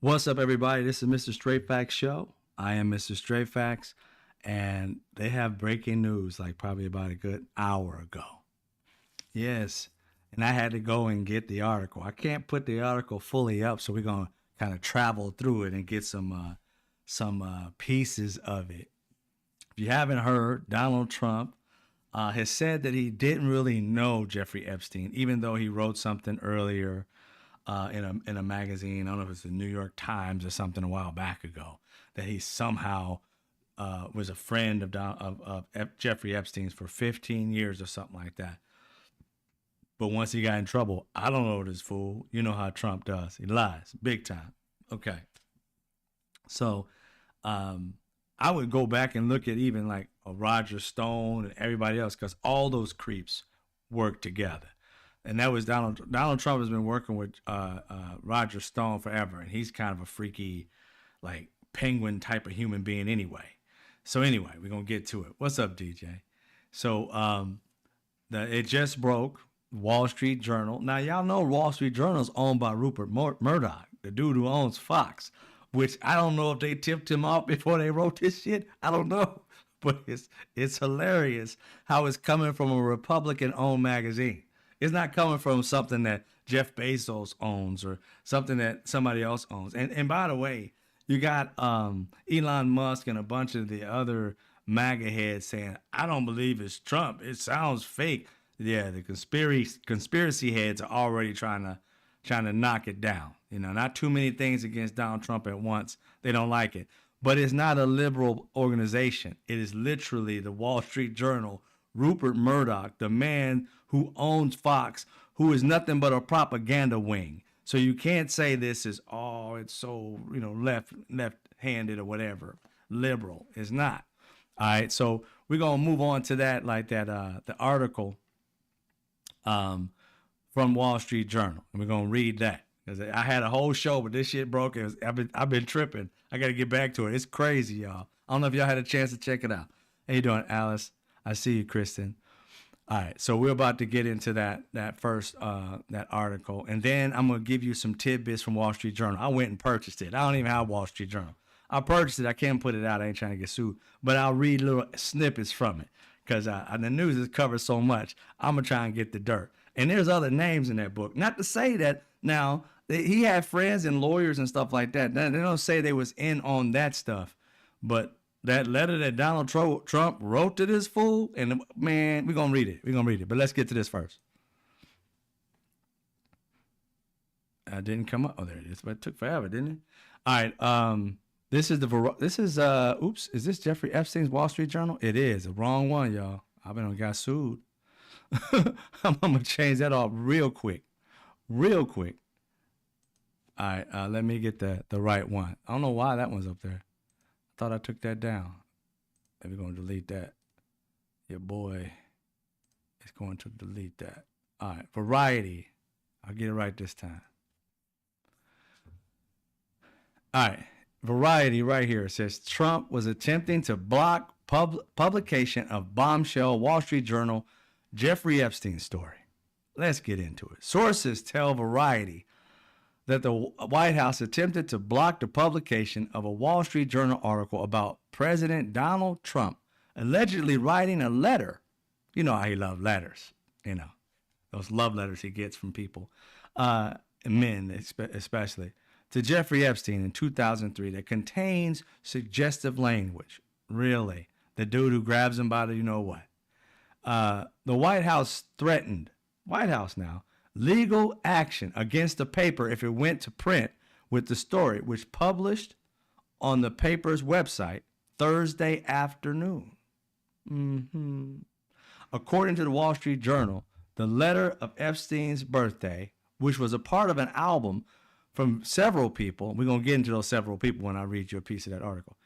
What's up, everybody? This is Mr. Straight Facts Show. I am Mr. Straight Facts, and they have breaking news like probably about a good hour ago. Yes, and I had to go and get the article. I can't put the article fully up, so we're gonna kind of travel through it and get some pieces of it. If you haven't heard, Donald Trump has said that he didn't really know Jeffrey Epstein, even though he wrote something earlier in a magazine. I don't know if it's the New York Times or something a while back ago, that he somehow was a friend of Jeffrey Epstein's for 15 years or something like that. But once he got in trouble, I don't know this fool. You know how Trump does. He lies big time. Okay. So I would go back and look at even like a Roger Stone and everybody else, because all those creeps work together. And that was Donald Trump has been working with Roger Stone forever, and he's kind of a freaky, like penguin type of human being anyway. So anyway, we're gonna get to it. What's up, DJ? So it just broke. Wall Street Journal. Now y'all know Wall Street Journal is owned by Rupert Murdoch, the dude who owns Fox. Which I don't know if they tipped him off before they wrote this shit. I don't know, but it's hilarious how it's coming from a Republican-owned magazine. It's not coming from something that Jeff Bezos owns or something that somebody else owns. And by the way, you got Elon Musk and a bunch of the other MAGA heads saying, "I don't believe it's Trump. It sounds fake." Yeah, the conspiracy heads are already trying to knock it down. You know, not too many things against Donald Trump at once. They don't like it. But it's not a liberal organization. It is literally the Wall Street Journal, Rupert Murdoch, the man who owns Fox, who is nothing but a propaganda wing. So you can't say this is, oh, it's so, left-handed or whatever. Liberal. It's not. All right, so we're going to move on to that, the article from Wall Street Journal. And we're going to read that. Because I had a whole show, but this shit broke. I've been tripping. I got to get back to it. It's crazy, y'all. I don't know if y'all had a chance to check it out. How you doing, Alice? I see you, Kristen. All right, so we're about to get into that first that article, and then I'm gonna give you some tidbits from Wall Street Journal. I went and purchased it. I don't even have Wall Street Journal. I purchased it. I can't put it out. I ain't trying to get sued, but I'll read little snippets from it because the news is covered so much. I'm gonna try and get the dirt. And there's other names in that book. Not to say that now he had friends and lawyers and stuff like that. They don't say they was in on that stuff, but that letter that Donald Trump wrote to this fool, and man, we're going to read it. We're going to read it. But let's get to this first. I didn't come up. Oh, there it is. But it took forever, didn't it? All right. This is is this Jeffrey Epstein's Wall Street Journal? It is. The wrong one, y'all. I've been got sued. I'm going to change that off real quick. Real quick. All right. Let me get the right one. I don't know why that one's up there. Thought I took that down. We're going to delete that. Your boy is going to delete that. All right. Variety. I'll get it right this time. All right. Variety right here. It says Trump was attempting to block publication of bombshell Wall Street Journal Jeffrey Epstein story. Let's get into it. Sources tell Variety that the White House attempted to block the publication of a Wall Street Journal article about President Donald Trump allegedly writing a letter. You know how he loves letters, those love letters he gets from people, men especially, to Jeffrey Epstein in 2003 that contains suggestive language. Really, the dude who grabs him by the you-know-what. The White House threatened, legal action against the paper if it went to print with the story, which published on the paper's website Thursday afternoon. According to the Wall Street Journal, the letter of Epstein's birthday, which was a part of an album from several people, we're going to get into those several people when I read you a piece of that article,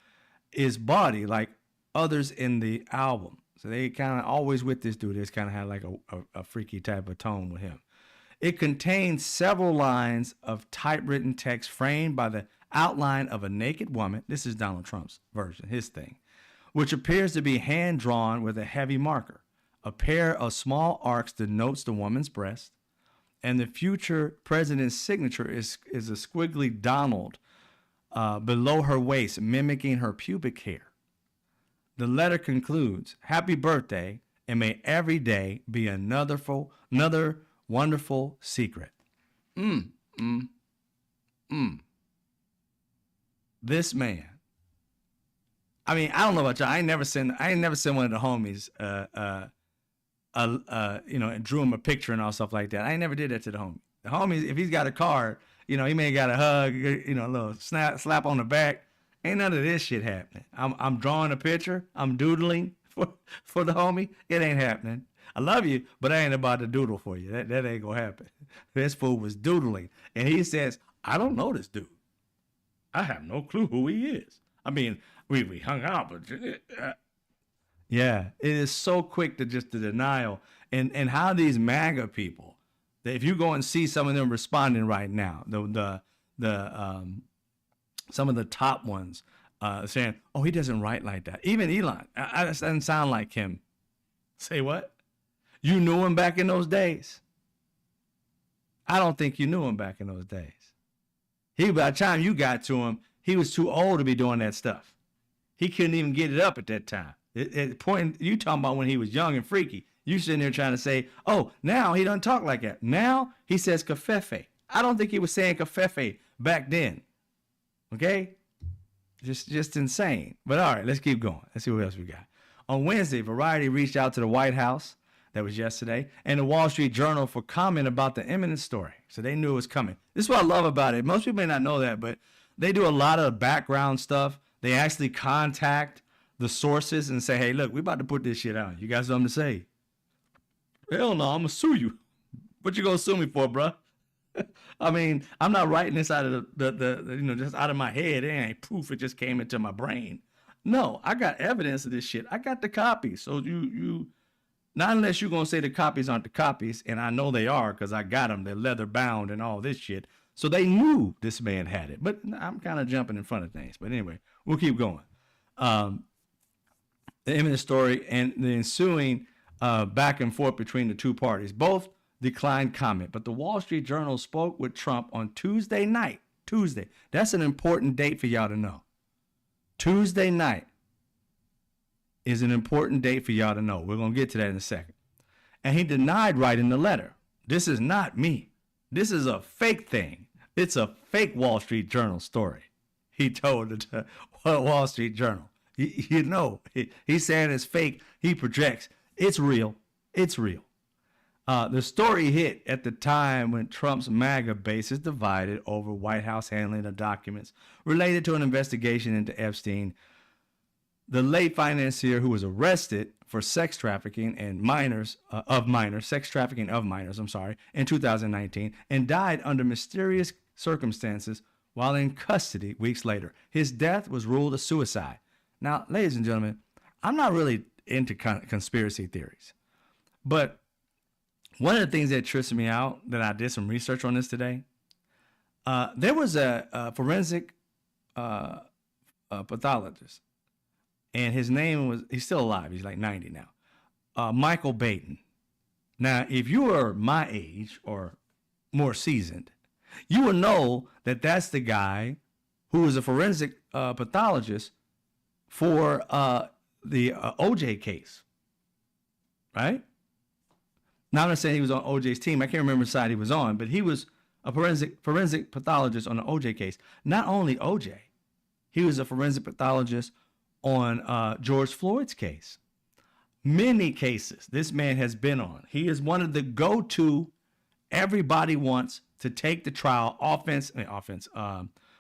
is bawdy like others in the album. So they kind of always with this dude, it's kind of had like a freaky type of tone with him. It contains several lines of typewritten text framed by the outline of a naked woman. This is Donald Trump's version, his thing, which appears to be hand-drawn with a heavy marker. A pair of small arcs denotes the woman's breast, and the future president's signature is a squiggly Donald below her waist, mimicking her pubic hair. The letter concludes, "Happy birthday, and may every day be another wonderful secret." Mm, mm, mm. This man. I mean, I don't know about y'all. I ain't never seen one of the homies, and drew him a picture and all stuff like that. I ain't never did that to the homie. The homies, if he's got a card, he may got a hug, a little slap on the back. Ain't none of this shit happening. I'm drawing a picture. I'm doodling for the homie. It ain't happening. I love you, but I ain't about to doodle for you. That ain't gonna happen. This fool was doodling, and he says, "I don't know this dude. I have no clue who he is. I mean, we hung out, but yeah, it is so quick to just the denial and how these MAGA people, that if you go and see some of them responding right now, some of the top ones saying, "Oh, he doesn't write like that." Even Elon, I doesn't sound like him. Say what? You knew him back in those days? I don't think you knew him back in those days. By the time you got to him, he was too old to be doing that stuff. He couldn't even get it up at that time. You talking about when he was young and freaky. You sitting there trying to say, "Oh, now he doesn't talk like that. Now he says cafefe." I don't think he was saying cafefe back then. Okay? Just insane. But all right, let's keep going. Let's see what else we got. On Wednesday, Variety reached out to the White House, that was yesterday, and the Wall Street Journal for comment about the imminent story. So they knew it was coming. This is what I love about it. Most people may not know that, but they do a lot of background stuff. They actually contact the sources and say, "Hey, look, we about to put this shit out. You got something to say?" "Hell no, I'm going to sue you." "What you going to sue me for, bruh?" I mean, I'm not writing this out of just out of my head. It ain't proof. It just came into my brain. No, I got evidence of this shit. I got the copies. So you not unless you're going to say the copies aren't the copies, and I know they are because I got them. They're leather bound and all this shit. So they knew this man had it. But I'm kind of jumping in front of things. But anyway, we'll keep going. The imminent story and the ensuing back and forth between the two parties. Both declined comment, but the Wall Street Journal spoke with Trump on Tuesday night. Tuesday. That's an important date for y'all to know. Tuesday night is an important date for y'all to know. We're going to get to that in a second. And he denied writing the letter. This is not me. This is a fake thing. It's a fake Wall Street Journal story. He told the Wall Street Journal. He's saying it's fake. He projects. It's real. It's real. The story hit at the time when Trump's MAGA base is divided over White House handling of documents related to an investigation into Epstein, the late financier who was arrested for sex trafficking of minors, in 2019, and died under mysterious circumstances while in custody weeks later. His death was ruled a suicide. Now, ladies and gentlemen, I'm not really into conspiracy theories, but one of the things that trips me out, that I did some research on this today, there was a forensic pathologist, and his name he's still alive. He's like 90 now. Michael Baden. Now, if you are my age or more seasoned, you will know that that's the guy who was a forensic pathologist for the OJ case, right? Now, I'm not saying he was on OJ's team. I can't remember the side he was on, but he was a forensic pathologist on the OJ case. Not only OJ, he was a forensic pathologist on George Floyd's case. Many cases this man has been on. He is one of the go-to. Everybody wants to take the trial.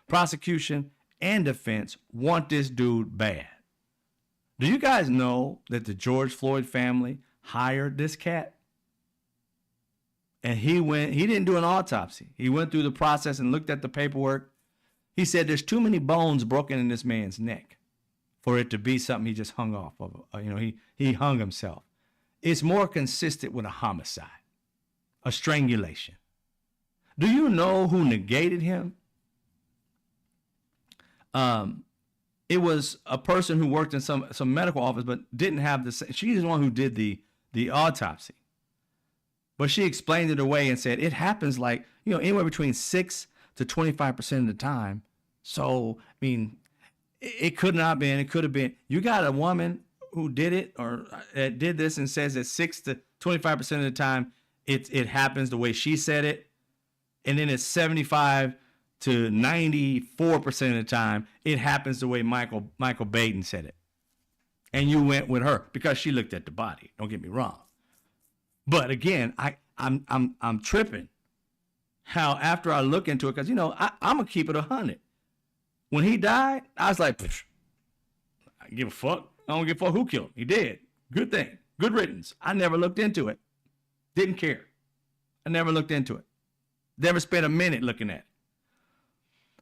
Prosecution and defense want this dude bad. Do you guys know that the George Floyd family hired this cat? And he didn't do an autopsy. He went through the process and looked at the paperwork. He said there's too many bones broken in this man's neck for it to be something he just hung off of. He hung himself. It's more consistent with a homicide, a strangulation. Do you know who negated him? It was a person who worked in some medical office, but didn't have the. She's the one who did the autopsy. But she explained it away and said it happens like, anywhere between 6 to 25% of the time. So, I mean, it could not have been. It could have been. You got a woman who did it or did this and says that 6 to 25% of the time it happens the way she said it. And then it's 75 to 94% of the time it happens the way Michael Baden said it. And you went with her because she looked at the body. Don't get me wrong. But again, I'm tripping how after I look into it, because, you know, I'm going to keep it 100. When he died, I was like, I don't give a fuck. I don't give a fuck who killed him. He did. Good thing. Good riddance. I never looked into it. Didn't care. I never looked into it. Never spent a minute looking at it.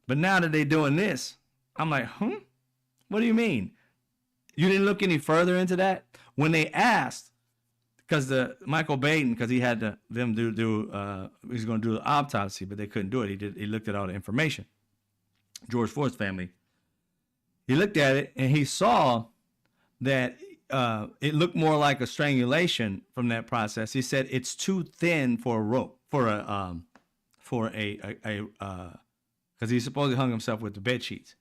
But now that they're doing this, I'm like, what do you mean? You didn't look any further into that? When they asked, because the Michael Baden, because he had them do he was going to do the autopsy, but they couldn't do it. He looked at all the information. George Floyd's family. He looked at it and he saw that it looked more like a strangulation from that process. He said it's too thin for a rope, because he supposedly hung himself with the bed sheets.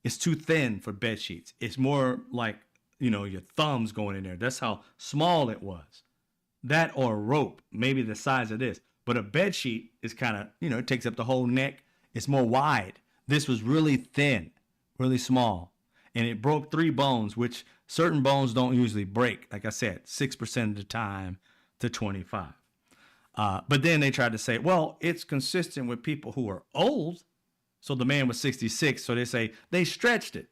It's too thin for bed sheets. It's more like, you know, your thumbs going in there. That's how small it was. That or a rope, maybe the size of this. But a bed sheet is kind of, you know, it takes up the whole neck. It's more wide. This was really thin, really small. And it broke 3 bones, which certain bones don't usually break. Like I said, 6% of the time to 25. But then they tried to say, well, it's consistent with people who are old. So the man was 66. So they say they stretched it.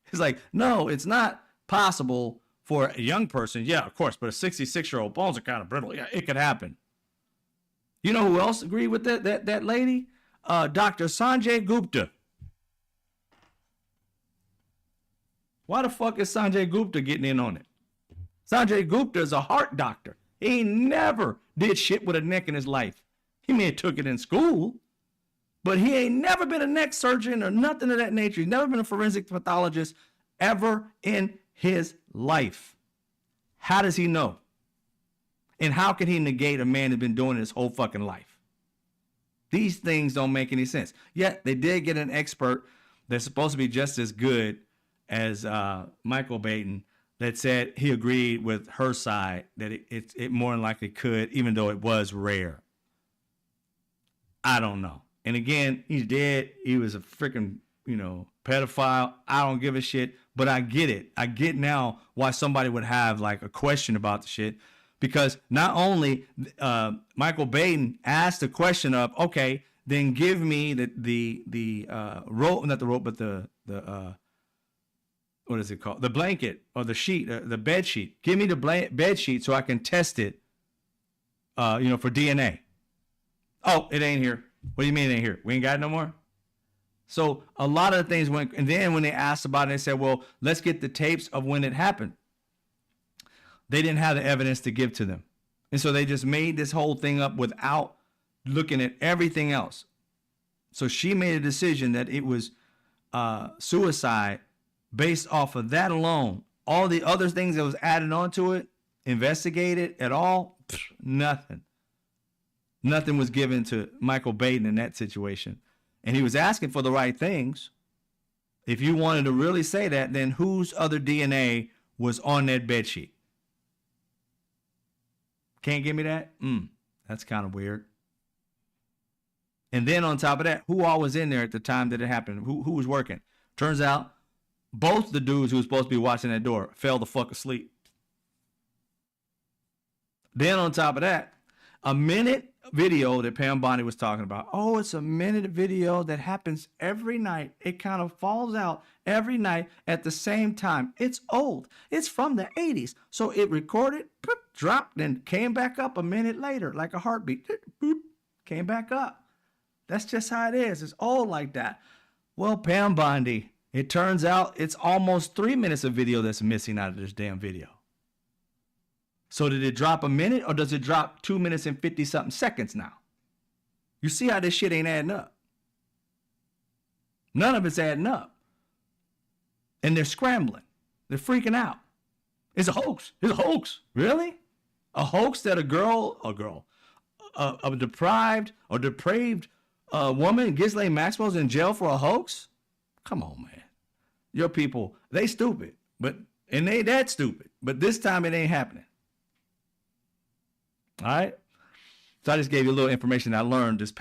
It's like, no, it's not possible for a young person. Yeah, of course. But a 66-year-old bones are kind of brittle. Yeah, it could happen. You know who else agreed with that lady? Dr. Sanjay Gupta. Why the fuck is Sanjay Gupta getting in on it? Sanjay Gupta is a heart doctor. He never did shit with a neck in his life. He may have took it in school, but he ain't never been a neck surgeon or nothing of that nature. He's never been a forensic pathologist ever in his life. How does he know? And how can he negate a man who's been doing it his whole fucking life? These things don't make any sense. Yet they did get an expert that's supposed to be just as good as Michael Baden that said he agreed with her side that it more than likely could, even though it was rare. I don't know. And again, he's dead. He was a freaking, you know, pedophile. I don't give a shit, but I get it. I get now why somebody would have like a question about the shit, because not only Michael Baden asked the question of, okay, then give me the rope, not the rope, but the what is it called? The blanket or the sheet, the bed sheet. Give me the bed sheet so I can test it, you know, for DNA. Oh, it ain't here. What do you mean it ain't here? We ain't got it no more? So a lot of the things went, and then when they asked about it, they said, well, let's get the tapes of when it happened. They didn't have the evidence to give to them. And so they just made this whole thing up without looking at everything else. So she made a decision that it was suicide based off of that alone. All the other things that was added onto it, investigated at all, nothing. Nothing was given to Michael Baden in that situation. And he was asking for the right things. If you wanted to really say that, then whose other DNA was on that bed sheet? Can't give me that? That's kind of weird. And then on top of that, who all was in there at the time that it happened? Who was working? Turns out both the dudes who was supposed to be watching that door fell the fuck asleep. Then on top of that, a minute video that Pam Bondi was talking about. Oh, it's a minute video that happens every night. It kind of falls out every night at the same time. It's old. It's from the 80s. So it recorded, dropped, and came back up a minute later like a heartbeat. Came back up. That's just how it is. It's old like that. Well, Pam Bondi, it turns out it's almost 3 minutes of video that's missing out of this damn video. So did it drop a minute or does it drop 2 minutes and 50 something seconds now? You see how this shit ain't adding up. None of it's adding up. And they're scrambling. They're freaking out. It's a hoax. It's a hoax. Really? A hoax that a deprived or depraved woman, Ghislaine Maxwell's in jail for a hoax? Come on, man. Your people, they stupid, and they that stupid. But this time it ain't happening. All right. So I just gave you a little information I learned this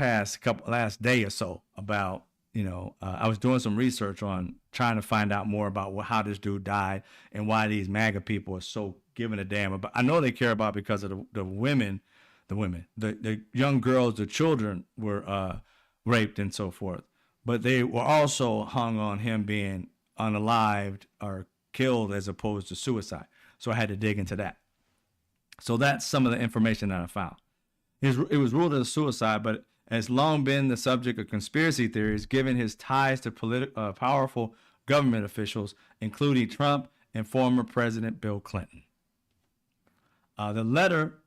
last day or so about, I was doing some research on trying to find out more about how this dude died and why these MAGA people are so giving a damn about. I know they care about because of the women, the young girls, the children were raped and so forth, but they were also hung on him being unalived or killed as opposed to suicide. So I had to dig into that. So that's some of the information that I found. It was ruled as suicide, but has long been the subject of conspiracy theories given his ties to powerful government officials, including Trump and former President Bill Clinton. The letter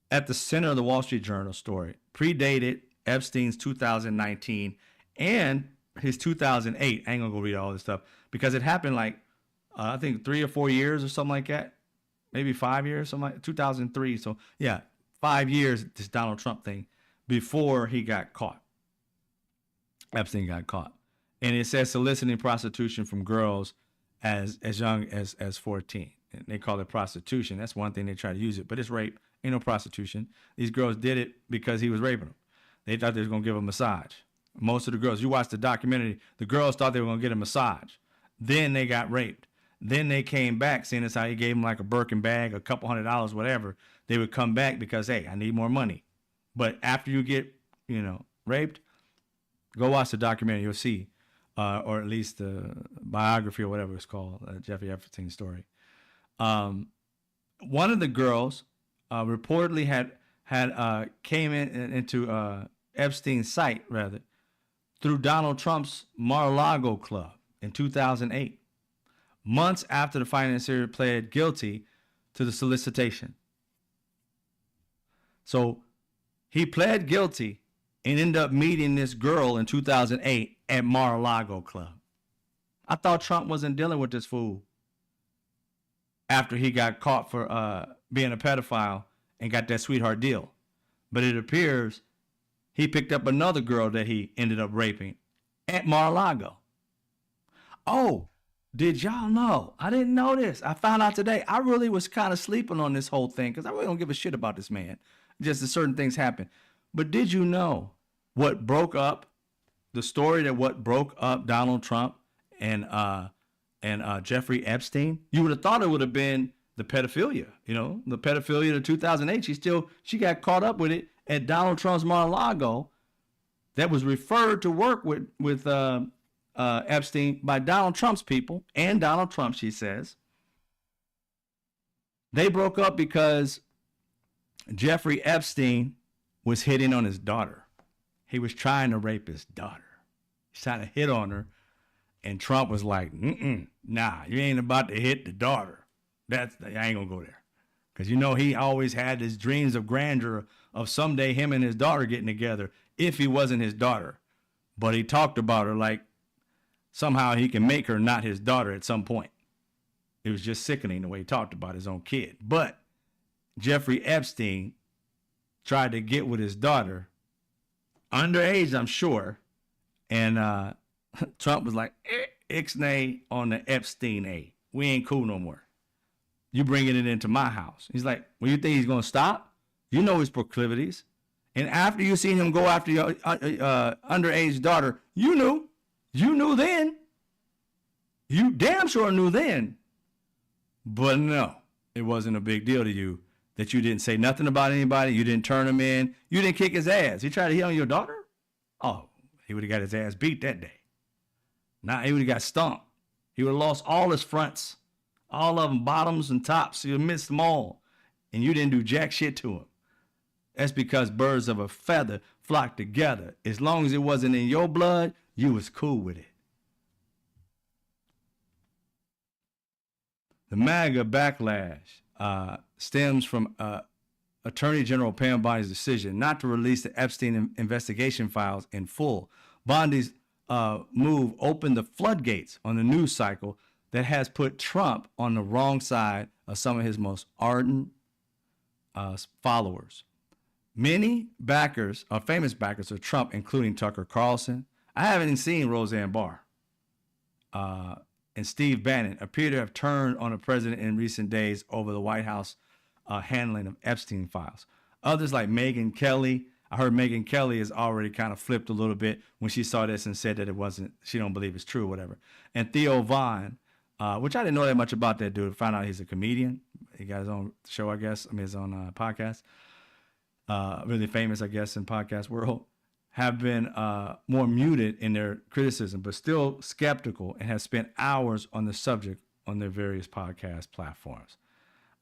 at the center of the Wall Street Journal story predated Epstein's 2019 and his 2008. I ain't gonna go read all this stuff because it happened like, I think 3 or 4 years or something like that. Maybe 5 years, something like 2003. So yeah, 5 years, this Donald Trump thing, before he got caught. Epstein got caught. And it says soliciting prostitution from girls as young as 14. And they call it prostitution. That's one thing they try to use it, but it's rape. Ain't no prostitution. These girls did it because he was raping them. They thought they was going to give a massage. Most of the girls, you watch the documentary, the girls thought they were going to get a massage. Then they got raped. Then they came back, seeing as how he gave them like a Birkin bag, a couple $100, whatever. They would come back because, hey, I need more money. But after you get, raped, go watch the documentary. You'll see, or at least the biography or whatever it's called, Jeffrey Epstein's story. One of the girls reportedly had came into Epstein's site rather through Donald Trump's Mar-a-Lago club in 2008, months after the financier pled guilty to the solicitation. So he pled guilty and ended up meeting this girl in 2008 at Mar-a-Lago club. I thought Trump wasn't dealing with this fool after he got caught for being a pedophile and got that sweetheart deal. But it appears he picked up another girl that he ended up raping at Mar-a-Lago. Oh, did y'all know? I didn't know this. I found out today. I really was kind of sleeping on this whole thing because I really don't give a shit about this man. Just that certain things happen. But did you know what broke up the story that what broke up Donald Trump and Jeffrey Epstein? You would have thought it would have been the pedophilia, the pedophilia of 2008. She got caught up with it at Donald Trump's Mar-a-Lago that was referred to work with Epstein by Donald Trump's people and Donald Trump, she says. They broke up because Jeffrey Epstein was hitting on his daughter. He was trying to rape his daughter. He's trying to hit on her. And Trump was like, nah, you ain't about to hit the daughter. I ain't gonna go there. Because he always had his dreams of grandeur of someday him and his daughter getting together if he wasn't his daughter. But he talked about her like somehow he can make her not his daughter at some point. It was just sickening the way he talked about his own kid. But Jeffrey Epstein tried to get with his daughter, underage, I'm sure. And Trump was like, ixnay on the Epstein A. We ain't cool no more. You bringing it into my house. He's like, well, you think he's going to stop? You know his proclivities. And after you seen him go after your underage daughter, you knew. You knew then. You damn sure knew then. But no, it wasn't a big deal to you that you didn't say nothing about anybody. You didn't turn him in. You didn't kick his ass. He tried to hit on your daughter? Oh, he would have got his ass beat that day. Nah, he would have got stomped. He would have lost all his fronts. All of them, bottoms and tops. You missed them all. And you didn't do jack shit to him. That's because birds of a feather flock together. As long as it wasn't in your blood, you was cool with it. The MAGA backlash stems from Attorney General Pam Bondi's decision not to release the Epstein investigation files in full. Bondi's move opened the floodgates on the news cycle that has put Trump on the wrong side of some of his most ardent followers. Many famous backers of Trump, including Tucker Carlson. I haven't even seen Roseanne Barr. and Steve Bannon appear to have turned on the president in recent days over the White House handling of Epstein files. Others like Megyn Kelly, I heard Megyn Kelly has already kind of flipped a little bit when she saw this and said that it wasn't, she don't believe it's true or whatever. And Theo Vaughn, which I didn't know that much about that dude. Found out he's a comedian. He got his own show, I guess. I mean, his own podcast. Really famous, I guess, in podcast world. Have been more muted in their criticism, but still skeptical, and have spent hours on the subject on their various podcast platforms.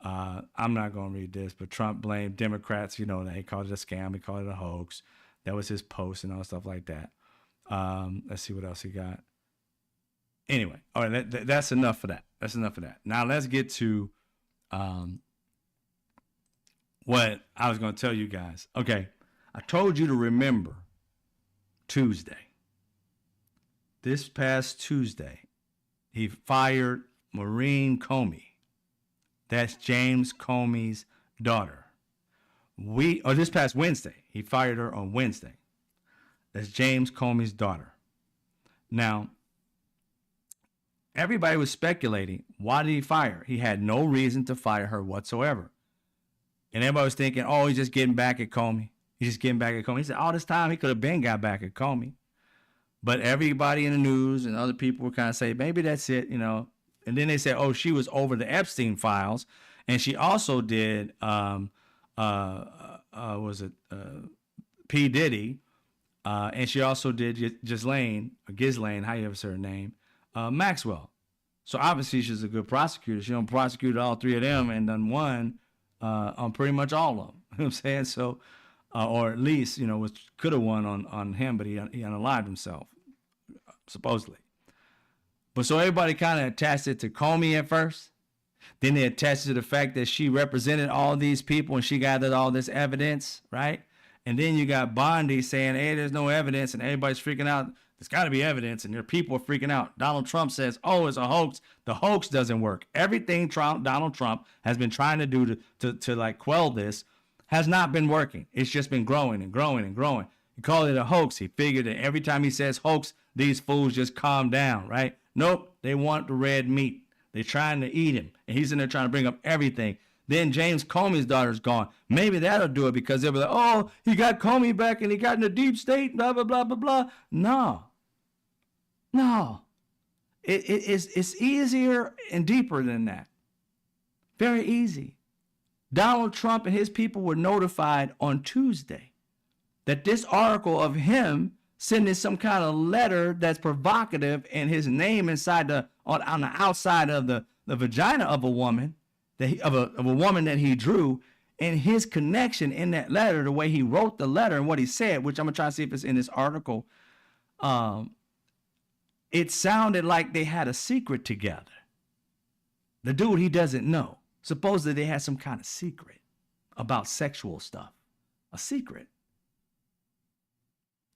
I'm not going to read this, but Trump blamed Democrats. You know, he called it a scam. He called it a hoax. That was his post and all stuff like that. Let's see what else he got. Anyway, all right, that's enough for that. That's enough of that. Now let's get to what I was going to tell you guys. Okay, I told you to remember Tuesday. This past Tuesday, he fired Maureen Comey. That's James Comey's daughter. This past Wednesday, he fired her on Wednesday. That's James Comey's daughter. Now, everybody was speculating, why did he fire her? He had no reason to fire her whatsoever. And everybody was thinking, oh, he's just getting back at Comey. He's just getting back at Comey. He said, all this time, he could have been got back at Comey. But everybody in the news and other people were kind of saying, maybe that's it, you know. And then they said, oh, she was over the Epstein files. And she also did, P. Diddy. And she also did Ghislaine, how you ever say her name, Maxwell. So obviously she's a good prosecutor. She done prosecuted all three of them and done one on pretty much all of them. You know what I'm saying? So, or at least, you know, could have won on him, but he unalived himself, supposedly. But so everybody kind of attached it to Comey at first. Then they attached it to the fact that she represented all these people and she gathered all this evidence, right? And then you got Bondi saying, hey, there's no evidence, and everybody's freaking out. There's got to be evidence, and their people are freaking out. Donald Trump says, oh, it's a hoax. The hoax doesn't work. Everything Donald Trump has been trying to do to like quell this has not been working. It's just been growing and growing and growing. He called it a hoax. He figured that every time he says hoax, these fools just calm down, right? Nope, they want the red meat. They're trying to eat him, and he's in there trying to bring up everything. Then James Comey's daughter's gone. Maybe that'll do it, because they'll be like, oh, he got Comey back and he got in the deep state, blah, blah, blah, blah, blah. No. It's easier and deeper than that. Very easy. Donald Trump and his people were notified on Tuesday that this article of him sending some kind of letter that's provocative and his name inside on the outside of the vagina of a woman, of a woman that he drew, and his connection in that letter, the way he wrote the letter and what he said, which I'm gonna try to see if it's in this article. It sounded like they had a secret together. The dude he doesn't know. Supposedly they had some kind of secret about sexual stuff. A secret.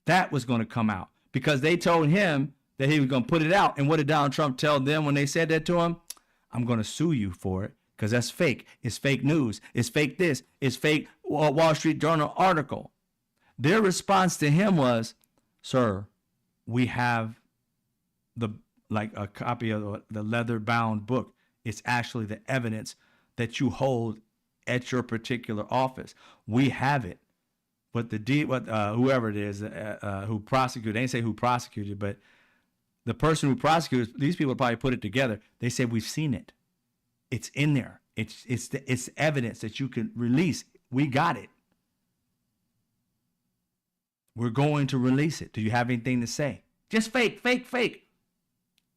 That was going to come out because they told him that he was going to put it out. And what did Donald Trump tell them when they said that to him? I'm going to sue you for it because that's fake. It's fake news. It's fake this. It's fake Wall Street Journal article. Their response to him was, sir, we have a copy of the leather-bound book. It's actually the evidence that you hold at your particular office. We have it. But whoever it is who prosecuted, they didn't say who prosecuted, but the person who prosecuted, these people probably put it together. They said, we've seen it. It's in there. It's evidence that you can release. We got it. We're going to release it. Do you have anything to say? Just fake.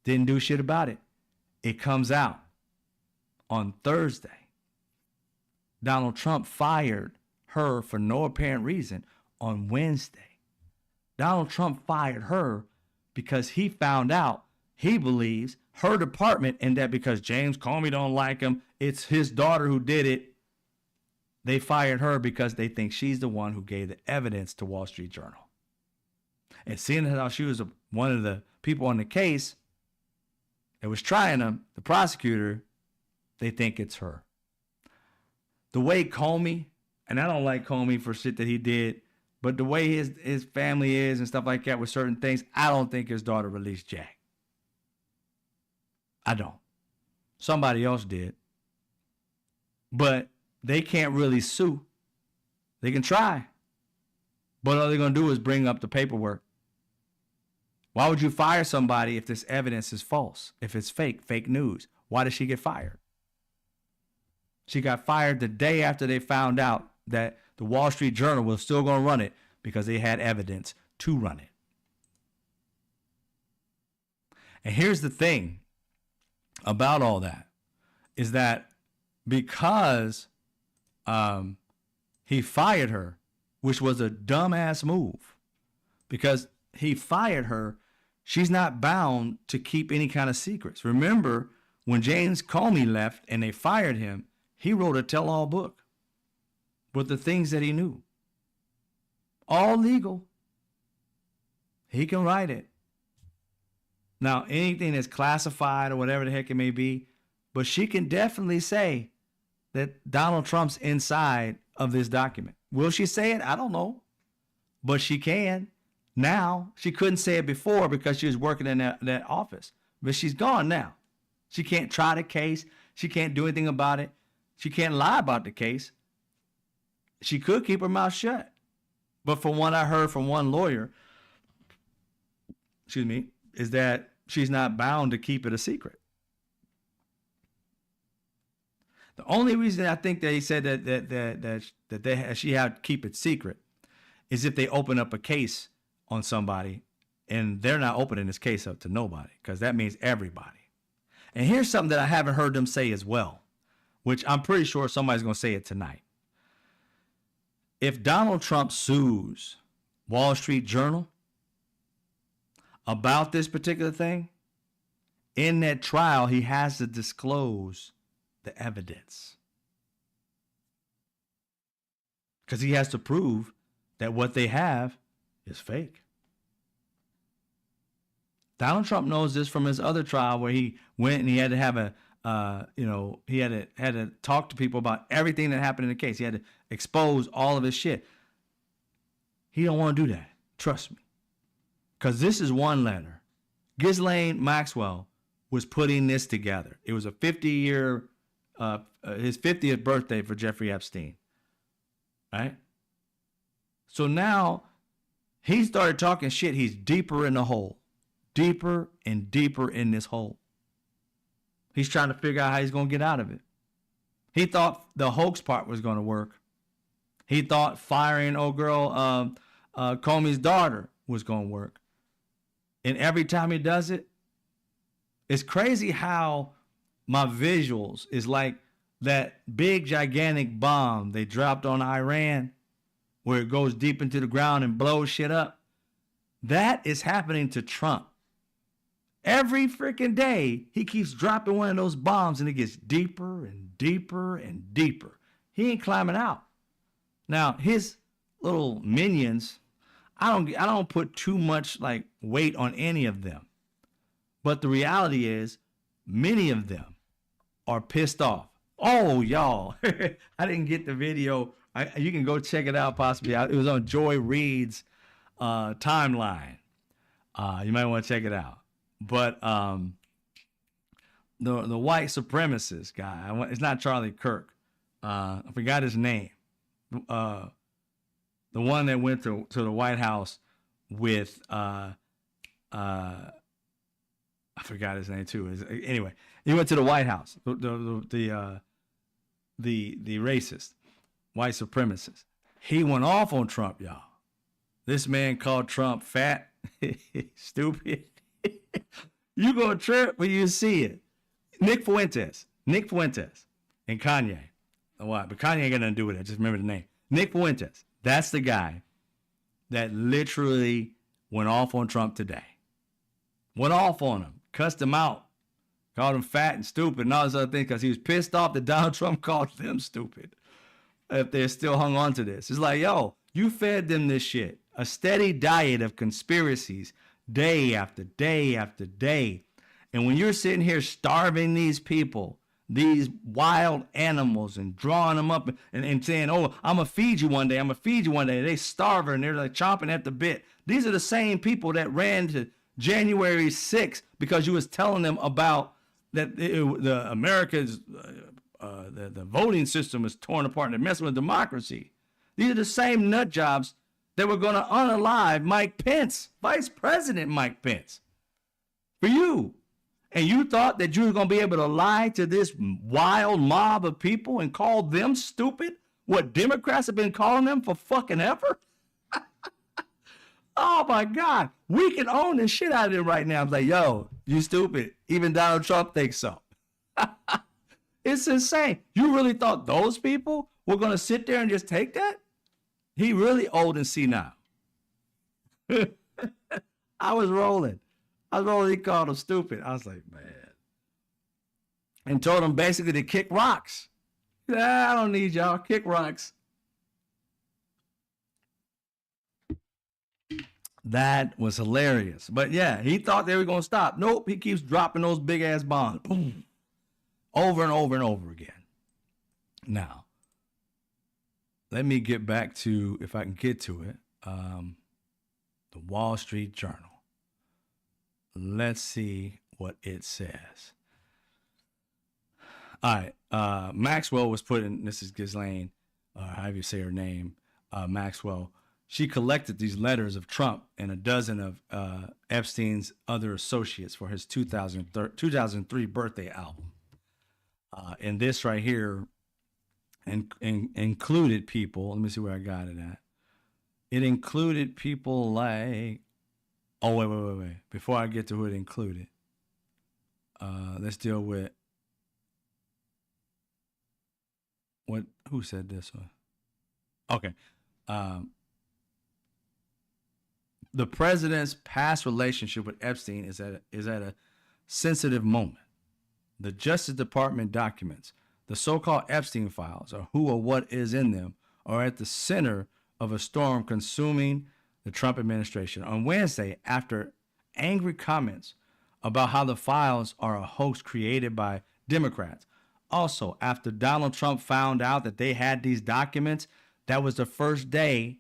Didn't do shit about it. It comes out on Thursday. Donald Trump fired her for no apparent reason on Wednesday. Donald Trump fired her because he found out, he believes, her department, and that because James Comey don't like him, it's his daughter who did it. They fired her because they think she's the one who gave the evidence to Wall Street Journal. And seeing how she was one of the people on the case that was trying him, the prosecutor, they think it's her. The way Comey, and I don't like Comey for shit that he did, but the way his family is and stuff like that with certain things, I don't think his daughter released Jack. I don't. Somebody else did. But they can't really sue. They can try. But all they're going to do is bring up the paperwork. Why would you fire somebody if this evidence is false? If it's fake news? Why did she get fired? She got fired the day after they found out that the Wall Street Journal was still going to run it because they had evidence to run it. And here's the thing about all that is that because he fired her, which was a dumbass move, because he fired her, she's not bound to keep any kind of secrets. Remember, when James Comey left and they fired him, he wrote a tell-all book with the things that he knew. All legal. He can write it. Now, anything that's classified or whatever the heck it may be, but she can definitely say that Donald Trump's inside of this document. Will she say it? I don't know. But she can. Now, she couldn't say it before because she was working in that office. But she's gone now. She can't try the case. She can't do anything about it. She can't lie about the case. She could keep her mouth shut. But from what I heard from one lawyer, is that she's not bound to keep it a secret. The only reason I think they said that she had to keep it secret is if they open up a case on somebody, and they're not opening this case up to nobody, because that means everybody. And here's something that I haven't heard them say as well, which I'm pretty sure somebody's going to say it tonight. If Donald Trump sues Wall Street Journal about this particular thing, in that trial, he has to disclose the evidence. Because he has to prove that what they have is fake. Donald Trump knows this from his other trial where he went and he had to have he had to talk to people about everything that happened in the case. He had to expose all of his shit. He don't want to do that. Trust me. Because this is one letter. Ghislaine Maxwell was putting this together. It was a 50-year, his 50th birthday for Jeffrey Epstein. Right? So now he started talking shit. He's deeper in the hole. Deeper and deeper in this hole. He's trying to figure out how he's going to get out of it. He thought the hoax part was going to work. He thought firing old girl Comey's daughter was going to work. And every time he does it, it's crazy how my visuals is like that big gigantic bomb they dropped on Iran where it goes deep into the ground and blows shit up. That is happening to Trump. Every freaking day, he keeps dropping one of those bombs and it gets deeper and deeper and deeper. He ain't climbing out. Now, his little minions, I don't put too much like weight on any of them. But the reality is, many of them are pissed off. Oh, y'all, I didn't get the video. You can go check it out possibly. It was on Joy Reid's timeline. You might want to check it out. But the white supremacist guy, it's not Charlie Kirk. I forgot his name. The one that went to the White House with I forgot his name too. Anyway, he went to the White House. The racist, white supremacist. He went off on Trump, y'all. This man called Trump fat, stupid. You gonna trip when you see it. Nick Fuentes, and Kanye. Why? But Kanye ain't got nothing to do with it. Just remember the name. Nick Fuentes. That's the guy that literally went off on Trump today. Went off on him. Cussed him out. Called him fat and stupid and all this other thing because he was pissed off that Donald Trump called them stupid. If they're still hung on to this. It's like, yo, you fed them this shit. A steady diet of conspiracies day after day after day. And when you're sitting here starving these people, these wild animals, and drawing them up and saying, oh, I'm going to feed you one day. I'm going to feed you one day. They starving. They're like chomping at the bit. These are the same people that ran to January 6th because you was telling them about that the America's the voting system is torn apart and they're messing with democracy. These are the same nut jobs that were going to unalive Mike Pence, Vice President Mike Pence, for you. And you thought that you were going to be able to lie to this wild mob of people and call them stupid? What Democrats have been calling them for fucking ever? Oh my God. We can own the shit out of it right now. I'm like, yo, you stupid. Even Donald Trump thinks so. It's insane. You really thought those people were going to sit there and just take that? He really old and senile. I was rolling. He called him stupid. I was like, man. And told him basically to kick rocks. I don't need y'all. Kick rocks. That was hilarious. But yeah, he thought they were going to stop. Nope. He keeps dropping those big ass bombs. Boom. Over and over and over again. Now, let me get back to, if I can get to it, the Wall Street Journal. Let's see what it says. All right. Maxwell was put in, this is Ghislaine, however you say her name, Maxwell. She collected these letters of Trump and a dozen of Epstein's other associates for his 2003 birthday album. And this right here included people, let me see where I got it at. It included people like, oh, wait. Before I get to who it included, let's deal with who said this one? Okay. The president's past relationship with Epstein is at a sensitive moment. The Justice Department documents, the so-called Epstein files, or who or what is in them, are at the center of a storm consuming the Trump administration. On Wednesday, after angry comments about how the files are a hoax created by Democrats, also after Donald Trump found out that they had these documents, that was the first day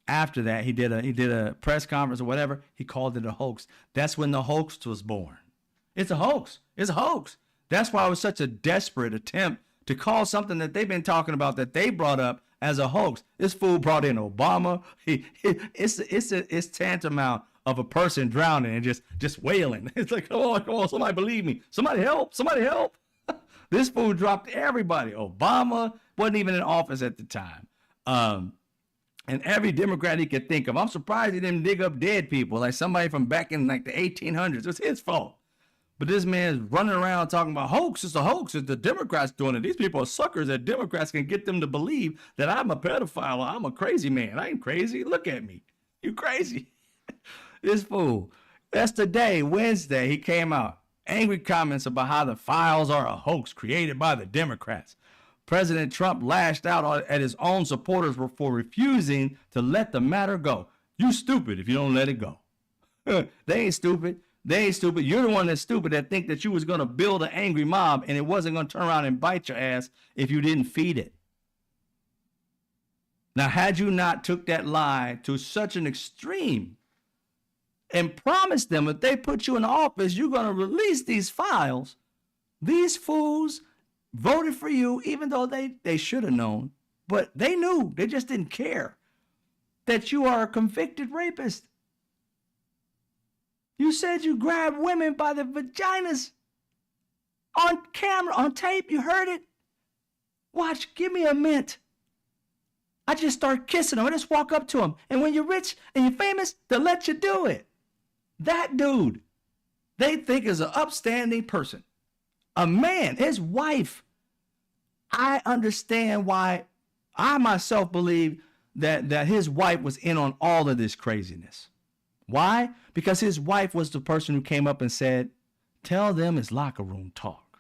after that he did a press conference or whatever. He called it a hoax. That's when the hoax was born. It's a hoax. It's a hoax. That's why it was such a desperate attempt to call something that they've been talking about that they brought up as a hoax. This fool brought in Obama. It's tantamount of a person drowning and just wailing. It's like, come on, somebody believe me. Somebody help. This fool dropped everybody. Obama wasn't even in office at the time. And every Democrat he could think of. I'm surprised he didn't dig up dead people, like somebody from back in like the 1800s. It was his fault. But this man's running around talking about hoax. It's a hoax. It's the Democrats doing it. These people are suckers that Democrats can get them to believe that I'm a pedophile or I'm a crazy man. I ain't crazy. Look at me. You crazy. This fool. That's today, Wednesday, he came out. Angry comments about how the files are a hoax created by the Democrats. President Trump lashed out at his own supporters for refusing to let the matter go. You stupid if you don't let it go. They ain't stupid. You're the one that's stupid that think that you was going to build an angry mob and it wasn't going to turn around and bite your ass if you didn't feed it. Now, had you not took that lie to such an extreme and promised them if they put you in office, you're going to release these files, these fools voted for you, even though they should have known, but they knew, they just didn't care that you are a convicted rapist. You said you grabbed women by the vaginas on camera, on tape. You heard it. Watch, give me a mint. I just start kissing them. I just walk up to them. And when you're rich and you're famous, they'll let you do it. That dude, they think is an upstanding person. A man, his wife. I understand why I myself believe that his wife was in on all of this craziness. Why? Because his wife was the person who came up and said, tell them it's locker room talk.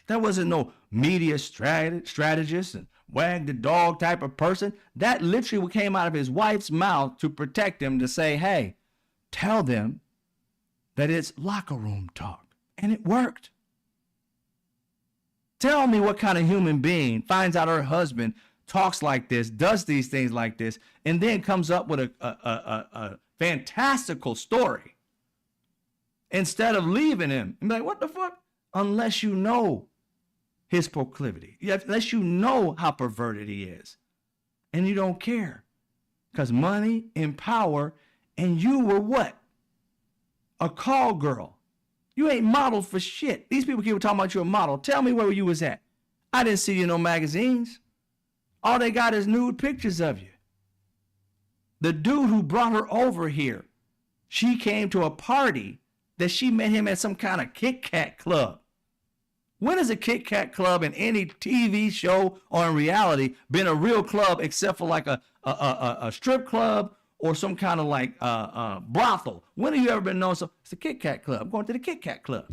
That wasn't no media strategist and wag the dog type of person. That literally came out of his wife's mouth to protect him, to say, hey, tell them that it's locker room talk. And it worked. Tell me what kind of human being finds out her husband talks like this, does these things like this, and then comes up with a fantastical story instead of leaving him. And be like, what the fuck? Unless you know his proclivity. Unless you know how perverted he is. And you don't care. Because money and power, and you were what? A call girl. You ain't modeled for shit. These people keep talking about you a model. Tell me where you was at. I didn't see you in no magazines. All they got is nude pictures of you. The dude who brought her over here, she came to a party that she met him at some kind of Kit Kat club. When has a Kit Kat club in any TV show or in reality been a real club except for like a strip club or some kind of like brothel? When have you ever been known? So it's the Kit Kat club. I'm going to the Kit Kat club.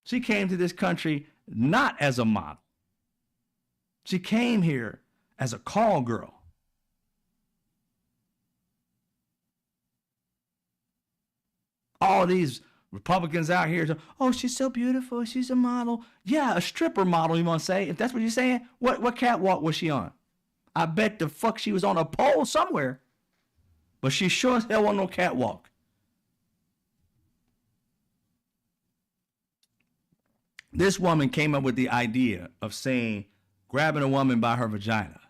She came to this country not as a model. She came here as a call girl. All these Republicans out here, oh, she's so beautiful. She's a model. Yeah, a stripper model, you want to say? If that's what you're saying, what catwalk was she on? I bet the fuck she was on a pole somewhere. But she sure as hell wasn't no catwalk. This woman came up with the idea of saying, grabbing a woman by her vagina,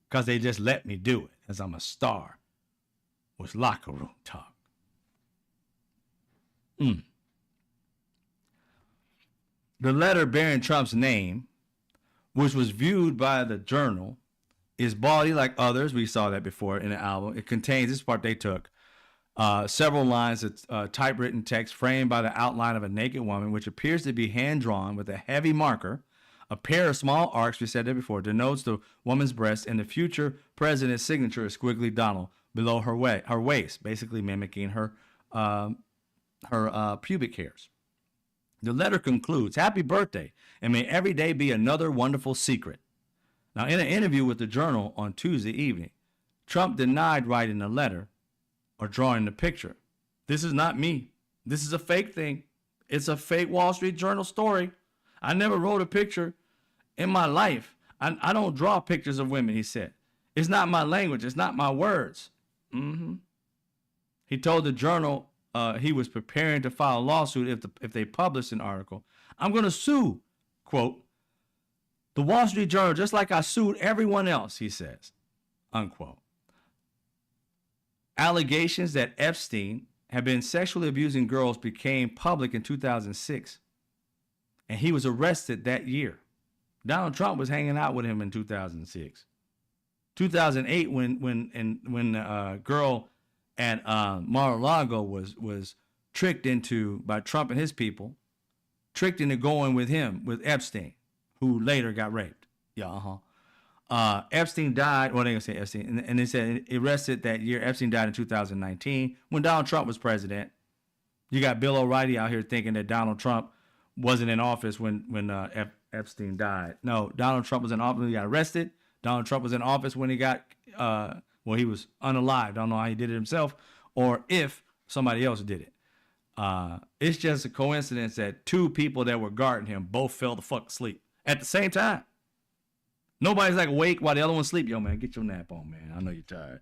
because they just let me do it, as I'm a star, was locker room talk. The letter bearing Trump's name, which was viewed by the Journal, is bawdy like others. We saw that before in the album. It contains, this part they took, several lines of typewritten text framed by the outline of a naked woman, which appears to be hand-drawn with a heavy marker. A pair of small arcs, we said that before, denotes the woman's breast, and the future president's signature is squiggly Donald below her waist, basically mimicking her pubic hairs. The letter concludes, happy birthday, and may every day be another wonderful secret. Now, in an interview with the Journal on Tuesday evening, Trump denied writing the letter or drawing the picture. This is not me. This is a fake thing. It's a fake Wall Street Journal story. I never wrote a picture in my life. I don't draw pictures of women, he said. It's not my language. It's not my words. He told the Journal he was preparing to file a lawsuit if they published an article. I'm going to sue, quote, the Wall Street Journal just like I sued everyone else, he says, unquote. Allegations that Epstein had been sexually abusing girls became public in 2006, and he was arrested that year. Donald Trump was hanging out with him in 2006. 2008, when a girl at Mar-a-Lago was tricked into, by Trump and his people, tricked into going with him, with Epstein, who later got raped. Yeah, Epstein died, well, they gonna say Epstein, and they said arrested that year. Epstein died in 2019 when Donald Trump was president. You got Bill O'Reilly out here thinking that Donald Trump wasn't in office when Epstein died. No, Donald Trump was in office when he got arrested. Donald Trump was in office when he got, he was unalived. I don't know how he did it himself or if somebody else did it. It's just a coincidence that two people that were guarding him both fell the fuck asleep at the same time. Nobody's like awake while the other one's asleep. Yo, man, get your nap on, man. I know you're tired.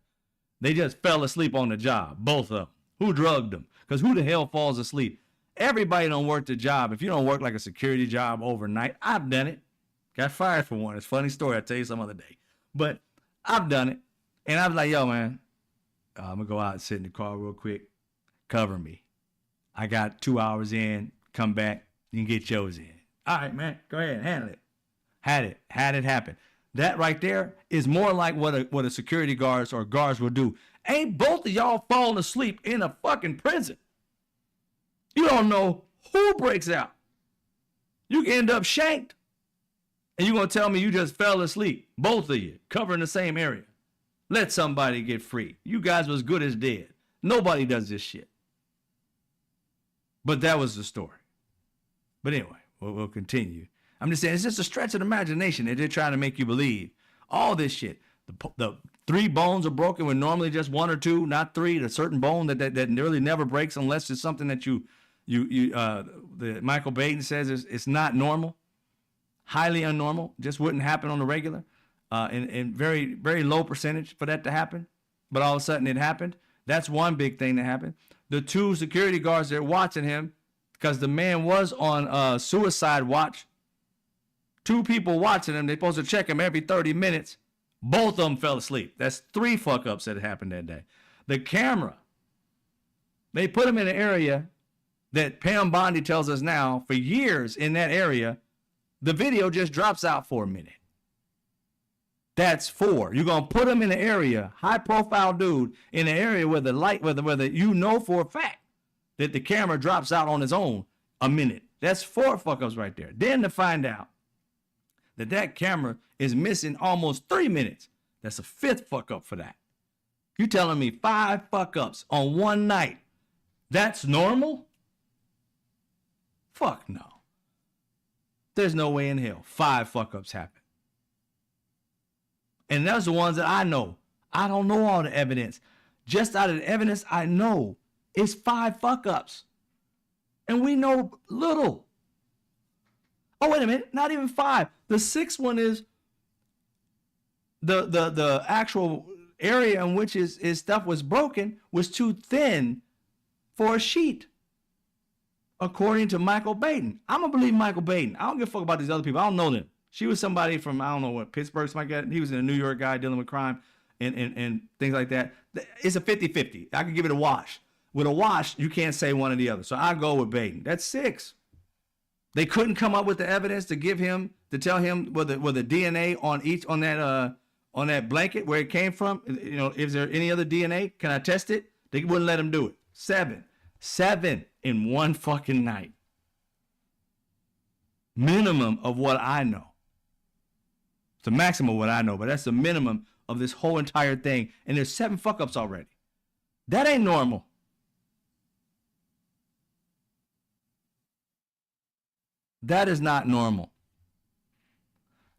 They just fell asleep on the job, both of them. Who drugged them? Because who the hell falls asleep? Everybody don't work the job. If you don't work like a security job overnight, I've done it. Got fired for one. It's a funny story. I'll tell you some other day. But I've done it. And I was like, yo, man, I'm going to go out and sit in the car real quick. Cover me. I got 2 hours in. Come back. You can get yours in. All right, man. Go ahead and handle it. Had it happen. That right there is more like what a security guards or guards will do. Ain't both of y'all falling asleep in a fucking prison? You don't know who breaks out. You can end up shanked. And you're going to tell me you just fell asleep, both of you, covering the same area. Let somebody get free. You guys was good as dead. Nobody does this shit. But that was the story. But anyway, we'll continue. I'm just saying, it's just a stretch of the imagination that they're trying to make you believe. All this shit. The 3 bones are broken when normally just 1 or 2, not 3. A certain bone that really never breaks unless it's something that the Michael Baden says it's not normal. Highly unnormal. Just wouldn't happen on the regular. in very, very low percentage for that to happen. But all of a sudden it happened. That's one big thing that happened. The two security guards that are watching him, because the man was on suicide watch. Two people watching him. They're supposed to check him every 30 minutes. Both of them fell asleep. That's 3 fuck ups that happened that day. The camera. They put him in an area that Pam Bondi tells us now for years in that area, the video just drops out for a minute. That's 4. You're going to put him in an area, high profile dude, in an area where the light, whether you know for a fact that the camera drops out on its own a minute. That's 4 fuck ups right there. Then to find out that camera is missing almost 3 minutes. That's a 5th fuck up for that. You telling me 5 fuck ups on one night? That's normal? Fuck no. There's no way in hell 5 fuck ups happen. And those are the ones that I know. I don't know all the evidence. Just out of the evidence I know, it's 5 fuck ups. And we know little. Oh, wait a minute. Not even 5. The 6th one is the actual area in which his stuff was broken was too thin for a sheet. According to Michael Baden. I'm going to believe Michael Baden. I don't give a fuck about these other people. I don't know them. She was somebody from, I don't know what, Pittsburgh, something like that. He was a New York guy dealing with crime and things like that. It's a 50-50. I can give it a wash. With a wash, you can't say one or the other. So I go with Baden. That's 6. They couldn't come up with the evidence to give him, to tell him whether DNA on that blanket where it came from. You know, is there any other DNA? Can I test it? They wouldn't let him do it. 7 in one fucking night. Minimum of what I know. It's the maximum of what I know, but that's the minimum of this whole entire thing. And there's 7 fuck ups already. That ain't normal. That is not normal.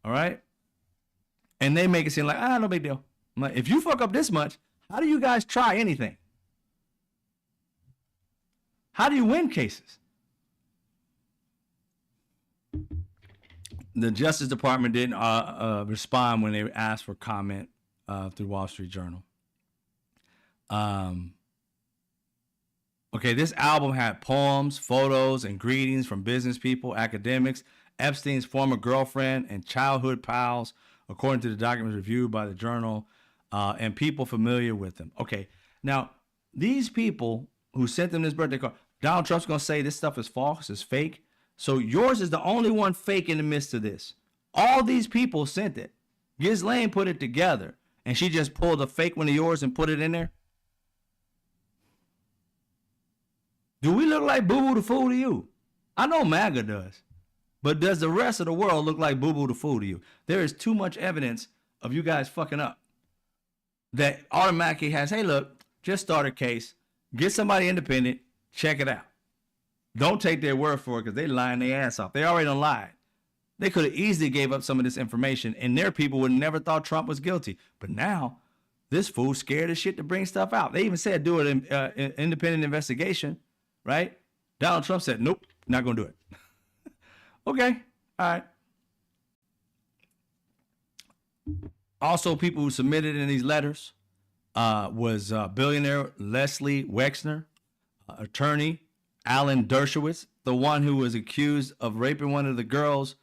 All right? And they make it seem like, no big deal. I'm like, if you fuck up this much, how do you guys try anything? How do you win cases? The Justice Department didn't respond when they asked for comment through Wall Street Journal. Okay, this album had poems, photos, and greetings from business people, academics, Epstein's former girlfriend, and childhood pals, according to the documents reviewed by the journal, and people familiar with them. Okay, now, these people who sent them this birthday card, Donald Trump's going to say this stuff is false, it's fake. So yours is the only one fake in the midst of this. All these people sent it. Ghislaine put it together, and she just pulled a fake one of yours and put it in there. Do we look like Boo Boo the Fool to you? I know MAGA does. But does the rest of the world look like Boo Boo the Fool to you? There is too much evidence of you guys fucking up that automatically has, hey, look, just start a case. Get somebody independent. Check it out. Don't take their word for it because they lying their ass off. They already done lied. They could have easily gave up some of this information and their people would never thought Trump was guilty. But now, this fool's scared as shit to bring stuff out. They even said do an independent investigation, right? Donald Trump said, nope, not going to do it. Okay, all right. Also, people who submitted in these letters was billionaire Leslie Wexner, attorney Alan Dershowitz, the one who was accused of raping one of the girls,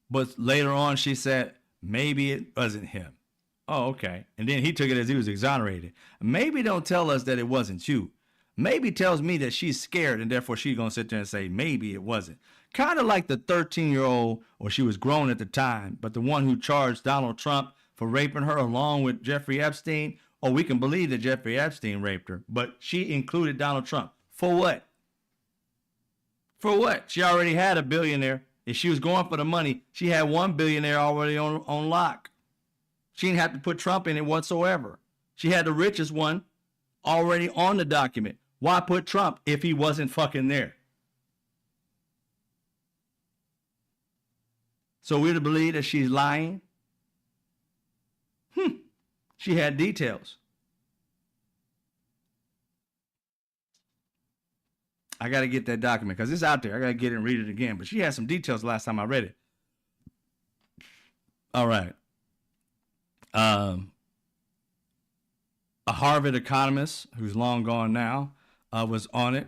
but later on she said maybe it wasn't him. Oh, okay. And then he took it as he was exonerated. Maybe don't tell us that it wasn't you. Maybe tells me that she's scared and therefore she's going to sit there and say maybe it wasn't. Kind of like the 13-year-old, or she was grown at the time, but the one who charged Donald Trump for raping her along with Jeffrey Epstein. Oh, we can believe that Jeffrey Epstein raped her, but she included Donald Trump. For what? For what? She already had a billionaire. If she was going for the money, she had one billionaire already on lock. She didn't have to put Trump in it whatsoever. She had the richest one already on the document. Why put Trump if he wasn't fucking there? So we're to believe that she's lying? She had details. I got to get that document because it's out there. I got to get it and read it again. But she had some details last time I read it. All right. Um, a Harvard economist who's long gone now was on it.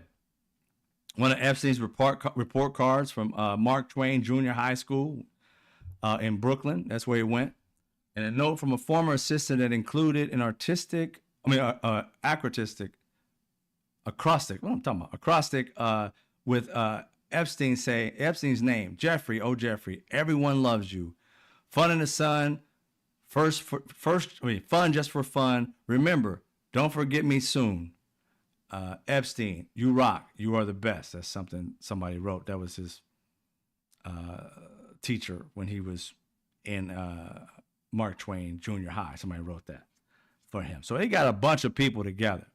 One of Epstein's report cards from Mark Twain Junior High School in Brooklyn. That's where he went. And a note from a former assistant that included an acrostic. What I'm talking about? Acrostic with Epstein's name, Jeffrey. Oh, Jeffrey, everyone loves you. Fun in the sun. Fun just for fun. Remember, don't forget me soon. Epstein, you rock. You are the best. That's something somebody wrote. That was his teacher when he was in Mark Twain Junior High. Somebody wrote that for him. So they got a bunch of people together.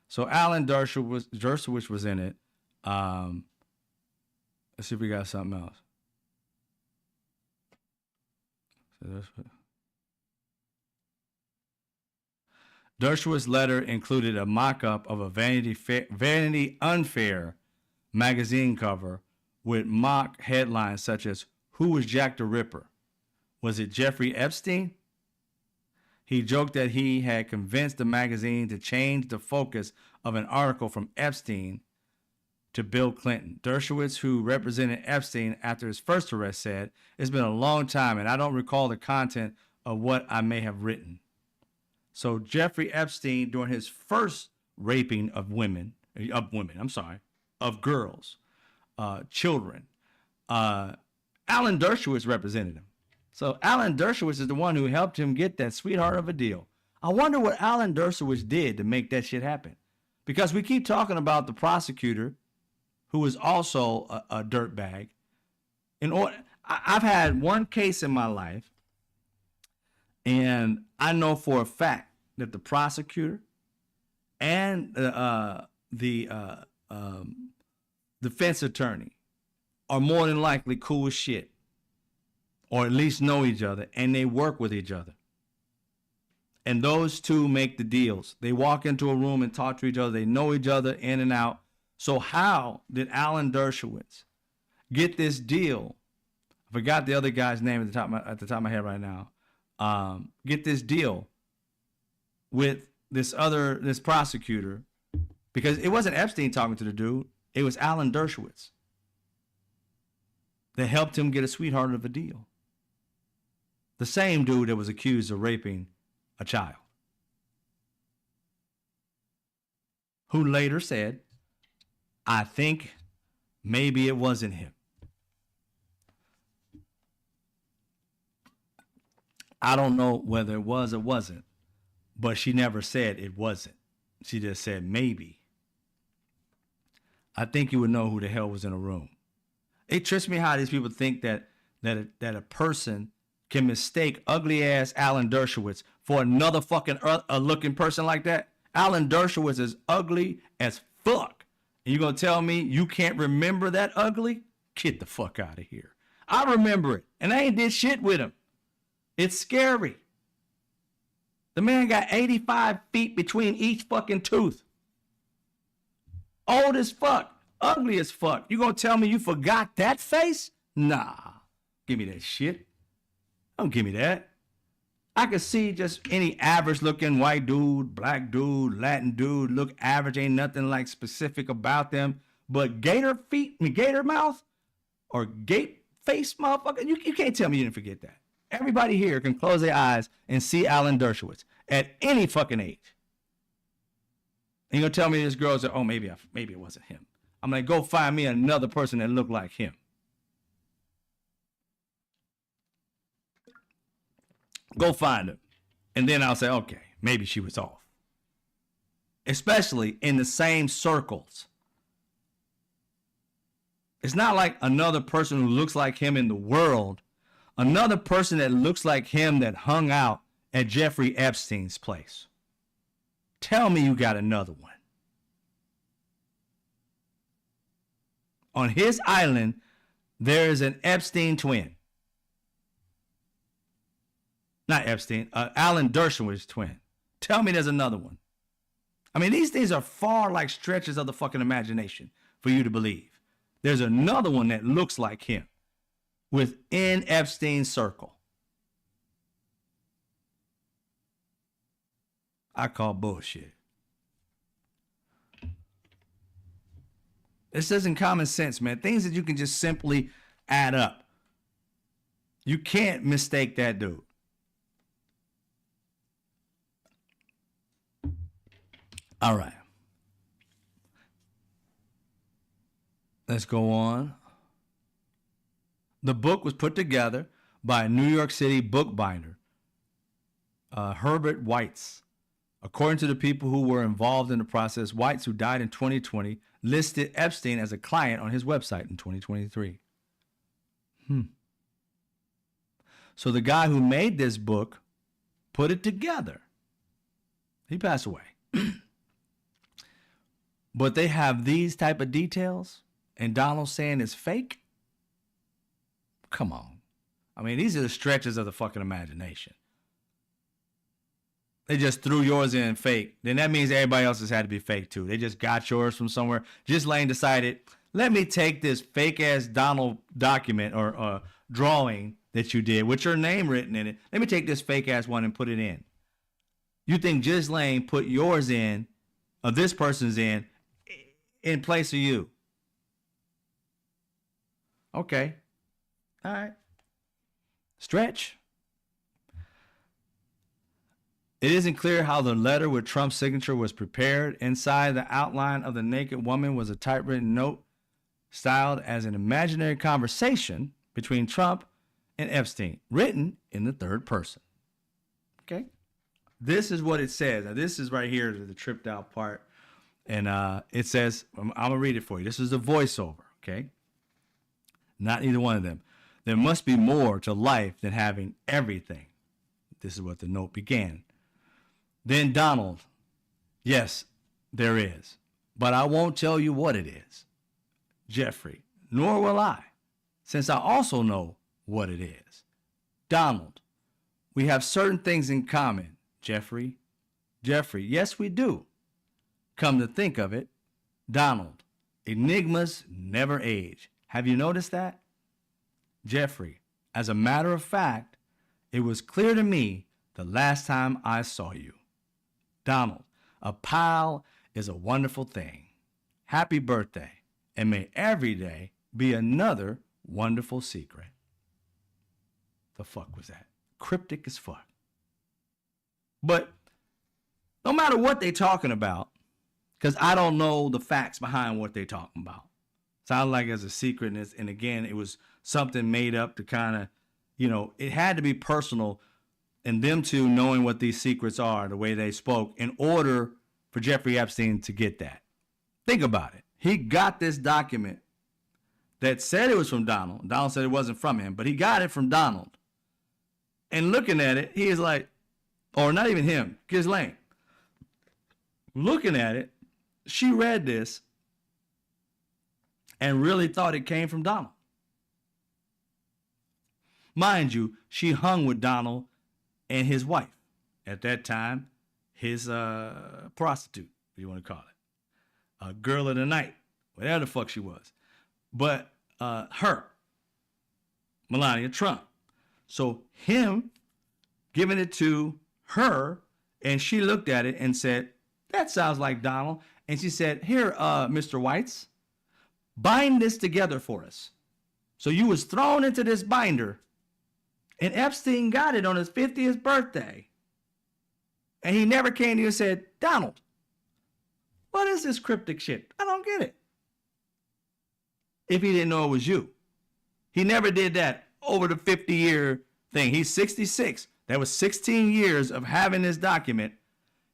So Alan Dershowitz was in it. Let's see if we got something else. Dershowitz's letter included a mock-up of a Vanity Unfair magazine cover with mock headlines such as, "Who was Jack the Ripper? Was it Jeffrey Epstein?" He joked that he had convinced the magazine to change the focus of an article from Epstein to Bill Clinton. Dershowitz, who represented Epstein after his first arrest, said, "It's been a long time and I don't recall the content of what I may have written." So Jeffrey Epstein, during his first raping of girls, children, Alan Dershowitz represented him. So Alan Dershowitz is the one who helped him get that sweetheart of a deal. I wonder what Alan Dershowitz did to make that shit happen. Because we keep talking about the prosecutor, who was also a dirtbag. I've had one case in my life, and I know for a fact that the prosecutor and the defense attorney are more than likely cool as shit, or at least know each other, and they work with each other. And those two make the deals. They walk into a room and talk to each other. They know each other in and out. So how did Alan Dershowitz get this deal? I forgot the other guy's name at the top of my head right now. Get this deal with this prosecutor, because it wasn't Epstein talking to the dude. It was Alan Dershowitz that helped him get a sweetheart of a deal. The same dude that was accused of raping a child, who later said, "I think maybe it wasn't him." I don't know whether it was or wasn't, but she never said it wasn't. She just said maybe. I think you would know who the hell was in the room. It trips me how these people think that a person can mistake ugly ass Alan Dershowitz for another fucking looking person like that. Alan Dershowitz is ugly as fuck. And you gonna tell me you can't remember that ugly? Get the fuck out of here. I remember it, and I ain't did shit with him. It's scary. The man got 85 feet between each fucking tooth. Old as fuck. Ugly as fuck. You gonna tell me you forgot that face? Nah. Give me that shit. Don't give me that. I could see just any average looking white dude, black dude, Latin dude look average. Ain't nothing like specific about them. But gator feet, gator mouth, or gape face motherfucker, you can't tell me you didn't forget that. Everybody here can close their eyes and see Alan Dershowitz at any fucking age. And you're gonna tell me this girl said, "Oh, maybe it wasn't him." I'm like, go find me another person that looked like him. Go find him. And then I'll say, okay, maybe she was off. Especially in the same circles. It's not like another person who looks like him in the world. Another person that looks like him that hung out at Jeffrey Epstein's place. Tell me you got another one. On his island, there is an Epstein twin. Not Epstein, Alan Dershowitz twin. Tell me there's another one. I mean, these things are far like stretches of the fucking imagination for you to believe. There's another one that looks like him within Epstein's circle. I call bullshit. This isn't common sense, man. Things that you can just simply add up. You can't mistake that dude. All right. Let's go on. The book was put together by a New York City bookbinder, Herbert Weitz. According to the people who were involved in the process, Weitz, who died in 2020, listed Epstein as a client on his website in 2023. So the guy who made this book put it together. He passed away. But they have these type of details, and Donald saying it's fake? Come on. I mean, these are the stretches of the fucking imagination. They just threw yours in fake. Then that means everybody else's had to be fake too. They just got yours from somewhere. Ghislaine decided, let me take this fake ass Donald document or drawing that you did with your name written in it. Let me take this fake ass one and put it in. You think Ghislaine put yours in, or this person's in place of you? Okay. All right. Stretch. It isn't clear how the letter with Trump's signature was prepared. Inside the outline of the naked woman was a typewritten note styled as an imaginary conversation between Trump and Epstein, written in the third person. Okay. This is what it says. Now, this is right here, the tripped out part. And it says, I'm going to read it for you. This is a voiceover, okay? Not either one of them. There must be more to life than having everything. This is what the note began. Then Donald, yes, there is. But I won't tell you what it is. Jeffrey, nor will I, since I also know what it is. Donald, we have certain things in common. Jeffrey, yes, we do. Come to think of it, Donald, enigmas never age. Have you noticed that? Jeffrey, as a matter of fact, it was clear to me the last time I saw you. Donald, a pal is a wonderful thing. Happy birthday, and may every day be another wonderful secret. The fuck was that? Cryptic as fuck. But no matter what they talking about, because I don't know the facts behind what they talking about. Sounds like it's a secret, and again, it was something made up to kind of, it had to be personal, and them two knowing what these secrets are, the way they spoke, in order for Jeffrey Epstein to get that. Think about it. He got this document that said it was from Donald. Donald said it wasn't from him, but he got it from Donald. And looking at it, he is like, or not even him, Ghislaine. Looking at it, she read this and really thought it came from Donald. Mind you, she hung with Donald and his wife. At that time, his prostitute, what you want to call it. A girl of the night, whatever the fuck she was. But her, Melania Trump. So him giving it to her, and she looked at it and said, that sounds like Donald. And she said, here, Mr. Weitz, bind this together for us. So you was thrown into this binder, and Epstein got it on his 50th birthday. And he never came to you and said, Donald, what is this cryptic shit? I don't get it. If he didn't know it was you. He never did that over the 50-year thing. He's 66. That was 16 years of having this document.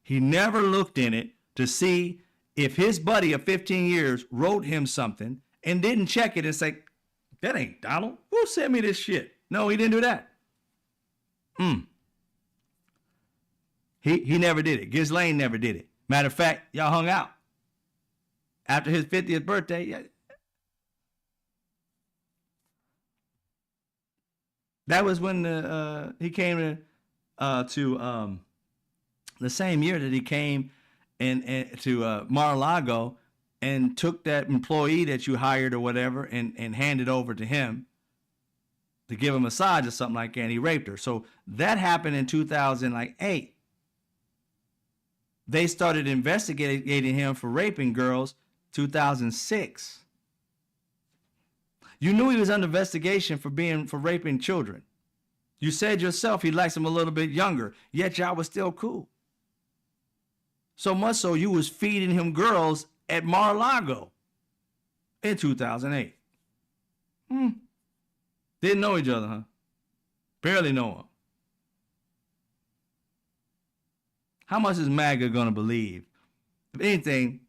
He never looked in it to see if his buddy of 15 years wrote him something and didn't check it and say, that ain't Donald. Who sent me this shit? No, he didn't do that. He never did it. Ghislaine never did it. Matter of fact, y'all hung out. After his 50th birthday, that was when he came to the same year that he came and to Mar-a-Lago and took that employee that you hired or whatever and handed over to him to give a massage or something like that, and he raped her. So that happened in 2008. They started investigating him for raping girls 2006. You knew he was under investigation for raping children. You said yourself he likes them a little bit younger, yet y'all was still cool. So much so you was feeding him girls at Mar-a-Lago in 2008. Didn't know each other, huh? Barely know him. How much is MAGA going to believe? If anything,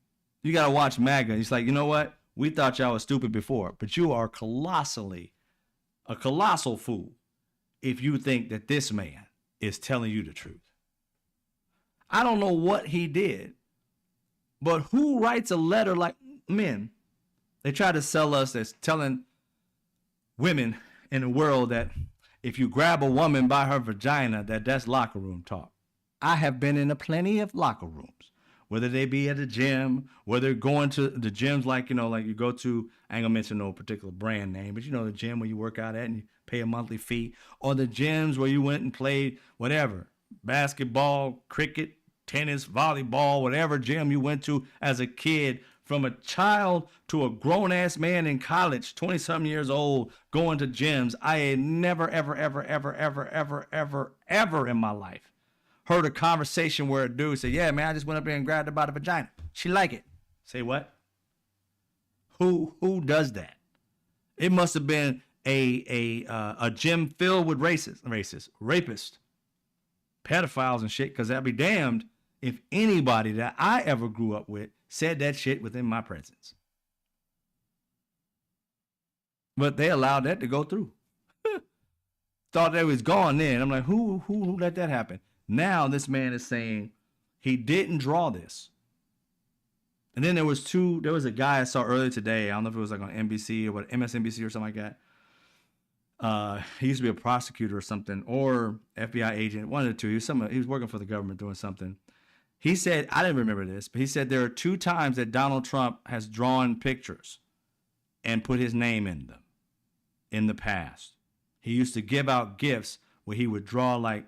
you got to watch MAGA. It's like, you know what? We thought y'all was stupid before, but you are a colossal fool if you think that this man is telling you the truth. I don't know what he did, but who writes a letter like men? They try to sell us as telling women in the world that if you grab a woman by her vagina, that's locker room talk. I have been in plenty of locker rooms, whether they be at the gym, whether going to the gyms like you go to, I ain't gonna mention no particular brand name, but the gym where you work out at and you pay a monthly fee, or the gyms where you went and played whatever, basketball, cricket, tennis, volleyball, whatever gym you went to as a kid, from a child to a grown-ass man in college, 20-something years old, going to gyms. I had never, ever, ever, ever, ever, ever, ever, ever in my life heard a conversation where a dude said, yeah, man, I just went up there and grabbed her by the vagina. She like it. Say what? Who does that? It must have been a gym filled with rapists, pedophiles and shit, because I'd be damned if anybody that I ever grew up with said that shit within my presence. But they allowed that to go through. Thought they was gone then. I'm like, who let that happen? Now this man is saying he didn't draw this. And then there was a guy I saw earlier today. I don't know if it was like on NBC or MSNBC or something like that. He used to be a prosecutor or something, or FBI agent, one of the two. He was working for the government doing something. He said, I didn't remember this, but he said there are 2 times that Donald Trump has drawn pictures and put his name in them in the past. He used to give out gifts where he would draw like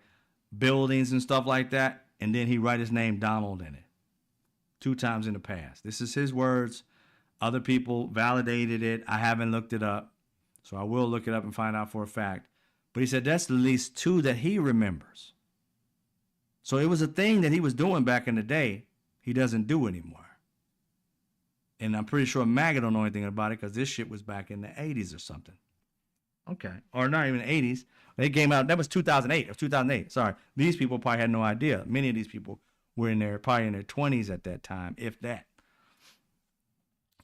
buildings and stuff like that, and then he write his name Donald in it. 2 times in the past. This is his words. Other people validated it. I haven't looked it up, so I will look it up and find out for a fact. But he said that's at least 2 that he remembers. So it was a thing that he was doing back in the day. He doesn't do anymore. And I'm pretty sure MAGA don't know anything about it, because this shit was back in the 80s or something. Okay. Or not even the 80s. They came out, that was 2008 or 2008. Sorry. These people probably had no idea. Many of these people were probably in their 20s at that time, if that.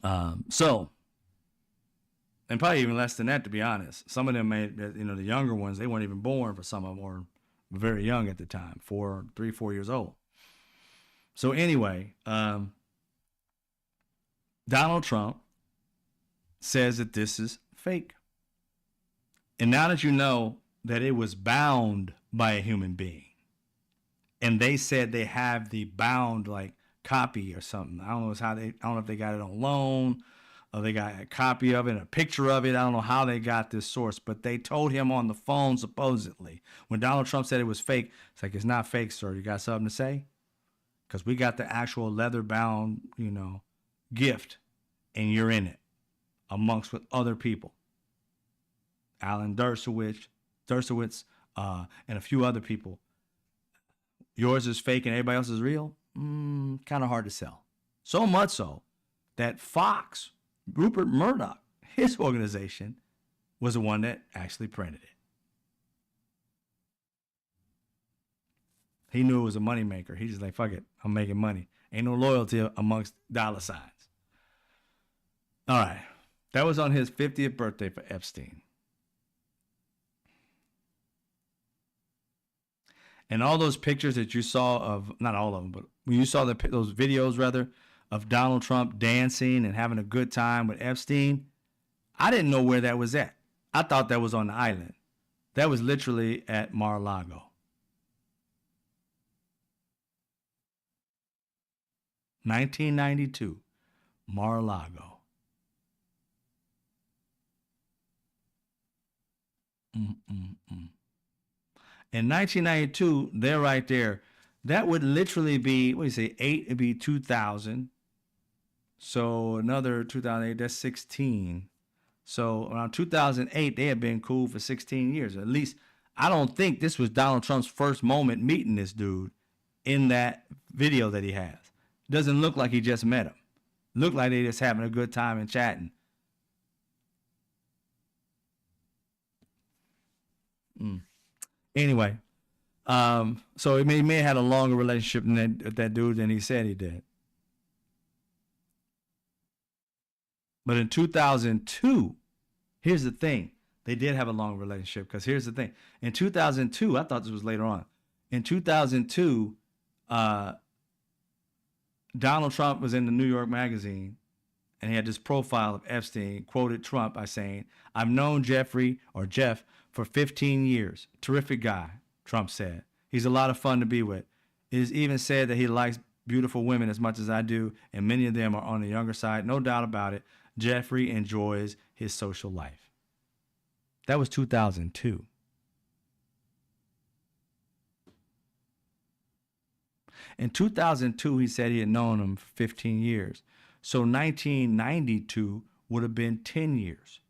And probably even less than that, to be honest. Some of them the younger ones, they weren't even born for some of them, or very young at the time, 4 years old. So anyway, Donald Trump says that this is fake. And now that you know that it was bound by a human being, and they said they have the bound like copy or something. I don't know if they got it on loan, or they got a copy of it, a picture of it. I don't know how they got this source, but they told him on the phone, supposedly, when Donald Trump said it was fake, it's like, it's not fake, sir. You got something to say? Because we got the actual leather bound, gift, and you're in it amongst with other people. Alan Dershowitz, and a few other people. Yours is fake and everybody else is real? Kind of hard to sell. So much so that Fox, Rupert Murdoch, his organization, was the one that actually printed it. He knew it was a moneymaker. He's just like, fuck it, I'm making money. Ain't no loyalty amongst dollar signs. All right. That was on his 50th birthday for Epstein. And all those pictures that you saw of, not all of them, but when you saw those videos, rather, of Donald Trump dancing and having a good time with Epstein, I didn't know where that was at. I thought that was on the island. That was literally at Mar-a-Lago. 1992, Mar-a-Lago. In 1992, they're right there. That would literally be, what do you say, 8, it'd be 2000. So another 2008, that's 16. So around 2008, they had been cool for 16 years. At least, I don't think this was Donald Trump's first moment meeting this dude in that video that he has. It doesn't look like he just met him. Look like they just having a good time and chatting. Anyway, so he may have had a longer relationship than that dude than he said he did. But in 2002, here's the thing. They did have a long relationship because here's the thing. In 2002, I thought this was later on. In 2002, Donald Trump was in the New York Magazine and he had this profile of Epstein, quoted Trump by saying, I've known Jeffrey or Jeff for 15 years. Terrific guy, Trump said. He's a lot of fun to be with. It is even said that he likes beautiful women as much as I do, and many of them are on the younger side. No doubt about it. Jeffrey enjoys his social life. That was 2002. In 2002, he said he had known him for 15 years. So 1992 would have been 10 years,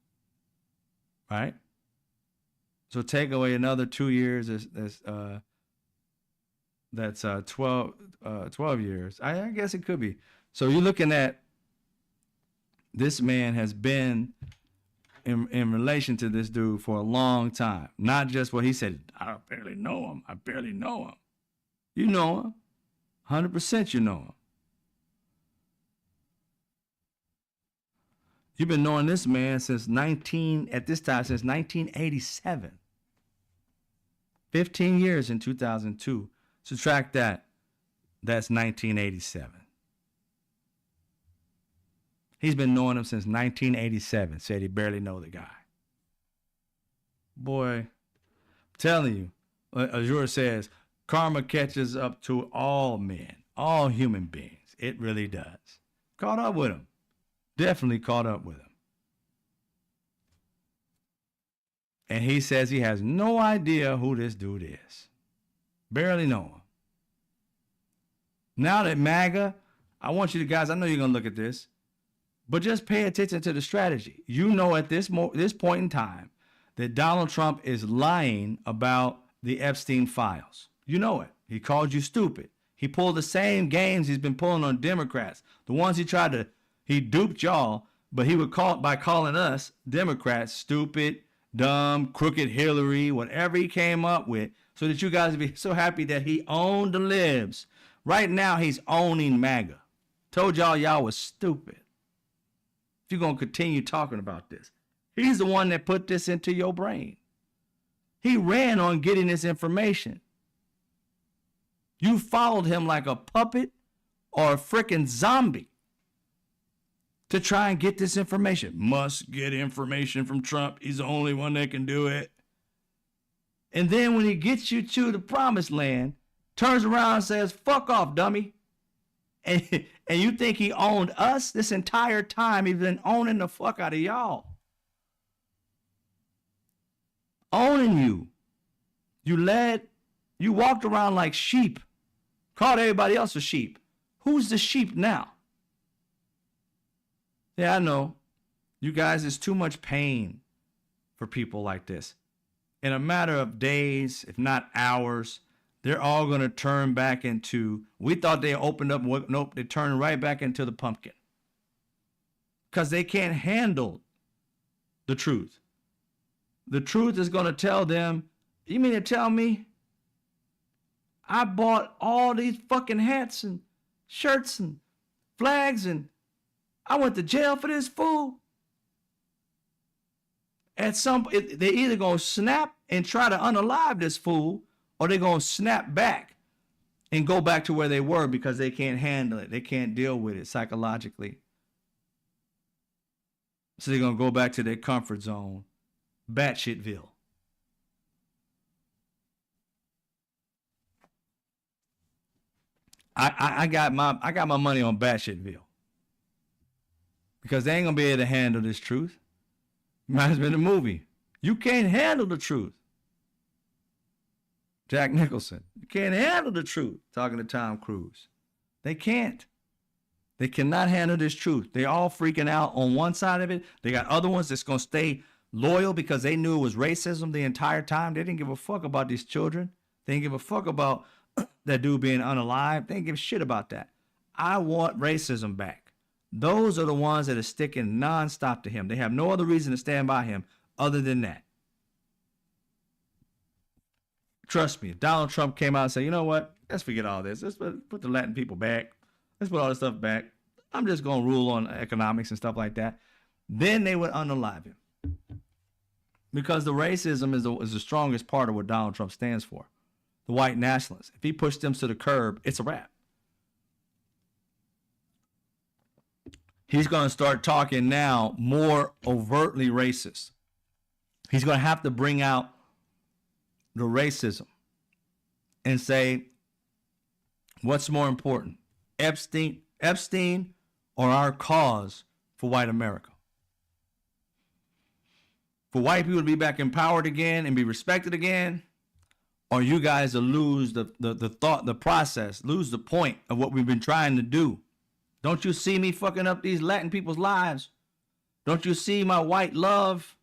right? So take away another 2 years. That's 12 years. I guess it could be. So you're looking at this man has been in relation to this dude for a long time. Not just what he said, I barely know him. I barely know him. You know him. 100% you know him. You've been knowing this man since 1987. 15 years in 2002. Subtract that. That's 1987. He's been knowing him since 1987. Said he barely know the guy. Boy, I'm telling you, Azure says, karma catches up to all men, all human beings. It really does. Caught up with him. Definitely caught up with him. And he says he has no idea who this dude is. Barely know him. Now that MAGA, I want you to guys, I know you're going to look at this, but just pay attention to the strategy. You know at this point in time that Donald Trump is lying about the Epstein files. You know it. He called you stupid. He pulled the same games he's been pulling on Democrats. The ones he duped y'all, but he would call by calling us Democrats stupid, dumb, crooked Hillary, whatever he came up with, so that you guys would be so happy that he owned the libs. Right now, he's owning MAGA. Told y'all was stupid. If you're going to continue talking about this, he's the one that put this into your brain. He ran on getting this information. You followed him like a puppet or a freaking zombie to try and get this information. Must get information from Trump. He's the only one that can do it. And then when he gets you to the promised land, turns around and says, fuck off, dummy. And you think he owned us this entire time? He's been owning the fuck out of y'all. Owning you. You walked around like sheep. Called everybody else a sheep. Who's the sheep now? Yeah, I know. You guys, it's too much pain for people like this. In a matter of days, if not hours, they're all going to turn back into, we thought they opened up, nope, they turned right back into the pumpkin. Because they can't handle the truth. The truth is going to tell them, you mean to tell me I bought all these fucking hats and shirts and flags and I went to jail for this fool? They either going to snap and try to unalive this fool, or they're going to snap back and go back to where they were because they can't handle it. They can't deal with it psychologically. So they're going to go back to their comfort zone, batshitville. I got my money on batshitville because they ain't going to be able to handle this truth. Reminds me of the movie. You can't handle the truth. Jack Nicholson. You can't handle the truth. Talking to Tom Cruise. They can't. They cannot handle this truth. They all freaking out on one side of it. They got other ones that's going to stay loyal because they knew it was racism the entire time. They didn't give a fuck about these children. They didn't give a fuck about that dude being unalive. They didn't give a shit about that. I want racism back. Those are the ones that are sticking nonstop to him. They have no other reason to stand by him other than that. Trust me, if Donald Trump came out and said, you know what, let's forget all this. Let's put the Latin people back. Let's put all this stuff back. I'm just going to rule on economics and stuff like that. Then they would unalive him. Because the racism is the strongest part of what Donald Trump stands for. The white nationalists. If he pushed them to the curb, it's a wrap. He's going to start talking now more overtly racist. He's going to have to bring out the racism and say, what's more important, Epstein or our cause for white America? For white people to be back empowered again and be respected again, or you guys to lose the thought, the process, lose the point of what we've been trying to do. Don't you see me fucking up these Latin people's lives? Don't you see my white love?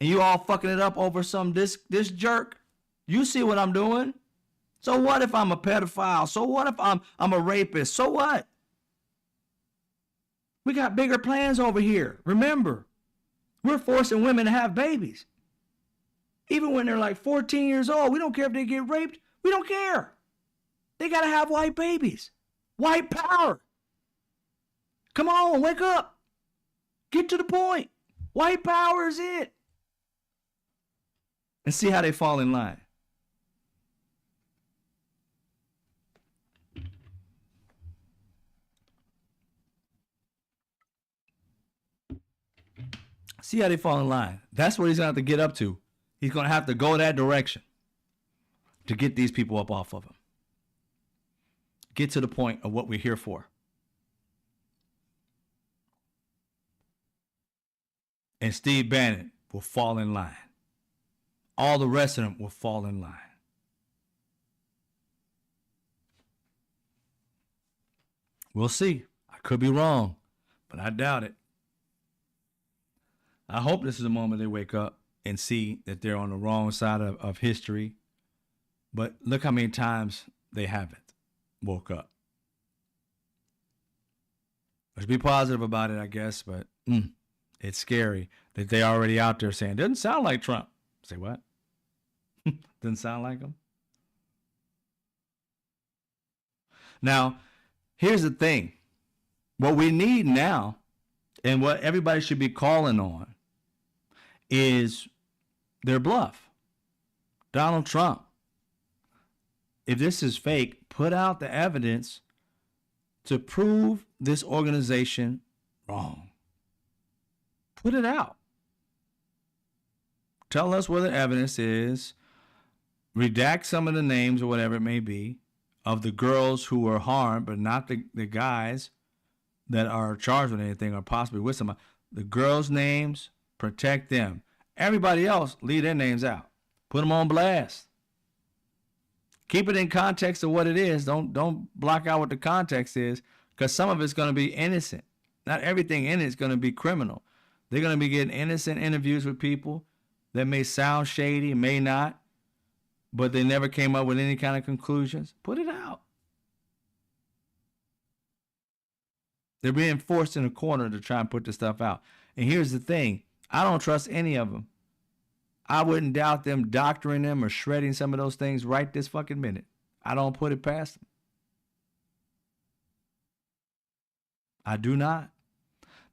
And you all fucking it up over this jerk? You see what I'm doing? So what if I'm a pedophile? So what if I'm a rapist? So what? We got bigger plans over here. Remember, we're forcing women to have babies. Even when they're like 14 years old, we don't care if they get raped. We don't care. They got to have white babies. White power. Come on, wake up. Get to the point. White power is it. And see how they fall in line. See how they fall in line. That's what he's going to have to get up to. He's going to have to go that direction to get these people up off of him. Get to the point of what we're here for. And Steve Bannon will fall in line. All the rest of them will fall in line. We'll see. I could be wrong, but I doubt it. I hope this is the moment they wake up and see that they're on the wrong side of history. But look how many times they haven't woke up. Let's be positive about it, I guess, but it's scary that they're already out there saying, doesn't sound like Trump. Say what? Doesn't sound like him? Now, here's the thing. What we need now, and what everybody should be calling on, is their bluff. Donald Trump. If this is fake, put out the evidence to prove this organization wrong. Put it out. Tell us where the evidence is. Redact some of the names or whatever it may be of the girls who were harmed, but not the guys that are charged with anything or possibly with somebody. The girls' names, protect them. Everybody else, leave their names out. Put them on blast. Keep it in context of what it is. Don't block out what the context is, because some of it's going to be innocent. Not everything in it is going to be criminal. They're going to be getting innocent interviews with people that may sound shady, may not, but they never came up with any kind of conclusions. Put it out. They're being forced in a corner to try and put this stuff out. And here's the thing. I don't trust any of them. I wouldn't doubt them doctoring them or shredding some of those things right this fucking minute. I don't put it past them. I do not.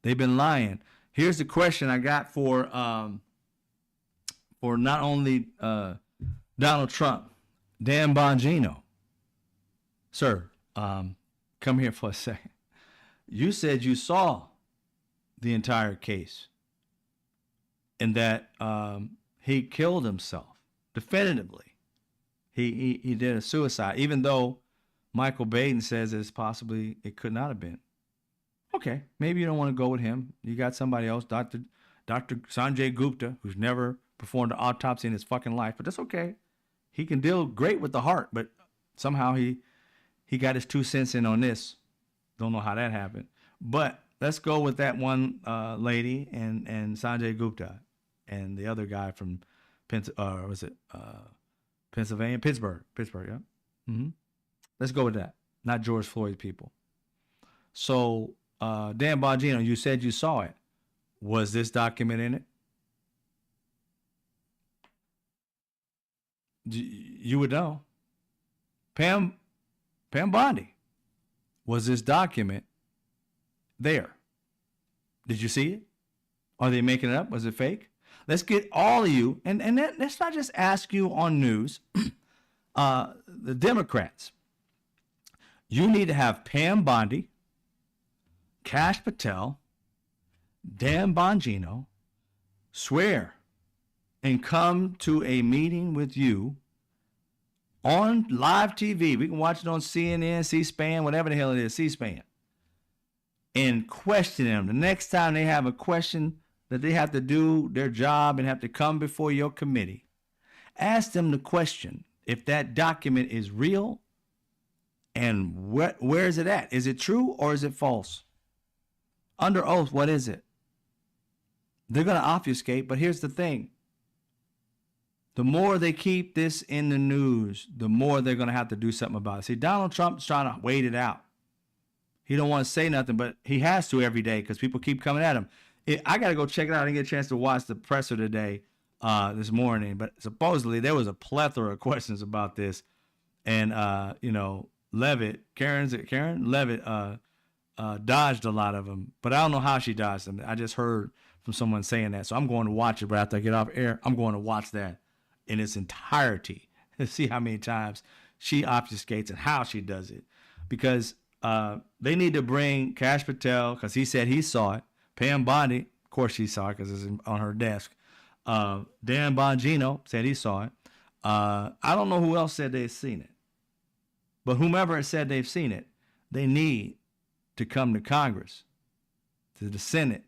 They've been lying. Here's the question I got for not only Donald Trump, Dan Bongino. Sir, come here for a second. You said you saw the entire case and that he killed himself definitively. He did a suicide, even though Michael Baden says it could not have been. Okay, maybe you don't want to go with him. You got somebody else, Dr. Sanjay Gupta, who's never performed an autopsy in his fucking life, but that's okay. He can deal great with the heart, but somehow he got his 2 cents in on this. Don't know how that happened. But let's go with that one lady and Sanjay Gupta and the other guy from Pennsylvania, Pittsburgh, yeah. Let's go with that. Not George Floyd's people. So Dan Bongino, you said you saw it. Was this document in it? You would know. Pam Bondi. Was this document there? Did you see it? Are they making it up? Was it fake? Let's get all of you, and let's not just ask you on news. The Democrats, you need to have Pam Bondi, Kash Patel, Dan Bongino swear and come to a meeting with you on live TV. We can watch it on CNN, C-SPAN, whatever the hell it is, C-SPAN, and question them. The next time they have a question that they have to do their job and have to come before your committee, ask them the question if that document is real and where is it at? Is it true or is it false? Under oath, what is it? They're going to obfuscate, but here's the thing. The more they keep this in the news, the more they're going to have to do something about it. See, Donald Trump's trying to wait it out. He don't want to say nothing, but he has to every day because people keep coming at him. I got to go check it out. I didn't get a chance to watch the presser today, this morning, but supposedly there was a plethora of questions about this. And, Levitt, Levitt, dodged a lot of them, but I don't know how she dodged them. I just heard from someone saying that. So I'm going to watch it, but after I get off air, I'm going to watch that in its entirety and see how many times she obfuscates and how she does it. Because they need to bring Kash Patel, because he said he saw it. Pam Bondi, of course she saw it because it's on her desk. Dan Bongino said he saw it. I don't know who else said they've seen it. But whomever said they've seen it, they need to come to Congress, to the Senate,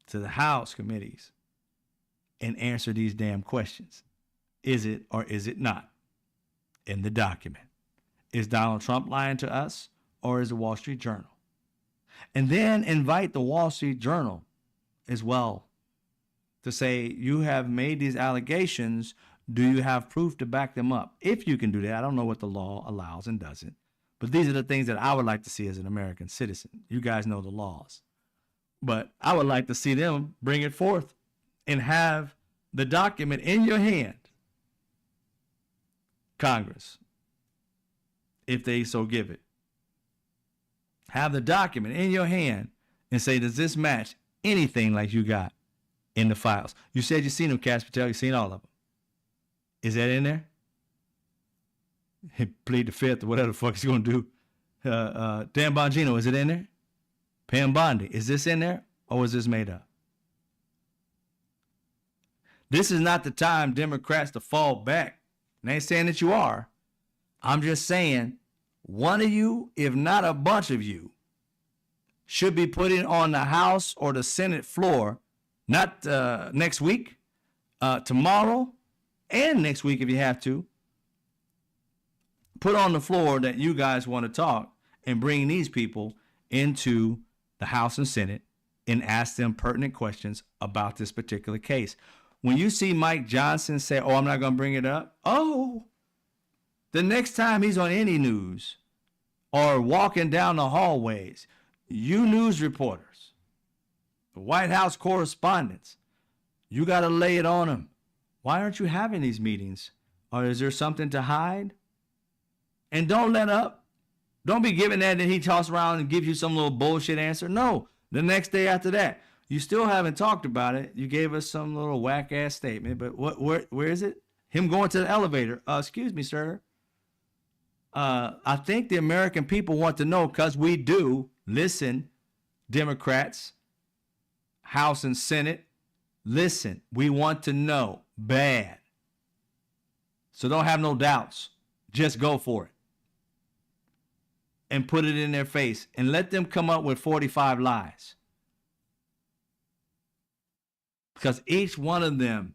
to the House committees, and answer these damn questions. Is it or is it not in the document? Is Donald Trump lying to us or is the Wall Street Journal? And then invite the Wall Street Journal as well to say, you have made these allegations. Do you have proof to back them up? If you can do that, I don't know what the law allows and doesn't, but these are the things that I would like to see as an American citizen. You guys know the laws, but I would like to see them bring it forth and have the document in your hand, Congress, if they so give it. Have the document in your hand and say, does this match anything like you got in the files? You said you seen them, Kash Patel. You seen all of them. Is that in there? He plead the fifth or whatever the fuck he's going to do. Dan Bongino, is it in there? Pam Bondi, is this in there or is this made up? This is not the time, Democrats, to fall back. And I ain't saying that you are. I'm just saying one of you, if not a bunch of you, should be putting on the House or the Senate floor, not next week, tomorrow, and next week if you have to. Put on the floor that you guys want to talk and bring these people into the House and Senate and ask them pertinent questions about this particular case. When you see Mike Johnson say, oh, I'm not going to bring it up. Oh, the next time he's on any news or walking down the hallways, you news reporters, the White House correspondents, you got to lay it on him. Why aren't you having these meetings? Or is there something to hide? And don't let up. Don't be giving that and he tosses around and gives you some little bullshit answer. No, the next day after that, you still haven't talked about it. You gave us some little whack ass statement, but where is it? Him going to the elevator. Excuse me, sir. I think the American people want to know, because we do. Listen, Democrats, House and Senate, listen, we want to know bad. So don't have no doubts. Just go for it. And put it in their face and let them come up with 45 lies. Because each one of them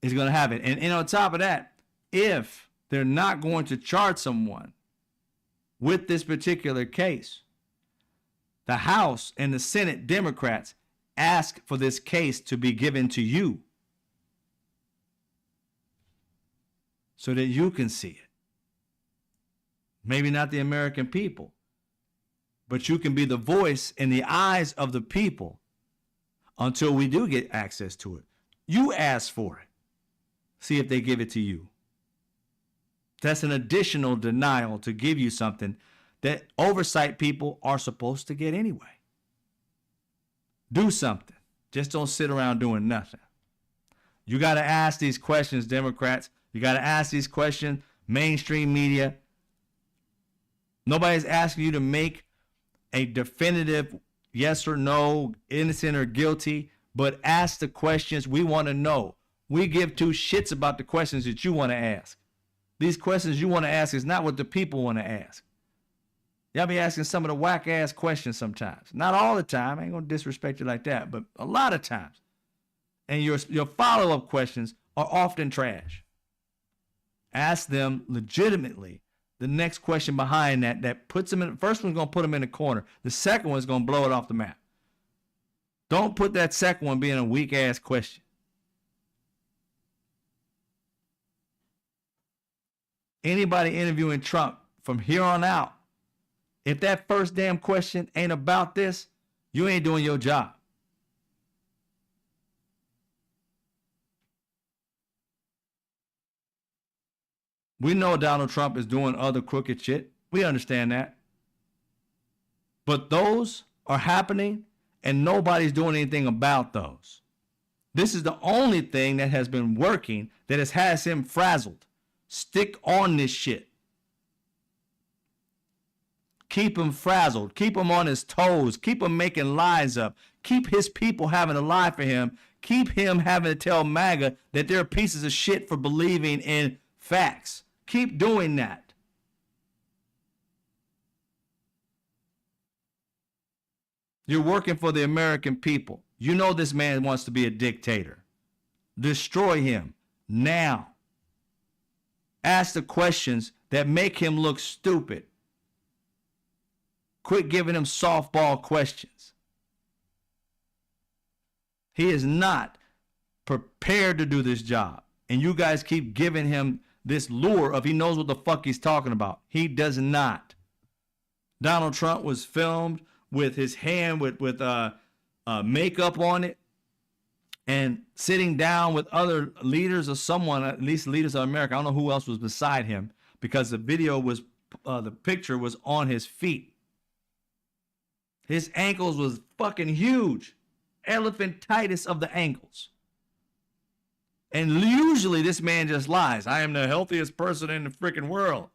is going to have it. And on top of that, if they're not going to charge someone with this particular case, the House and the Senate Democrats ask for this case to be given to you so that you can see it. Maybe not the American people, but you can be the voice in the eyes of the people until we do get access to it. You ask for it. See if they give it to you. That's an additional denial to give you something that oversight people are supposed to get anyway. Do something. Just don't sit around doing nothing. You got to ask these questions, Democrats. You got to ask these questions, mainstream media. Nobody's asking you to make a definitive yes or no, innocent or guilty, but ask the questions we want to know. We give two shits about the questions that you want to ask. These questions you want to ask is not what the people want to ask. Y'all be asking some of the whack ass questions sometimes. Not all the time. I ain't gonna disrespect you like that, but a lot of times. And your follow-up questions are often trash. Ask them legitimately the next question behind that puts them in. First one's gonna put them in the corner. The second one's gonna blow it off the map. Don't put that second one being a weak ass question. Anybody interviewing Trump from here on out, if that first damn question ain't about this, you ain't doing your job. We know Donald Trump is doing other crooked shit. We understand that. But those are happening and nobody's doing anything about those. This is the only thing that has been working that has him frazzled. Stick on this shit. Keep him frazzled. Keep him on his toes. Keep him making lies up. Keep his people having to lie for him. Keep him having to tell MAGA that they're pieces of shit for believing in facts. Keep doing that. You're working for the American people. You know this man wants to be a dictator. Destroy him now. Ask the questions that make him look stupid. Quit giving him softball questions. He is not prepared to do this job. And you guys keep giving him this lure of he knows what the fuck he's talking about. He does not. Donald Trump was filmed with his hand with makeup on it and sitting down with other leaders or someone, at least leaders of America. I don't know who else was beside him because the video was, the picture was on his feet. His ankles was fucking huge. Elephantitis of the ankles. And usually this man just lies. I am the healthiest person in the freaking world.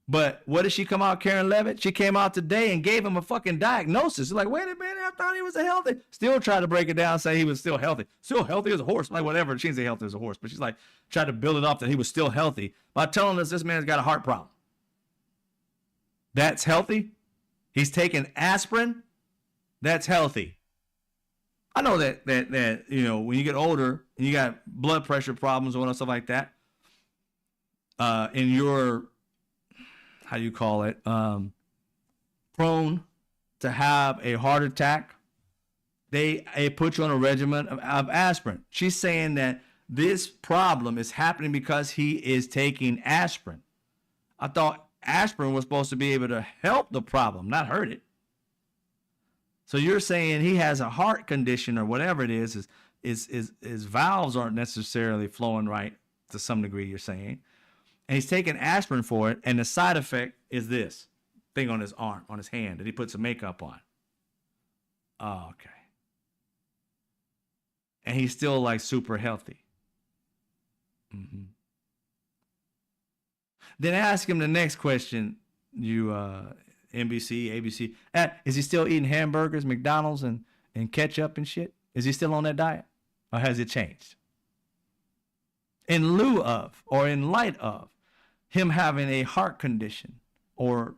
But what did she come out, Karen Levitt? She came out today and gave him a fucking diagnosis. Like, wait a minute, I thought he was a healthy. Still tried to break it down, say he was still healthy. Still healthy as a horse. Like, whatever. She didn't say healthy as a horse, but she's like, tried to build it up that he was still healthy by telling us this man's got a heart problem. That's healthy? He's taking aspirin? That's healthy. I know that you know, when you get older and you got blood pressure problems or stuff like that, and you're, how do you call it, prone to have a heart attack, they put you on a regimen of aspirin. She's saying that this problem is happening because he is taking aspirin. I thought aspirin was supposed to be able to help the problem, not hurt it. So you're saying he has a heart condition or whatever it is his valves aren't necessarily flowing right to some degree, you're saying. And he's taking aspirin for it, and the side effect is this thing on his arm, on his hand, that he puts some makeup on. Oh, okay. And he's still like super healthy. Mm-hmm. Then ask him the next question, you NBC, ABC. Is he still eating hamburgers, McDonald's, and ketchup and shit? Is he still on that diet? Or has it changed? In lieu of, or in light of, him having a heart condition or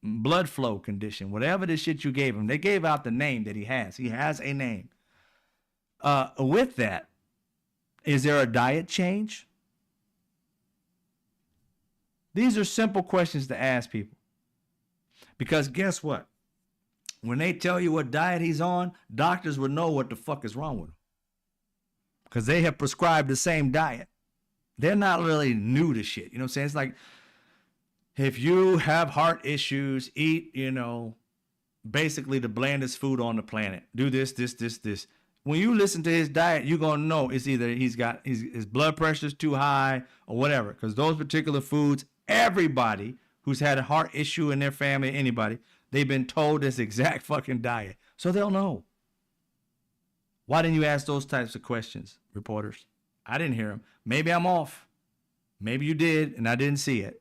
blood flow condition, whatever the shit you gave him, they gave out the name that he has. He has a name. With that, is there a diet change? These are simple questions to ask people. Because guess what? When they tell you what diet he's on, doctors would know what the fuck is wrong with him. Because they have prescribed the same diet. They're not really new to shit. You know what I'm saying? It's like, if you have heart issues, eat, basically the blandest food on the planet. Do this, this, this, this. When you listen to his diet, you're going to know it's either his blood pressure's too high or whatever. Because those particular foods, everybody who's had a heart issue in their family, anybody, they've been told this exact fucking diet. So they'll know. Why didn't you ask those types of questions, reporters? I didn't hear them. Maybe I'm off. Maybe you did, and I didn't see it.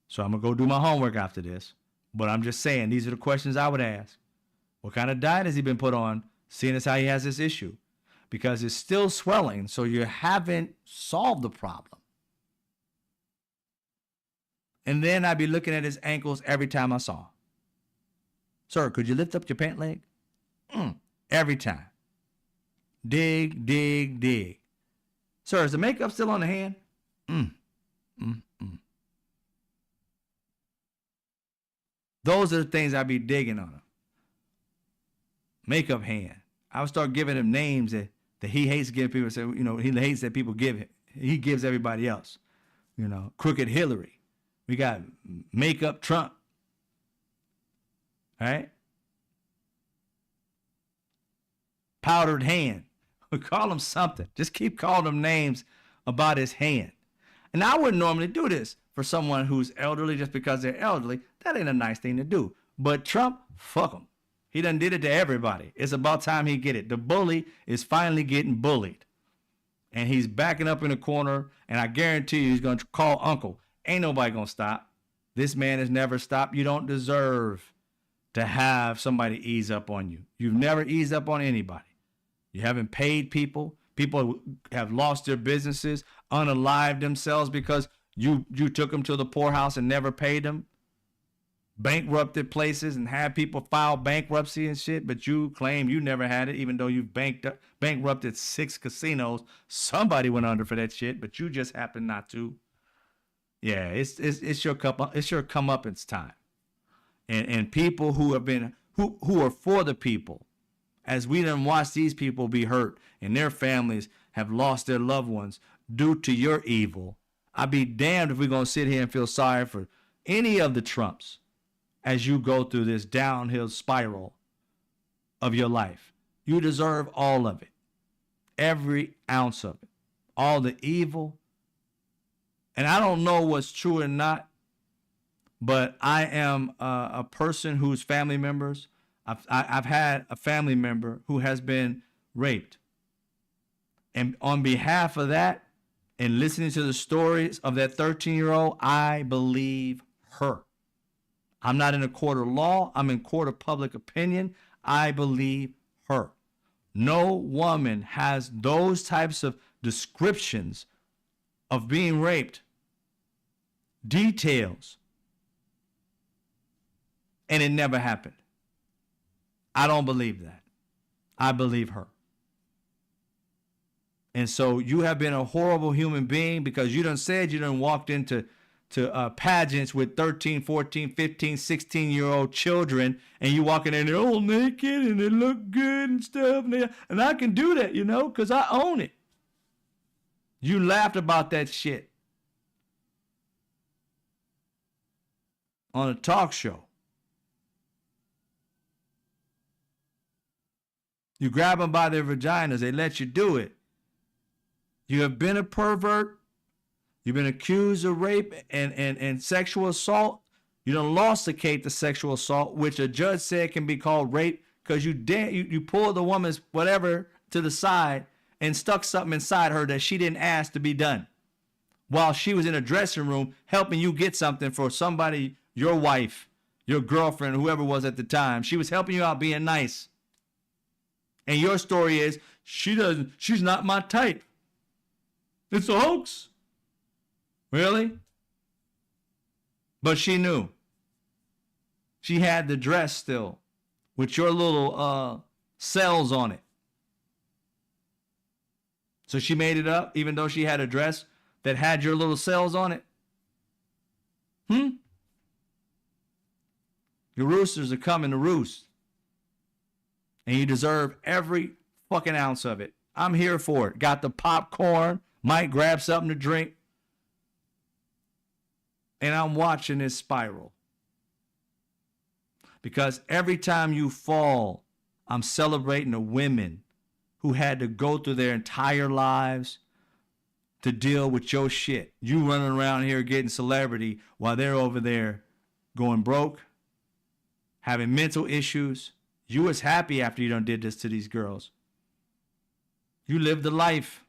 So I'm going to go do my homework after this. But I'm just saying, these are the questions I would ask. What kind of diet has he been put on, seeing as how he has this issue? Because it's still swelling, so you haven't solved the problem. And then I'd be looking at his ankles every time I saw him. Sir, could you lift up your pant leg? Every time. Dig, dig, dig. Sir, is the makeup still on the hand? Those are the things I'd be digging on him. Makeup hand. I would start giving him names that he hates giving people. So, he hates that people give him. He gives everybody else. Crooked Hillary. We got makeup Trump. All right? Powdered hand. We call him something. Just keep calling him names about his hand. And I wouldn't normally do this for someone who's elderly just because they're elderly. That ain't a nice thing to do. But Trump, fuck him. He done did it to everybody. It's about time he get it. The bully is finally getting bullied. And he's backing up in the corner, and I guarantee you he's going to call uncle. Ain't nobody going to stop. This man has never stopped. You don't deserve to have somebody ease up on you. You've never eased up on anybody. You haven't paid people. People have lost their businesses, unalived themselves because you took them to the poorhouse and never paid them. Bankrupted places and had people file bankruptcy and shit, but you claim you never had it, even though you've bankrupted 6 casinos. Somebody went under for that shit, but you just happened not to. Yeah, it's your comeuppance time. And people who are for the people, as we done watch these people be hurt and their families have lost their loved ones due to your evil, I'd be damned if we're going to sit here and feel sorry for any of the Trumps as you go through this downhill spiral of your life. You deserve all of it. Every ounce of it. All the evil. And I don't know what's true or not, but I am a person whose family members, I've had a family member who has been raped. And on behalf of that, and listening to the stories of that 13-year-old, I believe her. I'm not in a court of law. I'm in court of public opinion. I believe her. No woman has those types of descriptions of being raped, details, and it never happened. I don't believe that. I believe her. And so you have been a horrible human being because you done said you done walked into pageants with 13, 14, 15, 16-year-old children, and you walking in there all naked and they look good and stuff. And I can do that, because I own it. You laughed about that shit on a talk show. You grab them by their vaginas. They let you do it. You have been a pervert. You've been accused of rape and sexual assault. You done lost the case to sexual assault, which a judge said can be called rape because you pulled the woman's whatever to the side and stuck something inside her that she didn't ask to be done while she was in a dressing room helping you get something for somebody, your wife, your girlfriend, whoever it was at the time. She was helping you out being nice. And your story is, she's not my type. It's a hoax. Really? But she knew. She had the dress still with your little cells on it. So she made it up even though she had a dress that had your little cells on it. Hmm? Your roosters are coming to roost. And you deserve every fucking ounce of it. I'm here for it. Got the popcorn, might grab something to drink. And I'm watching this spiral. Because every time you fall, I'm celebrating the women who had to go through their entire lives to deal with your shit. You running around here getting celebrity while they're over there going broke, having mental issues. You was happy after you done did this to these girls. You lived the life.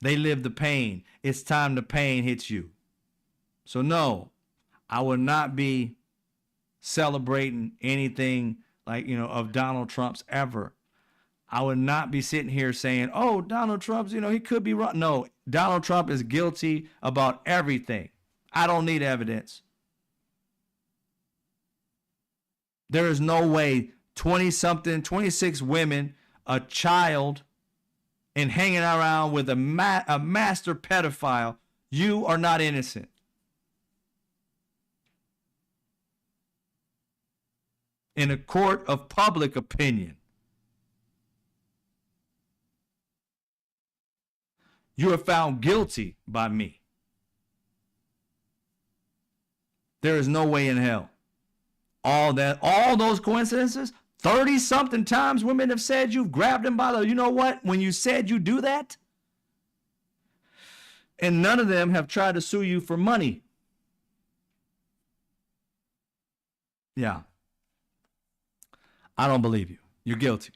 They lived the pain. It's time the pain hits you. So no, I will not be celebrating anything like, of Donald Trump's ever. I would not be sitting here saying, oh, Donald Trump's, he could be wrong. No, Donald Trump is guilty about everything. I don't need evidence. There is no way 20-something, 26 women, a child, and hanging around with a master pedophile, you are not innocent. In a court of public opinion, you are found guilty by me. There is no way in hell. All those coincidences, 30-something times women have said you've grabbed them by the, you know what? When you said you do that, and none of them have tried to sue you for money. Yeah. I don't believe you. You're guilty.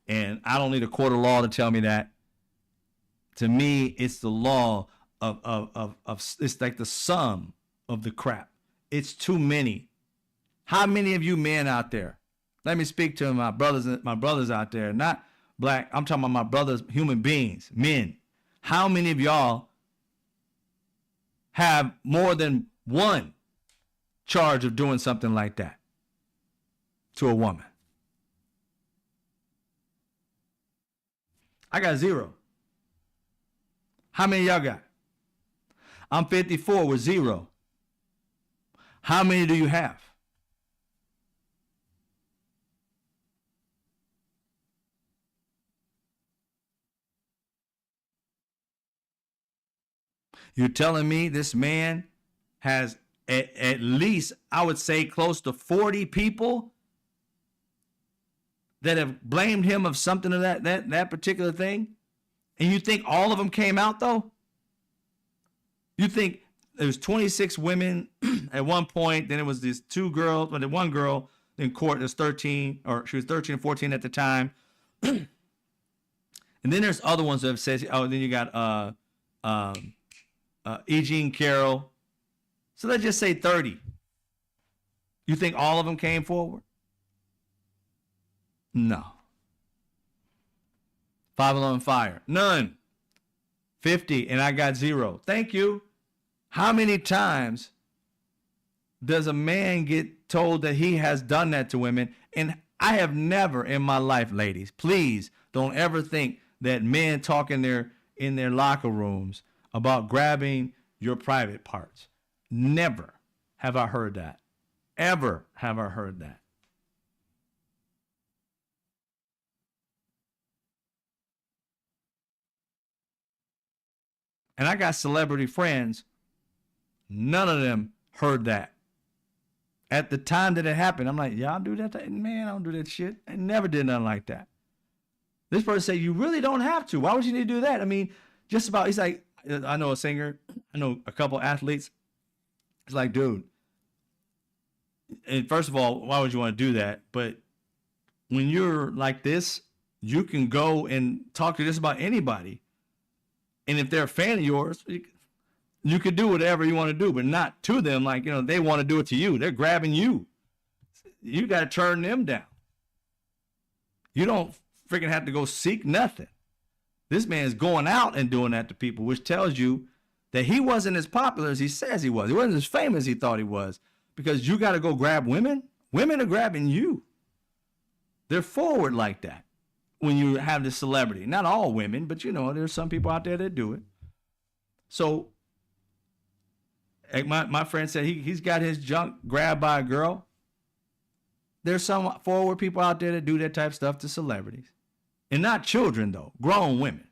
And I don't need a court of law to tell me that. To me, it's the law of it's like the sum of the crap. It's too many. How many of you men out there? Let me speak to my brothers out there, not black. I'm talking about my brothers, human beings, men. How many of y'all have more than one charge of doing something like that to a woman? I got 0. How many of y'all got? I'm 54 with 0. How many do you have? You're telling me this man has at least, I would say, close to 40 people that have blamed him of something of that particular thing? And you think all of them came out, though? You think there was 26 women at one point, then it was these 2 girls, but the one girl in court is 13, or she was 13 or 14 at the time. And then there's other ones that have said, oh, then you got E. Jean Carroll. So let's just say 30. You think all of them came forward? No. 511 fire. None. 50, and I got 0. Thank you. How many times does a man get told that he has done that to women? And I have never in my life, ladies, please don't ever think that men talk in their locker rooms about grabbing your private parts. Never have I heard that. Ever have I heard that. And I got celebrity friends. None of them heard that. At the time that it happened, I'm like, y'all do that? Man, I don't do that shit. I never did nothing like that. This person said, you really don't have to. Why would you need to do that? I mean, just about, he's like, I know a singer. I know a couple athletes. It's like, dude, and first of all, why would you want to do that? But when you're like this, you can go and talk to just about anybody. And if they're a fan of yours, you could do whatever you want to do, but not to them. Like, they want to do it to you. They're grabbing you. You got to turn them down. You don't freaking have to go seek nothing. This man's going out and doing that to people, which tells you that he wasn't as popular as he says he was. He wasn't as famous as he thought he was, because you got to go grab women. Women are grabbing you. They're forward like that when you have this celebrity. Not all women, but there's some people out there that do it. So Like my friend said he's got his junk grabbed by a girl. There's some forward people out there that do that type of stuff to celebrities. And not children, though, grown women.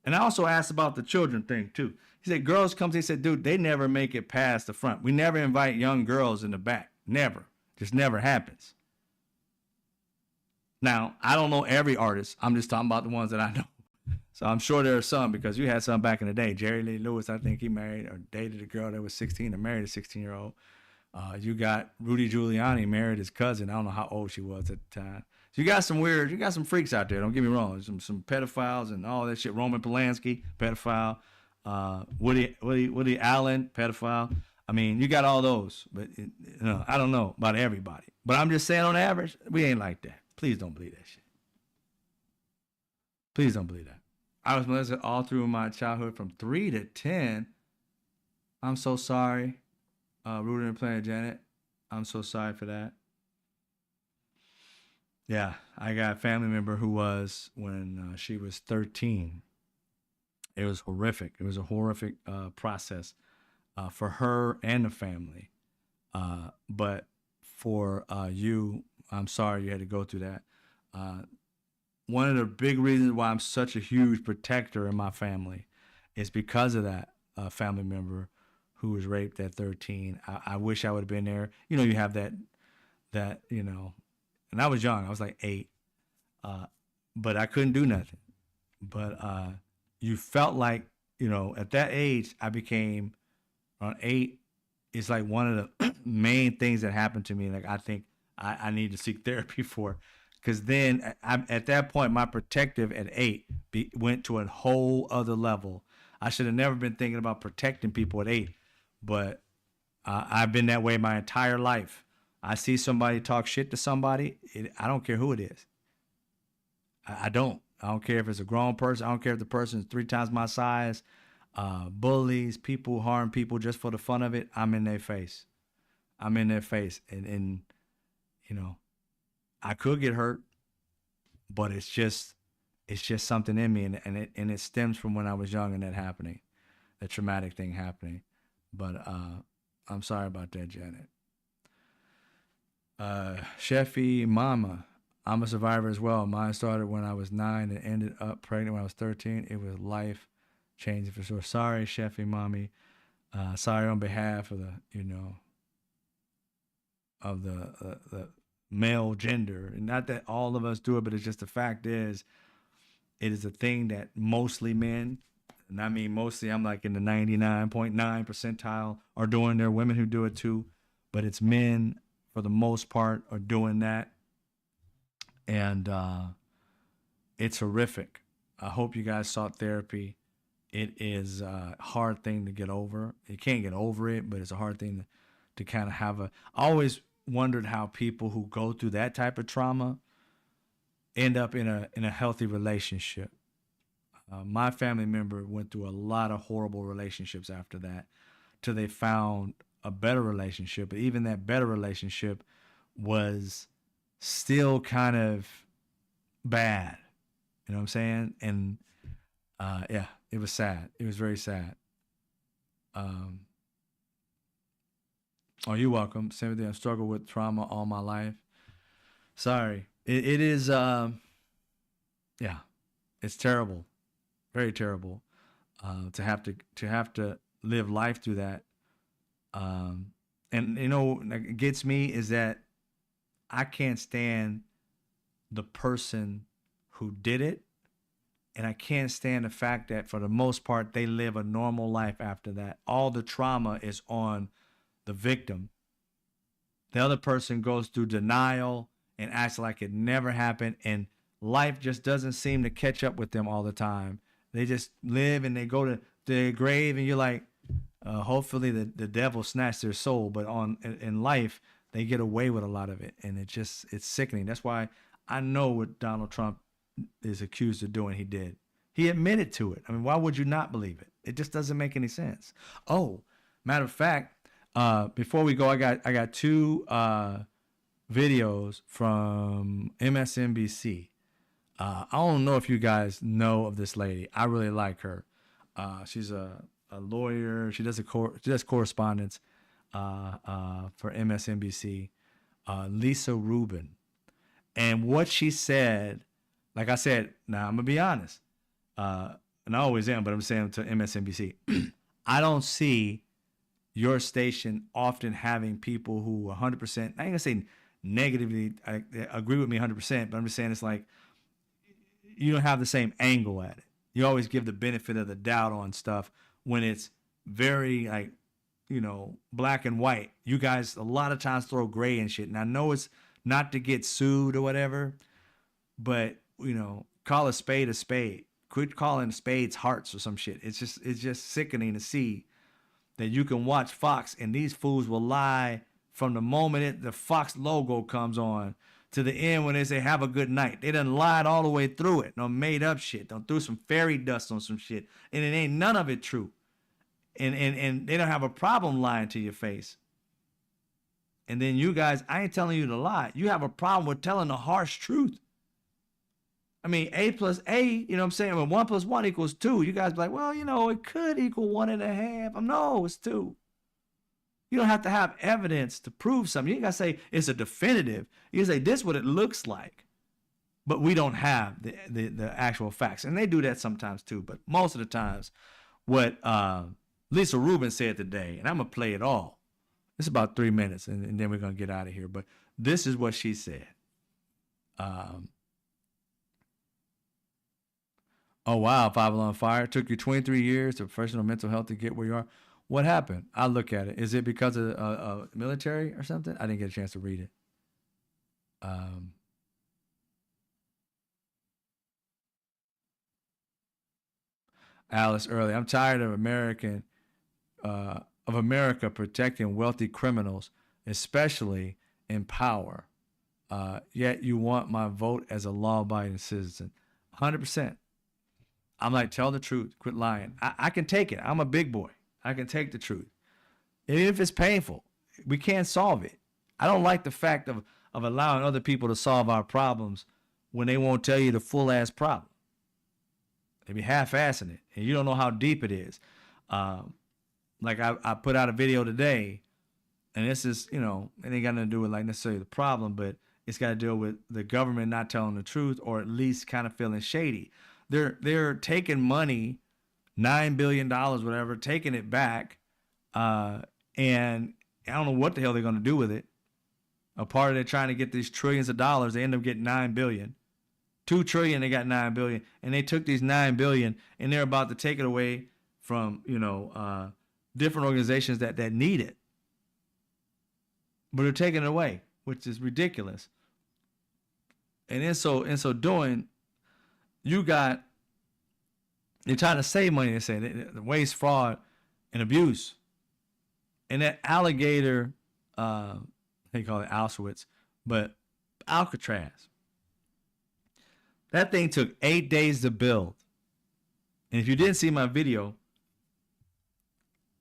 And I also asked about the children thing, too. He said, girls come to, he said, dude, they never make it past the front. We never invite young girls in the back. Never. Just never happens. Now, I don't know every artist. I'm just talking about the ones that I know. So I'm sure there are some because you had some back in the day. Jerry Lee Lewis, I think he married or dated a girl that was 16 or married a 16-year-old. You got Rudy Giuliani married his cousin. I don't know how old she was at the time. So you got some freaks out there. Don't get me wrong. Some pedophiles and all that shit. Roman Polanski, pedophile. Woody Allen, pedophile. I mean, you got all those. But I don't know about everybody. But I'm just saying on average, we ain't like that. Please don't believe that shit. Please don't believe that. I was molested all through my childhood from 3 to 10. I'm so sorry. Rudy and Planet Janet. I'm so sorry for that. Yeah, I got a family member who was when she was 13. It was horrific. It was a horrific process for her and the family. But for you, I'm sorry you had to go through that. One of the big reasons why I'm such a huge protector in my family is because of that family member who was raped at 13. I wish I would have been there. You know, you have that, and I was young. I was like 8. But I couldn't do nothing. But you felt like, at that age, I became, on 8, it's like one of the main things that happened to me. Like, I think I need to seek therapy for. Because then, at that point, my protective at 8 went to a whole other level. I should have never been thinking about protecting people at 8. But I've been that way my entire life. I see somebody talk shit to somebody, I don't care who it is. I don't. I don't care if it's a grown person. I don't care if the person's 3 times my size. Bullies, people harm people just for the fun of it. I'm in their face. I'm in their face. And I could get hurt, but it's just something in me. And it stems from when I was young and that happening, the traumatic thing happening. But I'm sorry about that, Janet. Sheffy Mama, I'm a survivor as well. Mine started when I was 9 and ended up pregnant when I was 13. It was life changing for sure. Sorry, Sheffy Mommy. Sorry on behalf of the male gender. And not that all of us do it, but it's just the fact is, it is a thing that mostly men, and I mean mostly, I'm like in the 99.9 percentile, are doing. There are women who do it too, but it's men for the most part are doing that. And it's horrific. I hope you guys sought therapy. It is a hard thing to get over. You can't get over it, but it's a hard thing to kind of have I always wondered how people who go through that type of trauma end up in a healthy relationship. My family member went through a lot of horrible relationships after that till they found a better relationship. But even that better relationship was still kind of bad. You know what I'm saying? And yeah, it was sad. It was very sad. Oh, you're welcome. Same thing. I've struggled with trauma all my life. Sorry. It is, yeah, it's terrible. Very terrible to have to live life through that. And what gets me is that I can't stand the person who did it, and I can't stand the fact that for the most part they live a normal life after that. All the trauma is on the victim. The other person goes through denial and acts like it never happened, and life just doesn't seem to catch up with them all the time. They just live and they go to their grave, and you're like, hopefully the devil snatched their soul. But in life, they get away with a lot of it, and it's sickening. That's why I know what Donald Trump is accused of doing. He did. He admitted to it. I mean, why would you not believe it? It just doesn't make any sense. Oh, matter of fact, before we go, I got 2 videos from MSNBC. I don't know if you guys know of this lady. I really like her. She's a lawyer. She does correspondence for MSNBC. Lisa Rubin, and what she said, like I said, now I'm gonna be honest, and I always am, but I'm saying to MSNBC, I don't see your station often having people who 100%. I ain't gonna say negatively agree with me 100%, but I'm just saying it's like you don't have the same angle at it. You always give the benefit of the doubt on stuff when it's very like, black and white. You guys a lot of times throw gray and shit. And I know it's not to get sued or whatever, but call a spade a spade. Quit calling spades hearts or some shit. It's just sickening to see that you can watch Fox and these fools will lie from the moment the Fox logo comes on to the end when they say have a good night. They done lied all the way through it. No made up shit. Don't threw some fairy dust on some shit. And it ain't none of it true. And they don't have a problem lying to your face. And then you guys, I ain't telling you to lie. You have a problem with telling the harsh truth. I mean, A plus A, you know what I'm saying? When 1 plus 1 equals 2, you guys be like, well, it could equal 1.5. No, it's 2. You don't have to have evidence to prove something. You ain't got to say it's a definitive. You can say this is what it looks like. But we don't have the actual facts. And they do that sometimes too. But most of the times, what Lisa Rubin said today, and I'm going to play it all. It's about 3 minutes, and then we're going to get out of here. But this is what she said. Oh, wow, 5 Alarm Fire. It took you 23 years to professional mental health to get where you are. What happened? I look at it. Is it because of military or something? I didn't get a chance to read it. Alice early. I'm tired of America protecting wealthy criminals, especially in power. Yet you want my vote as a law-abiding citizen. 100%. I'm like, tell the truth. Quit lying. I can take it. I'm a big boy. I can take the truth. Even if it's painful, we can't solve it. I don't like the fact of allowing other people to solve our problems when they won't tell you the full-ass problem. They be half-assing it, and you don't know how deep it is. Like I put out a video today, and this is, it ain't got nothing to do with like necessarily the problem, but it's got to deal with the government not telling the truth or at least kind of feeling shady. They're taking money, $9 billion, whatever, taking it back, and I don't know what the hell they're going to do with it. A part of it trying to get these trillions of dollars, they end up getting $9 billion. $2 trillion, they got $9 billion, and they took these $9 billion, and they're about to take it away from different organizations that need it. But they're taking it away, which is ridiculous. And in so doing, you're trying to save money. They say the waste, fraud, and abuse. And that alligator, they call it Auschwitz, but Alcatraz. That thing took 8 days to build. And if you didn't see my video,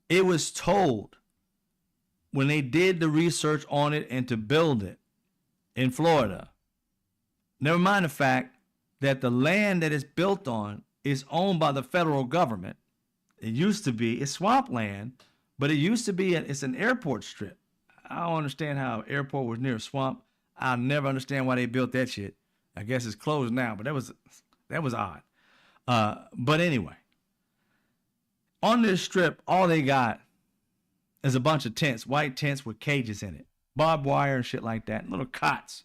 it was told when they did the research on it and to build it in Florida. Never mind the fact that the land that it's built on is owned by the federal government. It used to be, it's swampland, but it used to be, it's an airport strip. I don't understand how an airport was near a swamp. I'll never understand why they built that shit. I guess it's closed now, but that was odd. But anyway, on this strip, all they got is a bunch of tents, white tents with cages in it, barbed wire and shit like that, little cots.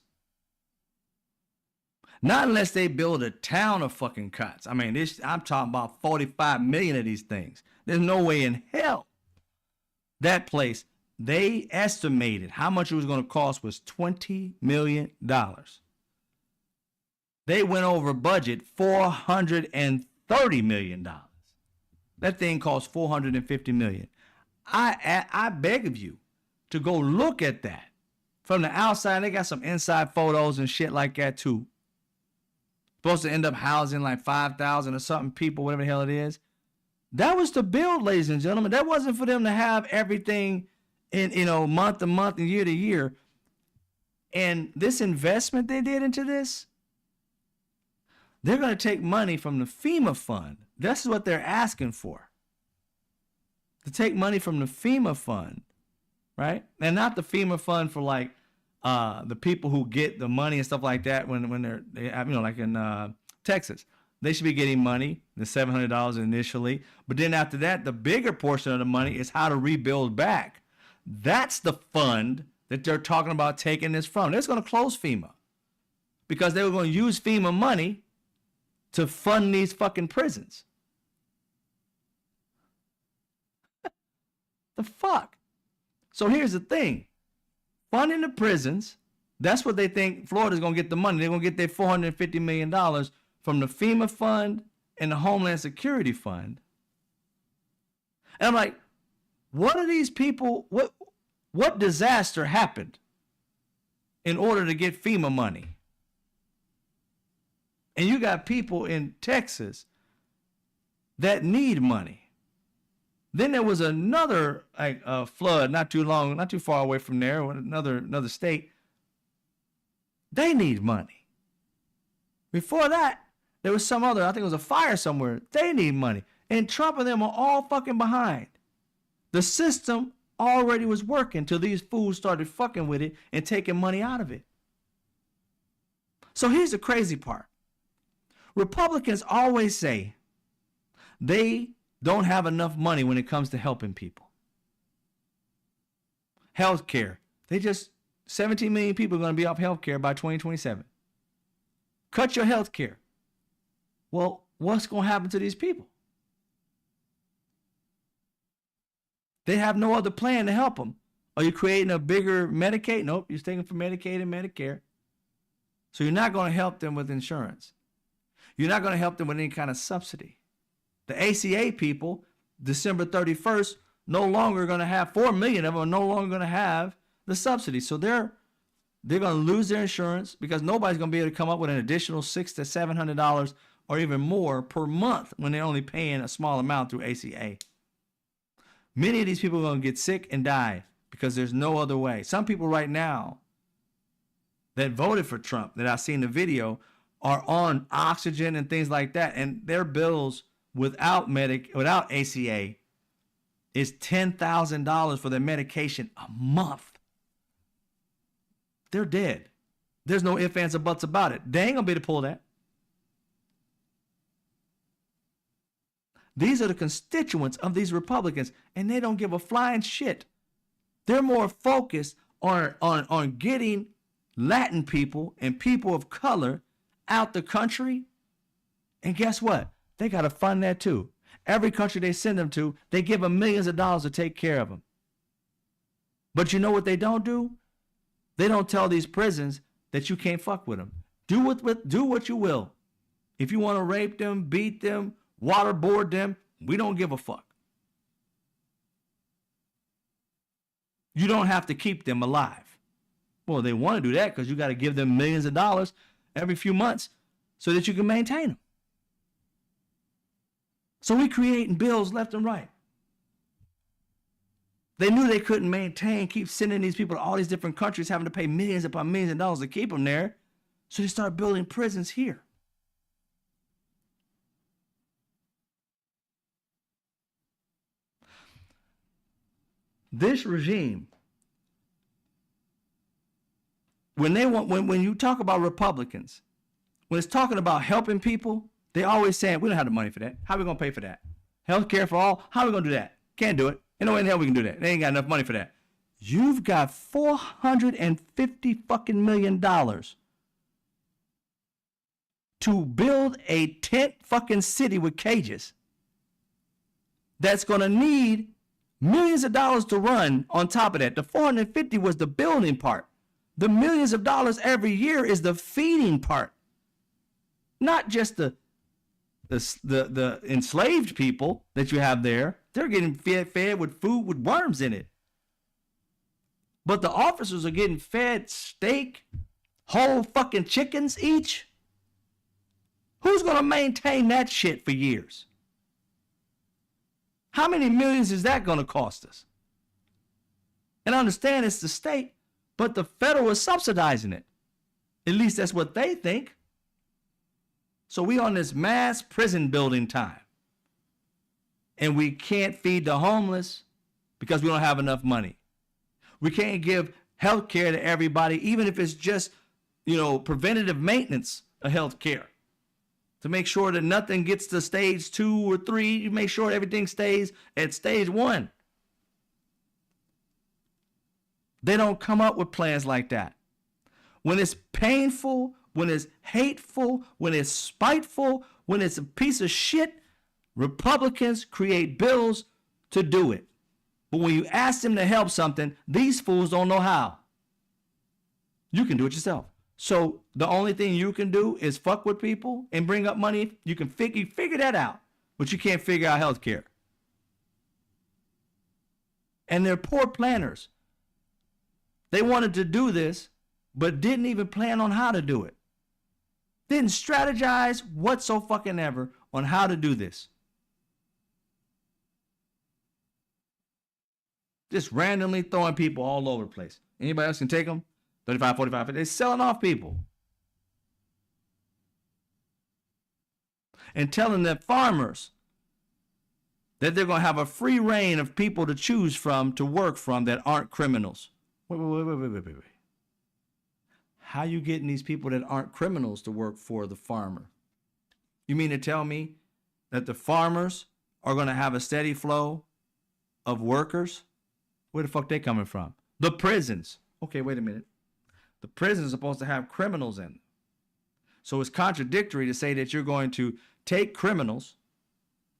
Not unless they build a town of fucking cots. I mean, I'm talking about 45 million of these things. There's no way in hell that place, they estimated how much it was going to cost was $20 million. They went over budget $430 million. That thing cost $450 million. I beg of you to go look at that. From the outside, they got some inside photos and shit like that too. Supposed to end up housing like 5,000 or something people, whatever the hell it is. That was to build, ladies and gentlemen. That wasn't for them to have everything in, month to month and year to year. And this investment they did into this, They're going to take money from the FEMA fund. This is what they're asking for. To take money from the FEMA fund, right? And not the FEMA fund for like the people who get the money and stuff like that when they have, like in Texas. They should be getting money, the $700 initially. But then after that, the bigger portion of the money is how to rebuild back. That's the fund that they're talking about taking this from. They're going to close FEMA because they were going to use FEMA money to fund these fucking prisons. The fuck? So here's the thing. Funding the prisons, that's what they think Florida's going to get the money. They're going to get their $450 million from the FEMA fund and the Homeland Security Fund. And I'm like, what are these people, what disaster happened in order to get FEMA money? And you got people in Texas that need money. Then there was another flood not too far away from there, another state. They need money. Before that, there was some other, I think it was a fire somewhere. They need money. And Trump and them are all fucking behind. The system already was working till these fools started fucking with it and taking money out of it. So here's the crazy part. Republicans always say they don't have enough money when it comes to helping people. Healthcare. 17 million people are going to be off healthcare by 2027. Cut your healthcare. Well, what's going to happen to these people? They have no other plan to help them. Are you creating a bigger Medicaid? Nope, you're taking from Medicaid and Medicare. So you're not going to help them with insurance. You're not going to help them with any kind of subsidy. The ACA people, December 31st, no longer going to have 4 million of them are no longer going to have the subsidy. So they're going to lose their insurance because nobody's going to be able to come up with an additional $600 to $700 or even more per month when they're only paying a small amount through ACA. Many of these people are going to get sick and die because there's no other way. Some people right now that voted for Trump that I've seen the video are on oxygen and things like that, and their bills without ACA is $10,000 for their medication a month. They're dead. There's no ifs, ands, or buts about it. They ain't gonna be able to pull that. These are the constituents of these Republicans, and they don't give a flying shit. They're more focused on getting Latin people and people of color out the country. And guess what? They got to fund that too. Every country they send them to, they give them millions of dollars to take care of them. But you know what they don't do? They don't tell these prisons that you can't fuck with them. Do what you will. If you want to rape them, beat them, waterboard them, we don't give a fuck. You don't have to keep them alive. Well, they want to do that because you got to give them millions of dollars every few months so that you can maintain them. So we creating bills left and right. They knew they couldn't keep sending these people to all these different countries, having to pay millions upon millions of dollars to keep them there. So they start building prisons here. This regime, when you talk about Republicans, when it's talking about helping people, they always saying, we don't have the money for that. How are we going to pay for that? Health care for all? How are we going to do that? Can't do it. Ain't no way in hell we can do that. They ain't got enough money for that. You've got $450 fucking million to build a tent fucking city with cages that's going to need millions of dollars to run on top of that. The 450 was the building part. The millions of dollars every year is the feeding part. Not just the enslaved people that you have there. They're getting fed with food with worms in it. But the officers are getting fed steak, whole fucking chickens each. Who's going to maintain that shit for years? How many millions is that going to cost us? And I understand it's the state, but the federal is subsidizing it. At least that's what they think. So we on this mass prison building time. And we can't feed the homeless because we don't have enough money. We can't give health care to everybody, even if it's just, preventative maintenance of health care. To make sure that nothing gets to stage 2 or 3, you make sure everything stays at stage 1. They don't come up with plans like that. When it's painful, when it's hateful, when it's spiteful, when it's a piece of shit, Republicans create bills to do it. But when you ask them to help something, these fools don't know how. You can do it yourself. So the only thing you can do is fuck with people and bring up money. You can figure that out, but you can't figure out health care. And they're poor planners. They wanted to do this, but didn't even plan on how to do it. Didn't strategize whatsoever on how to do this. Just randomly throwing people all over the place. Anybody else can take them? 35, 45, they're selling off people. And telling the farmers that they're going to have a free reign of people to choose from, to work from, that aren't criminals. Wait. How you getting these people that aren't criminals to work for the farmer? You mean to tell me that the farmers are going to have a steady flow of workers? Where the fuck they coming from? The prisons. Okay, wait a minute. The prisons are supposed to have criminals in them. So it's contradictory to say that you're going to take criminals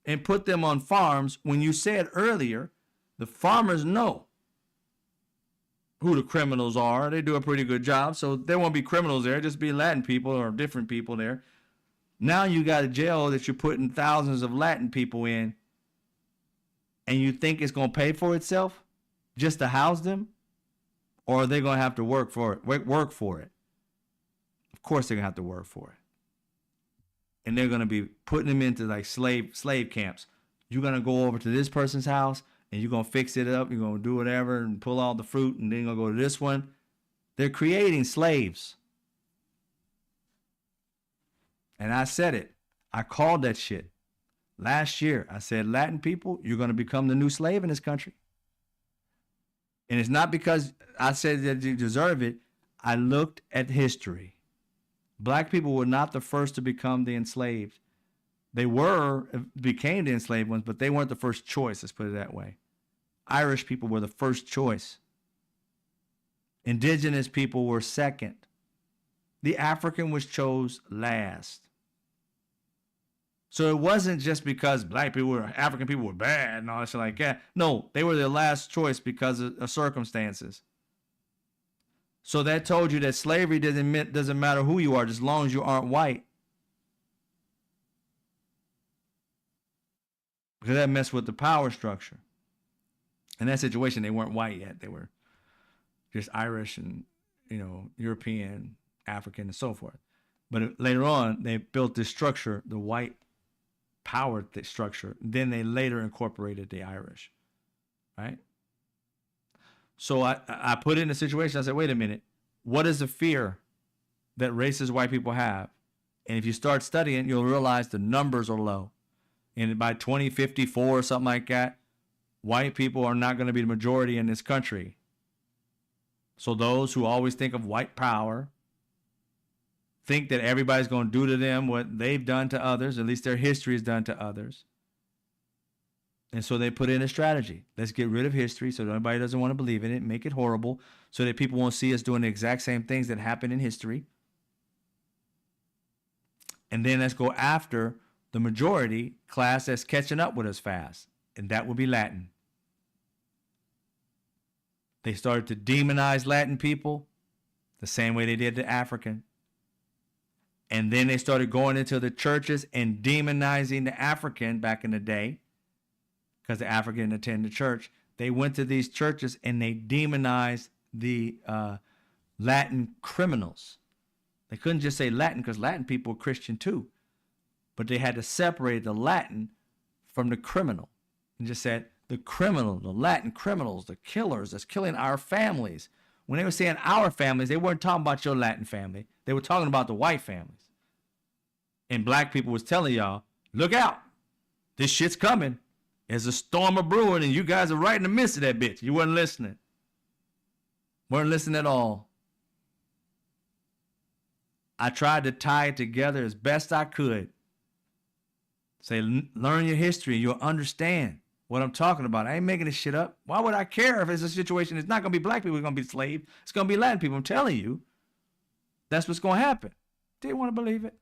and put them on farms when you said earlier the farmers know who the criminals are. They do a pretty good job, so there won't be criminals there, just be Latin people or different people there. Now you got a jail that you're putting thousands of Latin people in, and you think it's going to pay for itself just to house them? Or are they going to have to work for it? Of course they're going to have to work for it. And they're going to be putting them into like slave camps. You're going to go over to this person's house and you're going to fix it up. You're going to do whatever and pull all the fruit, and then you're going to go to this one. They're creating slaves. And I said it. I called that shit. Last year, I said, Latin people, you're going to become the new slave in this country. And it's not because I said that you deserve it. I looked at history. Black people were not the first to become the enslaved. They became the enslaved ones, but they weren't the first choice, let's put it that way. Irish people were the first choice. Indigenous people were second. The African was chose last. So it wasn't just because African people were bad and all that shit like that. No, they were their last choice because of circumstances. So that told you that slavery doesn't matter who you are, just as long as you aren't white. Because that messed with the power structure. In that situation, they weren't white yet. They were just Irish and, European, African, and so forth. But later on, they built this structure, the white power structure. Then they later incorporated the Irish, right? So I put it in a situation. I said, wait a minute. What is the fear that racist white people have? And if you start studying, you'll realize the numbers are low. And by 2054 or something like that, white people are not going to be the majority in this country. So those who always think of white power think that everybody's going to do to them what they've done to others, at least their history has done to others. And so they put in a strategy. Let's get rid of history so nobody doesn't want to believe in it, make it horrible so that people won't see us doing the exact same things that happened in history. And then let's go after the majority class that's catching up with us fast. And that would be Latin. They started to demonize Latin people the same way they did the African. And then they started going into the churches and demonizing the African back in the day because the African didn't attend the church. They went to these churches and they demonized the Latin criminals. They couldn't just say Latin because Latin people were Christian too. But they had to separate the Latin from the criminal and just said the criminal, the Latin criminals, the killers that's killing our families. When they were saying our families, they weren't talking about your Latin family. They were talking about the white families. And black people was telling y'all, look out. This shit's coming. There's a storm of brewing, and you guys are right in the midst of that bitch. You weren't listening. Weren't listening at all. I tried to tie it together as best I could. Say, learn your history, and you'll understand what I'm talking about. I ain't making this shit up. Why would I care if it's a situation? It's not going to be black people who are going to be enslaved. It's going to be Latin people. I'm telling you. That's what's going to happen. Didn't want to believe it.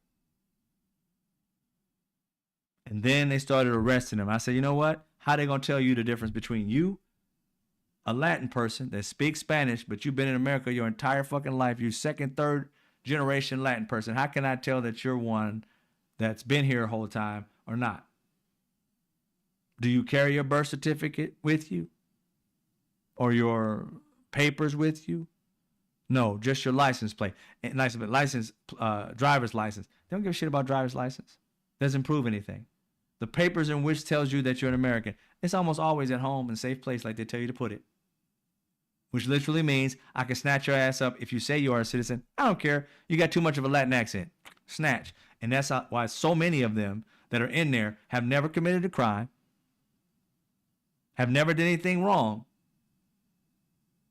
And then they started arresting him. I said, you know what? How are they going to tell you the difference between you, a Latin person that speaks Spanish, but you've been in America your entire fucking life, you second, third generation Latin person? How can I tell that you're one that's been here the whole time or not? Do you carry your birth certificate with you? Or your papers with you? No, just your license plate. And driver's license. They don't give a shit about driver's license. Doesn't prove anything. The papers in which tells you that you're an American. It's almost always at home in a safe place like they tell you to put it. Which literally means I can snatch your ass up if you say you are a citizen. I don't care. You got too much of a Latin accent. Snatch. And that's why so many of them that are in there have never committed a crime. Have never did anything wrong.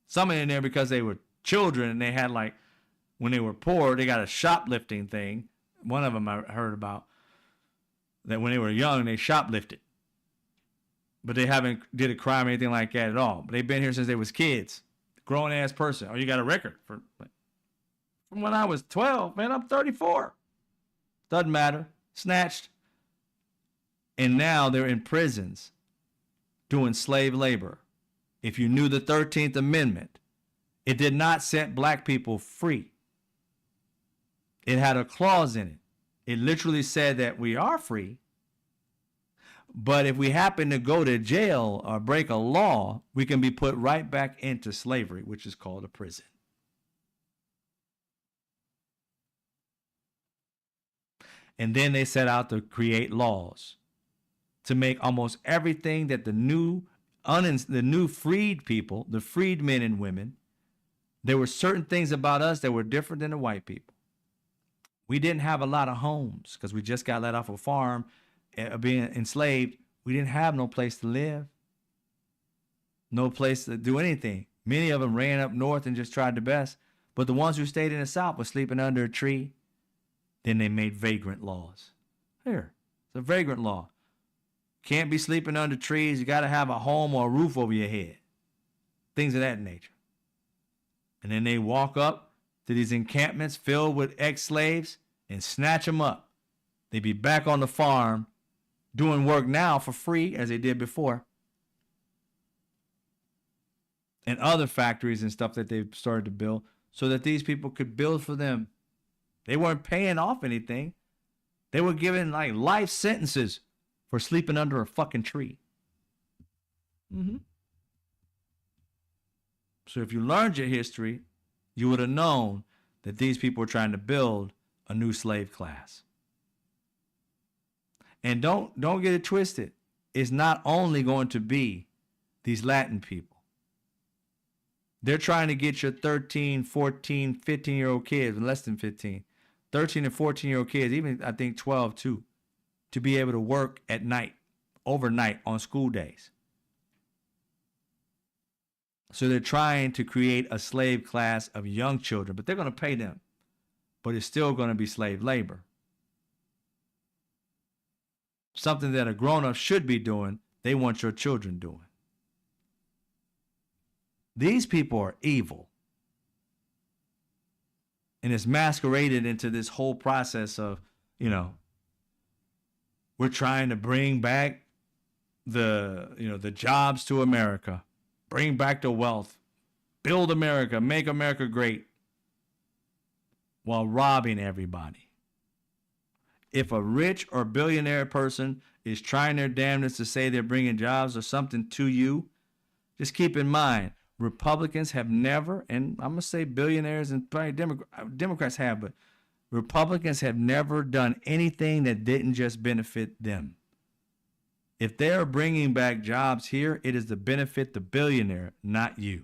Some are in there because they were children and they had when they were poor, they got a shoplifting thing. One of them I heard about. That when they were young, they shoplifted. But they haven't did a crime or anything like that at all. But they've been here since they was kids. Grown-ass person. Oh, you got a record. From when I was 12, man, I'm 34. Doesn't matter. Snatched. And now they're in prisons doing slave labor. If you knew the 13th Amendment, it did not set black people free. It had a clause in it. It literally said that we are free, but if we happen to go to jail or break a law, we can be put right back into slavery, which is called a prison. And then they set out to create laws to make almost everything that the new freed people, the freed men and women, there were certain things about us that were different than the white people. We didn't have a lot of homes because we just got let off a farm being enslaved. We didn't have no place to live, no place to do anything. Many of them ran up north and just tried their best. But the ones who stayed in the South were sleeping under a tree. Then they made vagrant laws. Here, it's a vagrant law. Can't be sleeping under trees. You got to have a home or a roof over your head. Things of that nature. And then they walk up to these encampments filled with ex-slaves and snatch them up. They'd be back on the farm doing work now for free as they did before. And other factories and stuff that they've started to build so that these people could build for them. They weren't paying off anything. They were given life sentences for sleeping under a fucking tree. So if you learned your history, you would have known that these people were trying to build a new slave class. And don't get it twisted. It's not only going to be these Latin people. They're trying to get your 13, 14, 15-year-old kids, less than 15, 13 and 14-year-old kids, even I think 12 too, to be able to work at night, overnight on school days. So they're trying to create a slave class of young children, but they're going to pay them. But it's still going to be slave labor. Something that a grown-up should be doing, they want your children doing. These people are evil. And it's masqueraded into this whole process of, we're trying to bring back the jobs to America. Bring back the wealth, build America, make America great, while robbing everybody. If a rich or billionaire person is trying their damnedest to say they're bringing jobs or something to you, just keep in mind, Republicans have never, and I'm going to say billionaires and probably Democrats have, but Republicans have never done anything that didn't just benefit them. If they're bringing back jobs here, it is to benefit the billionaire, not you.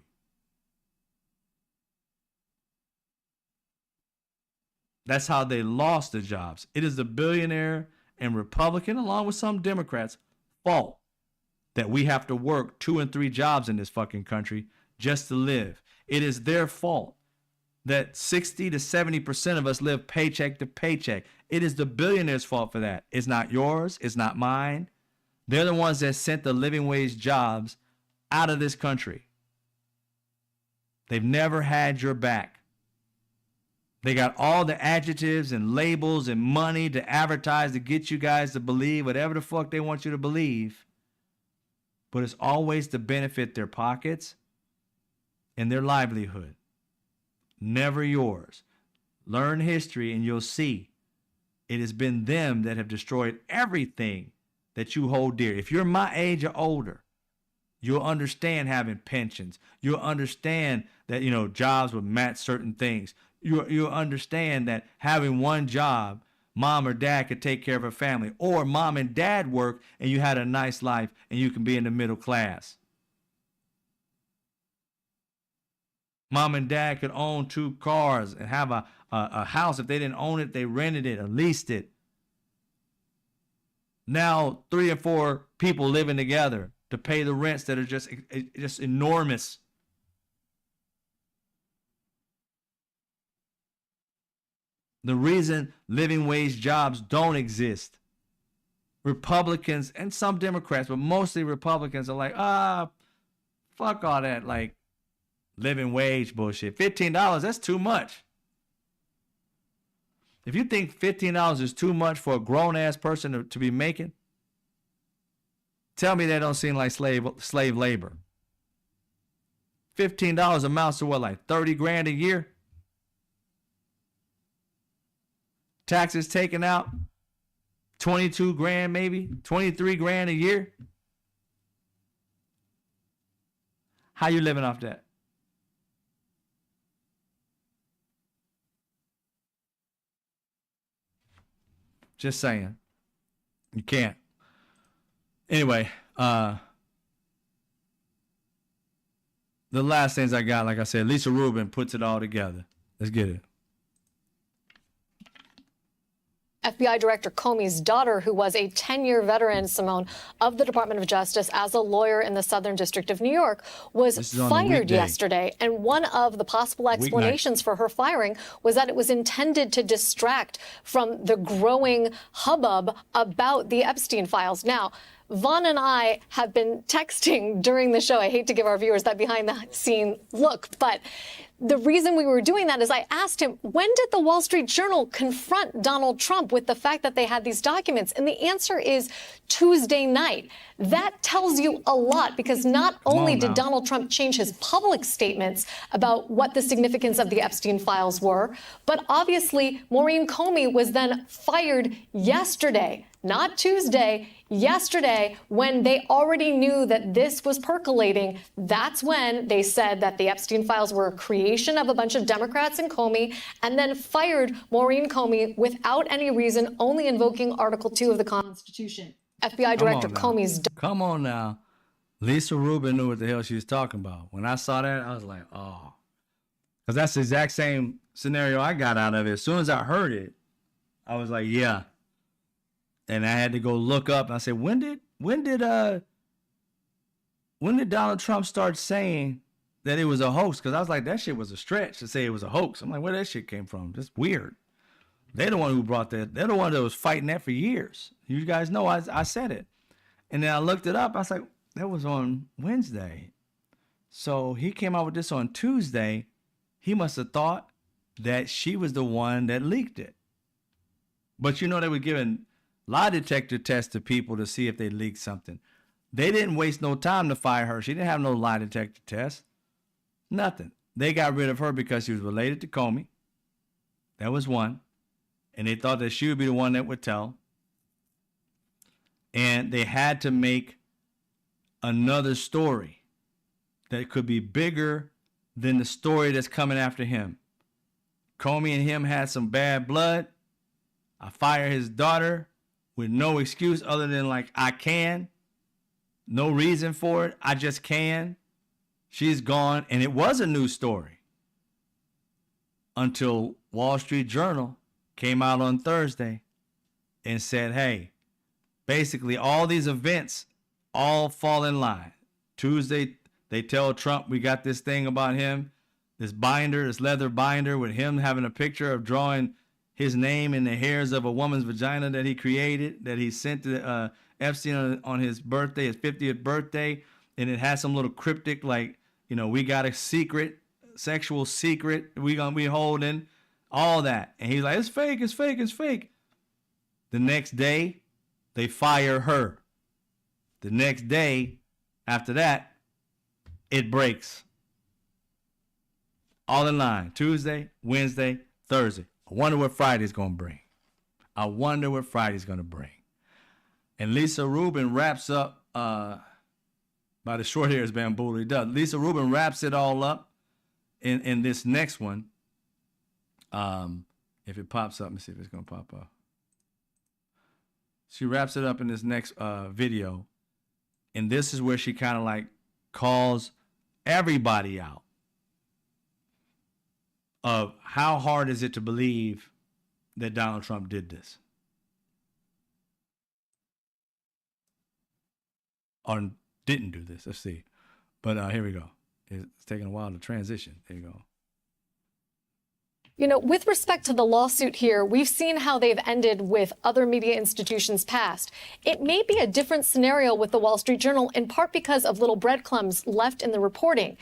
That's how they lost the jobs. It is the billionaire and Republican, along with some Democrats, fault that we have to work 2 and 3 jobs in this fucking country just to live. It is their fault that 60 to 70% of us live paycheck to paycheck. It is the billionaire's fault for that. It's not yours. It's not mine. They're the ones that sent the living wage jobs out of this country. They've never had your back. They got all the adjectives and labels and money to advertise to get you guys to believe whatever the fuck they want you to believe. But it's always to benefit their pockets and their livelihood. Never yours. Learn history and you'll see it has been them that have destroyed everything that you hold dear. If you're my age or older, you'll understand having pensions. You'll understand that, jobs will match certain things. You'll understand that having one job, mom or dad could take care of a family, or mom and dad work and you had a nice life and you can be in the middle class. Mom and dad could own 2 cars and have a house. If they didn't own it, they rented it or leased it. Now 3 or 4 people living together to pay the rents that are just enormous. The reason living wage jobs don't exist, Republicans and some Democrats, but mostly Republicans are like, fuck all that, like living wage bullshit. $15, that's too much. If you think $15 is too much for a grown-ass person to be making, tell me that don't seem like slave labor. $15 amounts to what, like 30 grand a year? Taxes taken out, 22 grand maybe, 23 grand a year. How you living off that? Just saying. You can't. Anyway, the last things I got, like I said, Lisa Rubin puts it all together. Let's get it. FBI Director Comey's daughter, who was a 10-year veteran, Simone, of the Department of Justice as a lawyer in the Southern District of New York, was fired yesterday. And one of the possible explanations for her firing was that it was intended to distract from the growing hubbub about the Epstein files. Now, Vaughn and I have been texting during the show. I hate to give our viewers that behind-the-scene look, but the reason we were doing that is I asked him, when did the Wall Street Journal confront Donald Trump with the fact that they had these documents? And the answer is Tuesday night. That tells you a lot, because not only did Donald Trump change his public statements about what the significance of the Epstein files were, but obviously Maureen Comey was then fired yesterday, not Tuesday, yesterday, when they already knew that this was percolating. That's when they said that the Epstein files were a creation of a bunch of Democrats and Comey, and then fired Maureen Comey without any reason, only invoking Article 2 of the Constitution. FBI Director Comey's... Come on now. Lisa Rubin knew what the hell she was talking about. When I saw that, I was like, oh. Because that's the exact same scenario I got out of it. As soon as I heard it, I was like, yeah. And I had to go look up. And I said, when did Donald Trump start saying that it was a hoax? Because I was like, that shit was a stretch to say it was a hoax. I'm like, where that shit came from? Just weird. They're the one who brought that. They're the one that was fighting that for years. You guys know I said it. And then I looked it up. I was like, that was on Wednesday. So he came out with this on Tuesday. He must have thought that she was the one that leaked it. But they were giving lie detector tests to people to see if they leaked something. They didn't waste no time to fire her. She didn't have no lie detector test. Nothing. They got rid of her because she was related to Comey. That was one. And they thought that she would be the one that would tell. And they had to make another story that could be bigger than the story that's coming after him. Comey and him had some bad blood. I fire his daughter with no excuse other than like, I can. No reason for it. I just can. She's gone. And it was a news story until Wall Street Journal came out on Thursday and said, hey, basically all these events all fall in line. Tuesday, they tell Trump we got this thing about him, this binder, this leather binder with him having a picture of drawing his name in the hairs of a woman's vagina that he created, that he sent to Epstein on his birthday, his 50th birthday. And it has some little cryptic, like, you know, we got a secret, sexual secret we gonna be holding, all that. And he's like, it's fake, it's fake, it's fake. The next day, they fire her. The next day, after that, it breaks. All in line. Tuesday, Wednesday, Thursday. I wonder what Friday's going to bring. I wonder what Friday's going to bring. And Lisa Rubin wraps up, by the short hairs bamboo, he does. Lisa Rubin wraps it all up in this next one. If it pops up, let me see if it's going to pop up. She wraps it up in this next video. And this is where she kind of like calls everybody out of how hard is it to believe that Donald Trump did this. Or didn't do this. Let's see. But here we go. It's taking a while to transition. There you go. You know, with respect to the lawsuit here, we've seen how they've ended with other media institutions past. It may be a different scenario with the Wall Street Journal, in part because of little breadcrumbs left in the reporting.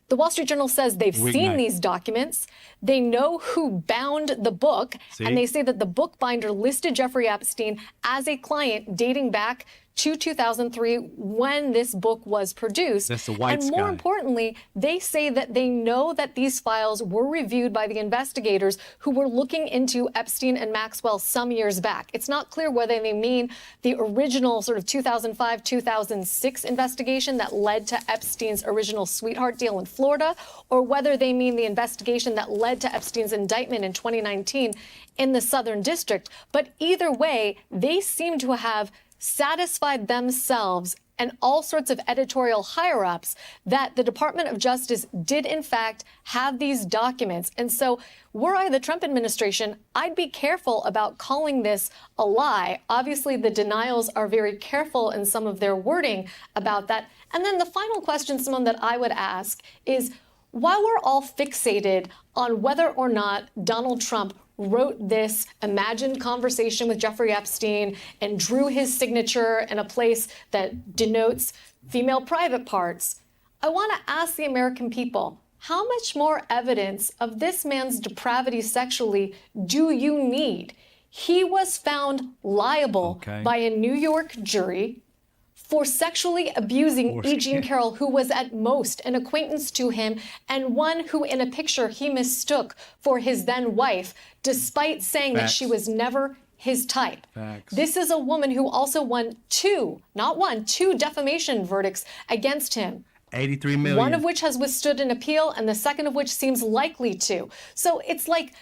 The Wall Street Journal says they've seen these documents. They know who bound the book. And they say that the book binder listed Jeffrey Epstein as a client dating back to 2003 when this book was produced. That's the white and more importantly, they say that they know that these files were reviewed by the investigators who were looking into Epstein and Maxwell some years back. It's not clear whether they mean the original sort of 2005-2006 investigation that led to Epstein's original sweetheart deal in Florida, or whether they mean the investigation that led to Epstein's indictment in 2019 in the Southern District. But either way, they seem to have satisfied themselves and all sorts of editorial higher-ups that the Department of Justice did, in fact, have these documents. And so were I the Trump administration, I'd be careful about calling this a lie. Obviously, the denials are very careful in some of their wording about that. And then the final question, Simone, that I would ask is, while we're all fixated on whether or not Donald Trump wrote this imagined conversation with Jeffrey Epstein and drew his signature in a place that denotes female private parts, I want to ask the American people, how much more evidence of this man's depravity sexually do you need? He was found liable by a New York jury for sexually abusing E. Jean Carroll, who was at most an acquaintance to him and one who in a picture he mistook for his then wife, despite saying that she was never his type. This is a woman who also won two defamation verdicts against him. 83 million. One of which has withstood an appeal and the second of which seems likely to. So it's like,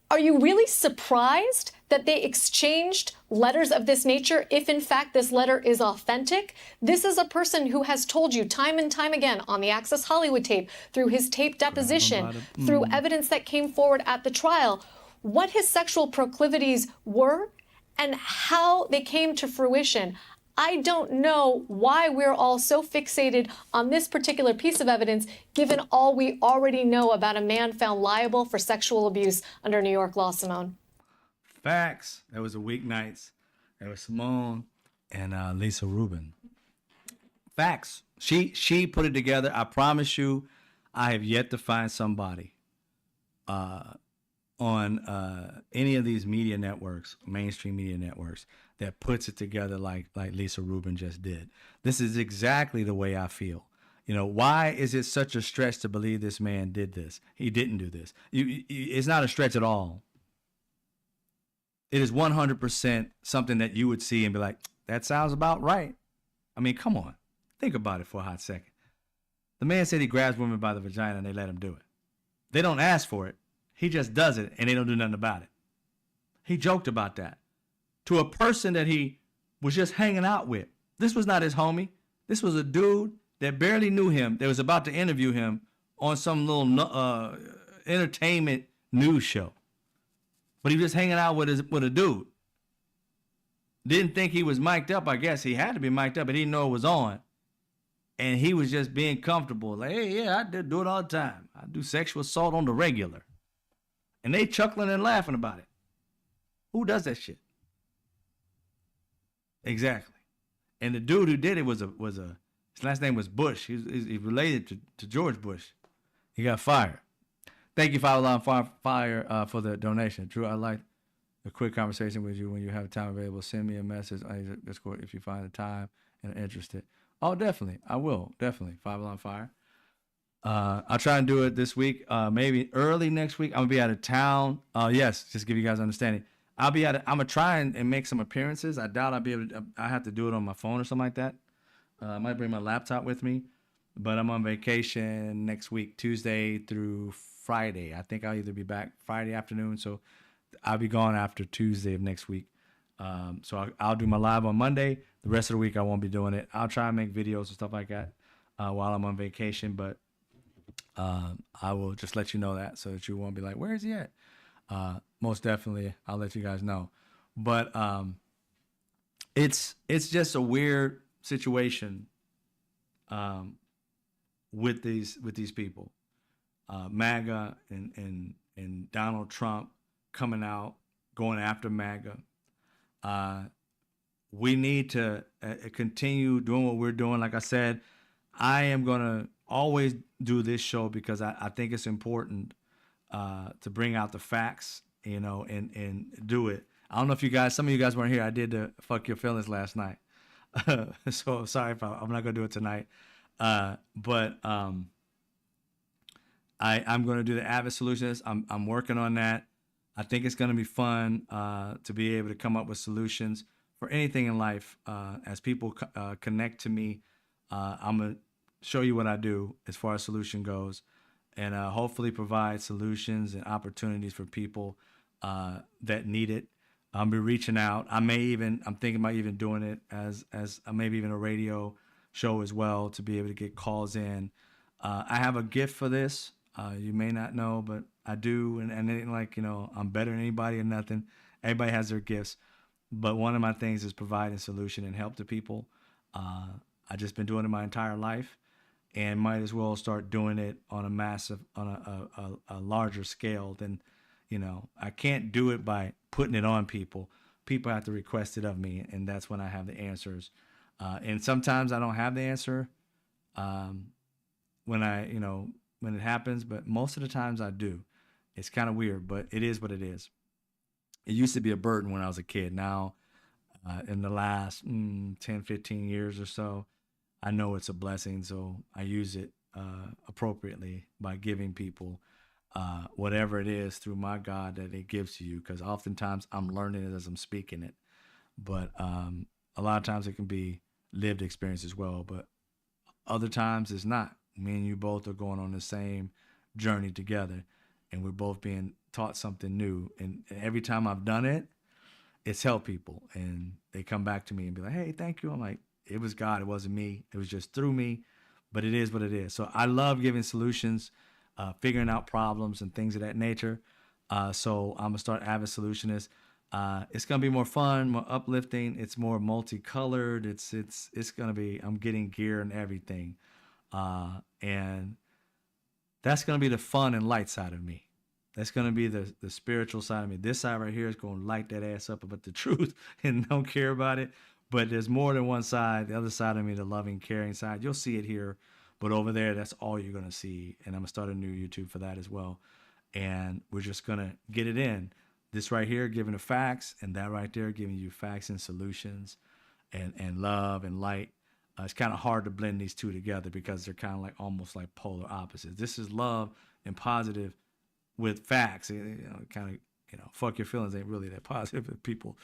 are you really surprised that they exchanged letters of this nature if, in fact, this letter is authentic? This is a person who has told you time and time again on the Access Hollywood tape, through his tape deposition, through evidence that came forward at the trial, what his sexual proclivities were and how they came to fruition. I don't know why we're all so fixated on this particular piece of evidence, given all we already know about a man found liable for sexual abuse under New York law, Simone. Facts. That was a weeknights. That was Simone and Lisa Rubin. Facts. She put it together. I promise you, I have yet to find somebody on any of these media networks, mainstream media networks, that puts it together like Lisa Rubin just did. This is exactly the way I feel. You know, why is it such a stretch to believe this man did this? He didn't do this. It's not a stretch at all. It is 100% something that you would see and be like, that sounds about right. I mean, come on. Think about it for a hot second. The man said he grabs women by the vagina and they let him do it. They don't ask for it. He just does it and they don't do nothing about it. He joked about that to a person that he was just hanging out with. This was not his homie. This was a dude that barely knew him, that was about to interview him on some little entertainment news show. but he was just hanging out with a dude. Didn't think he was mic'd up. I guess he had to be mic'd up, but he didn't know it was on. And he was just being comfortable. Like, hey, yeah, I do it all the time. I do sexual assault on the regular. And they chuckling and laughing about it. Who does that shit? Exactly. And the dude who did it was a his last name was Bush. He's related to George Bush. He got fired. Thank you, Fire, for the donation. Drew, I'd like a quick conversation with you when you have time available. Send me a message on Discord if you find the time and are interested. Oh, definitely. I will. Definitely. 5 Alarm Fire. I'll try and do it this week. Maybe early next week. I'm going to be out of town. Yes, just to give you guys understanding. I'm going to try and make some appearances. I doubt I'll be able to. I have to do it on my phone or something like that. I might bring my laptop with me. But I'm on vacation next week, Tuesday through Friday. I think I'll either be back Friday afternoon. So I'll be gone after Tuesday of next week. So I'll do my live on Monday. The rest of the week I won't be doing it. I'll try and make videos and stuff like that while I'm on vacation. But I will just let you know that so that you won't be like, where is he at? Most definitely, I'll let you guys know. But it's just a weird situation with these people, MAGA and Donald Trump coming out going after MAGA. We need to continue doing what we're doing. Like I said, I am gonna always do this show because I think it's important to bring out the facts, and do it. I don't know if some of you guys weren't here. I did the fuck your feelings last night. So sorry if I'm not gonna do it tonight. But I'm going to do the Avid Solutions. I'm working on that. I think it's going to be fun to be able to come up with solutions for anything in life. As people connect to me, I'm going to show you what I do as far as solution goes, and hopefully provide solutions and opportunities for people that need it. I'll be reaching out. I'm thinking about even doing it as maybe even a radio show as well, to be able to get calls in. I have a gift for this. You may not know, but I do. And it ain't like, I'm better than anybody or nothing. Everybody has their gifts. But one of my things is providing solution and help to people. I've just been doing it my entire life, and might as well start doing it on a larger scale than, I can't do it by putting it on people. People have to request it of me, and that's when I have the answers. And sometimes I don't have the answer when it happens, but most of the times I do. It's kind of weird, but it is what it is. It used to be a burden when I was a kid. Now, in the last 10, 15 years or so, I know it's a blessing. So I use it appropriately by giving people whatever it is through my God that it gives to you. Because oftentimes I'm learning it as I'm speaking it. But a lot of times it can be lived experience as well, but other times it's not. Me and you both are going on the same journey together, and we're both being taught something new. And every time I've done it, it's helped people, and they come back to me and be like, hey, thank you. I'm like, it was God. It wasn't me. It was just through me, but it is what it is. So I love giving solutions, figuring out problems and things of that nature. So I'm gonna start Avid Solutionist. It's gonna be more fun, more uplifting. It's more multicolored. It's gonna be. I'm getting gear and everything, and that's gonna be the fun and light side of me. That's gonna be the spiritual side of me. This side right here is gonna light that ass up about the truth and don't care about it. But there's more than one side. The other side of me, the loving, caring side. You'll see it here, but over there, that's all you're gonna see. And I'm gonna start a new YouTube for that as well. And we're just gonna get it in. This right here giving the facts, and that right there giving you facts and solutions, and love and light. It's kind of hard to blend these two together because they're kind of like almost like polar opposites. This is love and positive with facts. Fuck your feelings ain't really that positive with people,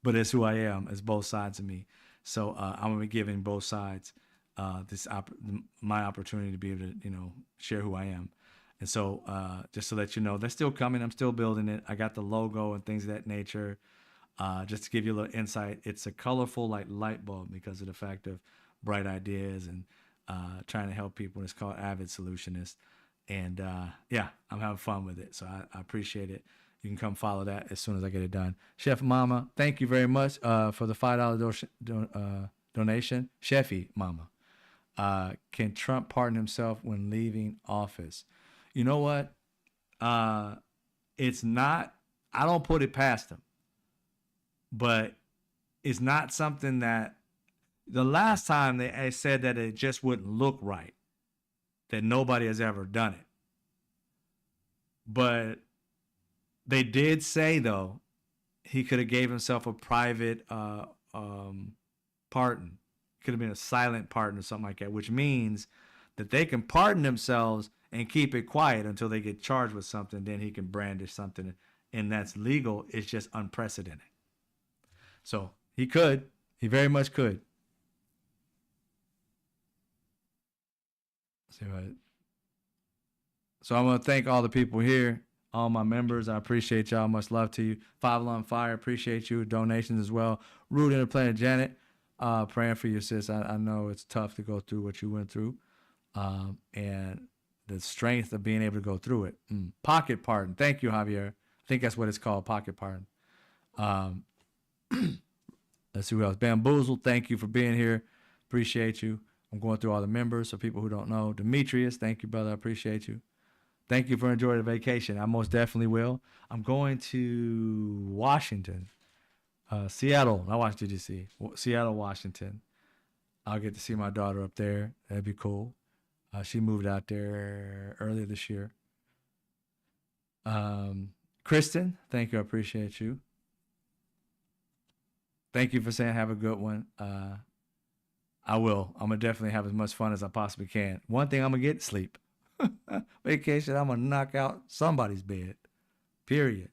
but it's who I am. It's both sides of me. So I'm gonna be giving both sides my opportunity to be able to share who I am. And so just to let you know, that's still coming. I'm still building it. I got the logo and things of that nature. Just to give you a little insight, it's a colorful like light bulb because of the fact of bright ideas and trying to help people. It's called Avid Solutionist. And yeah, I'm having fun with it. So I appreciate it. You can come follow that as soon as I get it done. Chef Mama, thank you very much for the $5 donation. Chefy Mama, can Trump pardon himself when leaving office? You know what? It's not, I don't put it past him, but it's not something that, the last time they said that it just wouldn't look right, that nobody has ever done it. But they did say, though, he could have gave himself a private pardon. Could have been a silent pardon or something like that, which means that they can pardon themselves and keep it quiet until they get charged with something. Then he can brandish something, and that's legal. It's just unprecedented. So he could. He very much could. See what? So I want to thank all the people here, all my members. I appreciate y'all. Much love to you. Five on Fire, appreciate you. Donations as well. Rude Interplanet Janet, praying for you, sis. I know it's tough to go through what you went through, and the strength of being able to go through it. Pocket pardon. Thank you, Javier. I think that's what it's called, pocket pardon. Let's see who else. Bamboozled, thank you for being here. Appreciate you. I'm going through all the members, so people who don't know. Demetrius, thank you, brother. I appreciate you. Thank you for enjoying the vacation. I most definitely will. I'm going to Washington, Seattle, not Washington, D.C., Seattle, Washington. I'll get to see my daughter up there. That'd be cool. She moved out there earlier this year. Kristen, thank you. I appreciate you. Thank you for saying have a good one. I will. I'm going to definitely have as much fun as I possibly can. One thing I'm going to get, sleep. Vacation, I'm going to knock out somebody's bed. Period.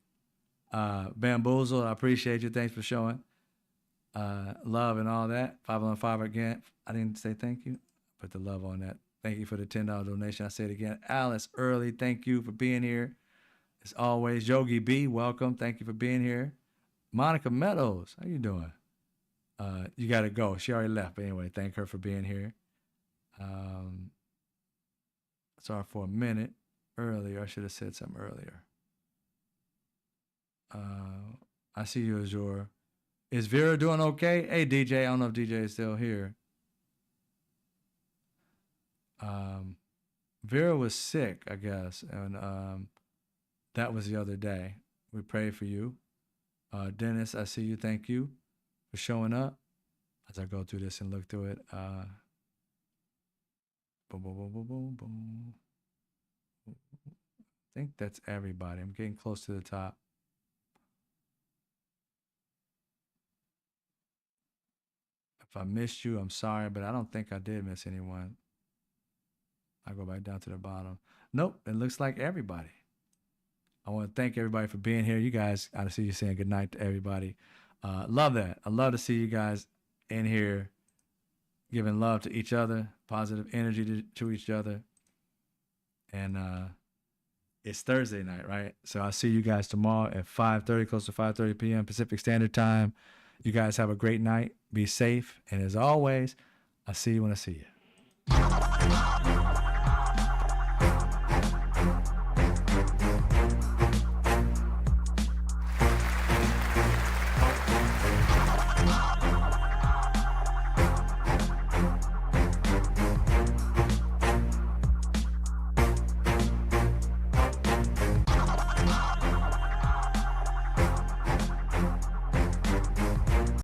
Bamboozled, I appreciate you. Thanks for showing love and all that. 5 on 5 again. I didn't say thank you. Put the love on that. Thank you for the $10 donation. I say it again. Alice Early, thank you for being here. As always, Yogi B, welcome. Thank you for being here. Monica Meadows, how you doing? You got to go. She already left. But anyway, thank her for being here. Sorry for a minute earlier. I should have said something earlier. I see you, Azure. Is Vera doing okay? Hey, DJ. I don't know if DJ is still here. Vera was sick, I guess. And that was the other day. We prayed for you. Dennis, I see you. Thank you for showing up. As I go through this and look through it. Boom, boom, boom, boom, boom, boom. I think that's everybody. I'm getting close to the top. If I missed you, I'm sorry, but I don't think I did miss anyone. I go back down to the bottom. Nope, it looks like everybody. I want to thank everybody for being here. You guys, I see you saying good night to everybody. Love that. I love to see you guys in here giving love to each other, positive energy to each other. And it's Thursday night, right? So I'll see you guys tomorrow at 5:30, close to 5:30 p.m. Pacific Standard Time. You guys have a great night. Be safe. And as always, I'll see you when I see you.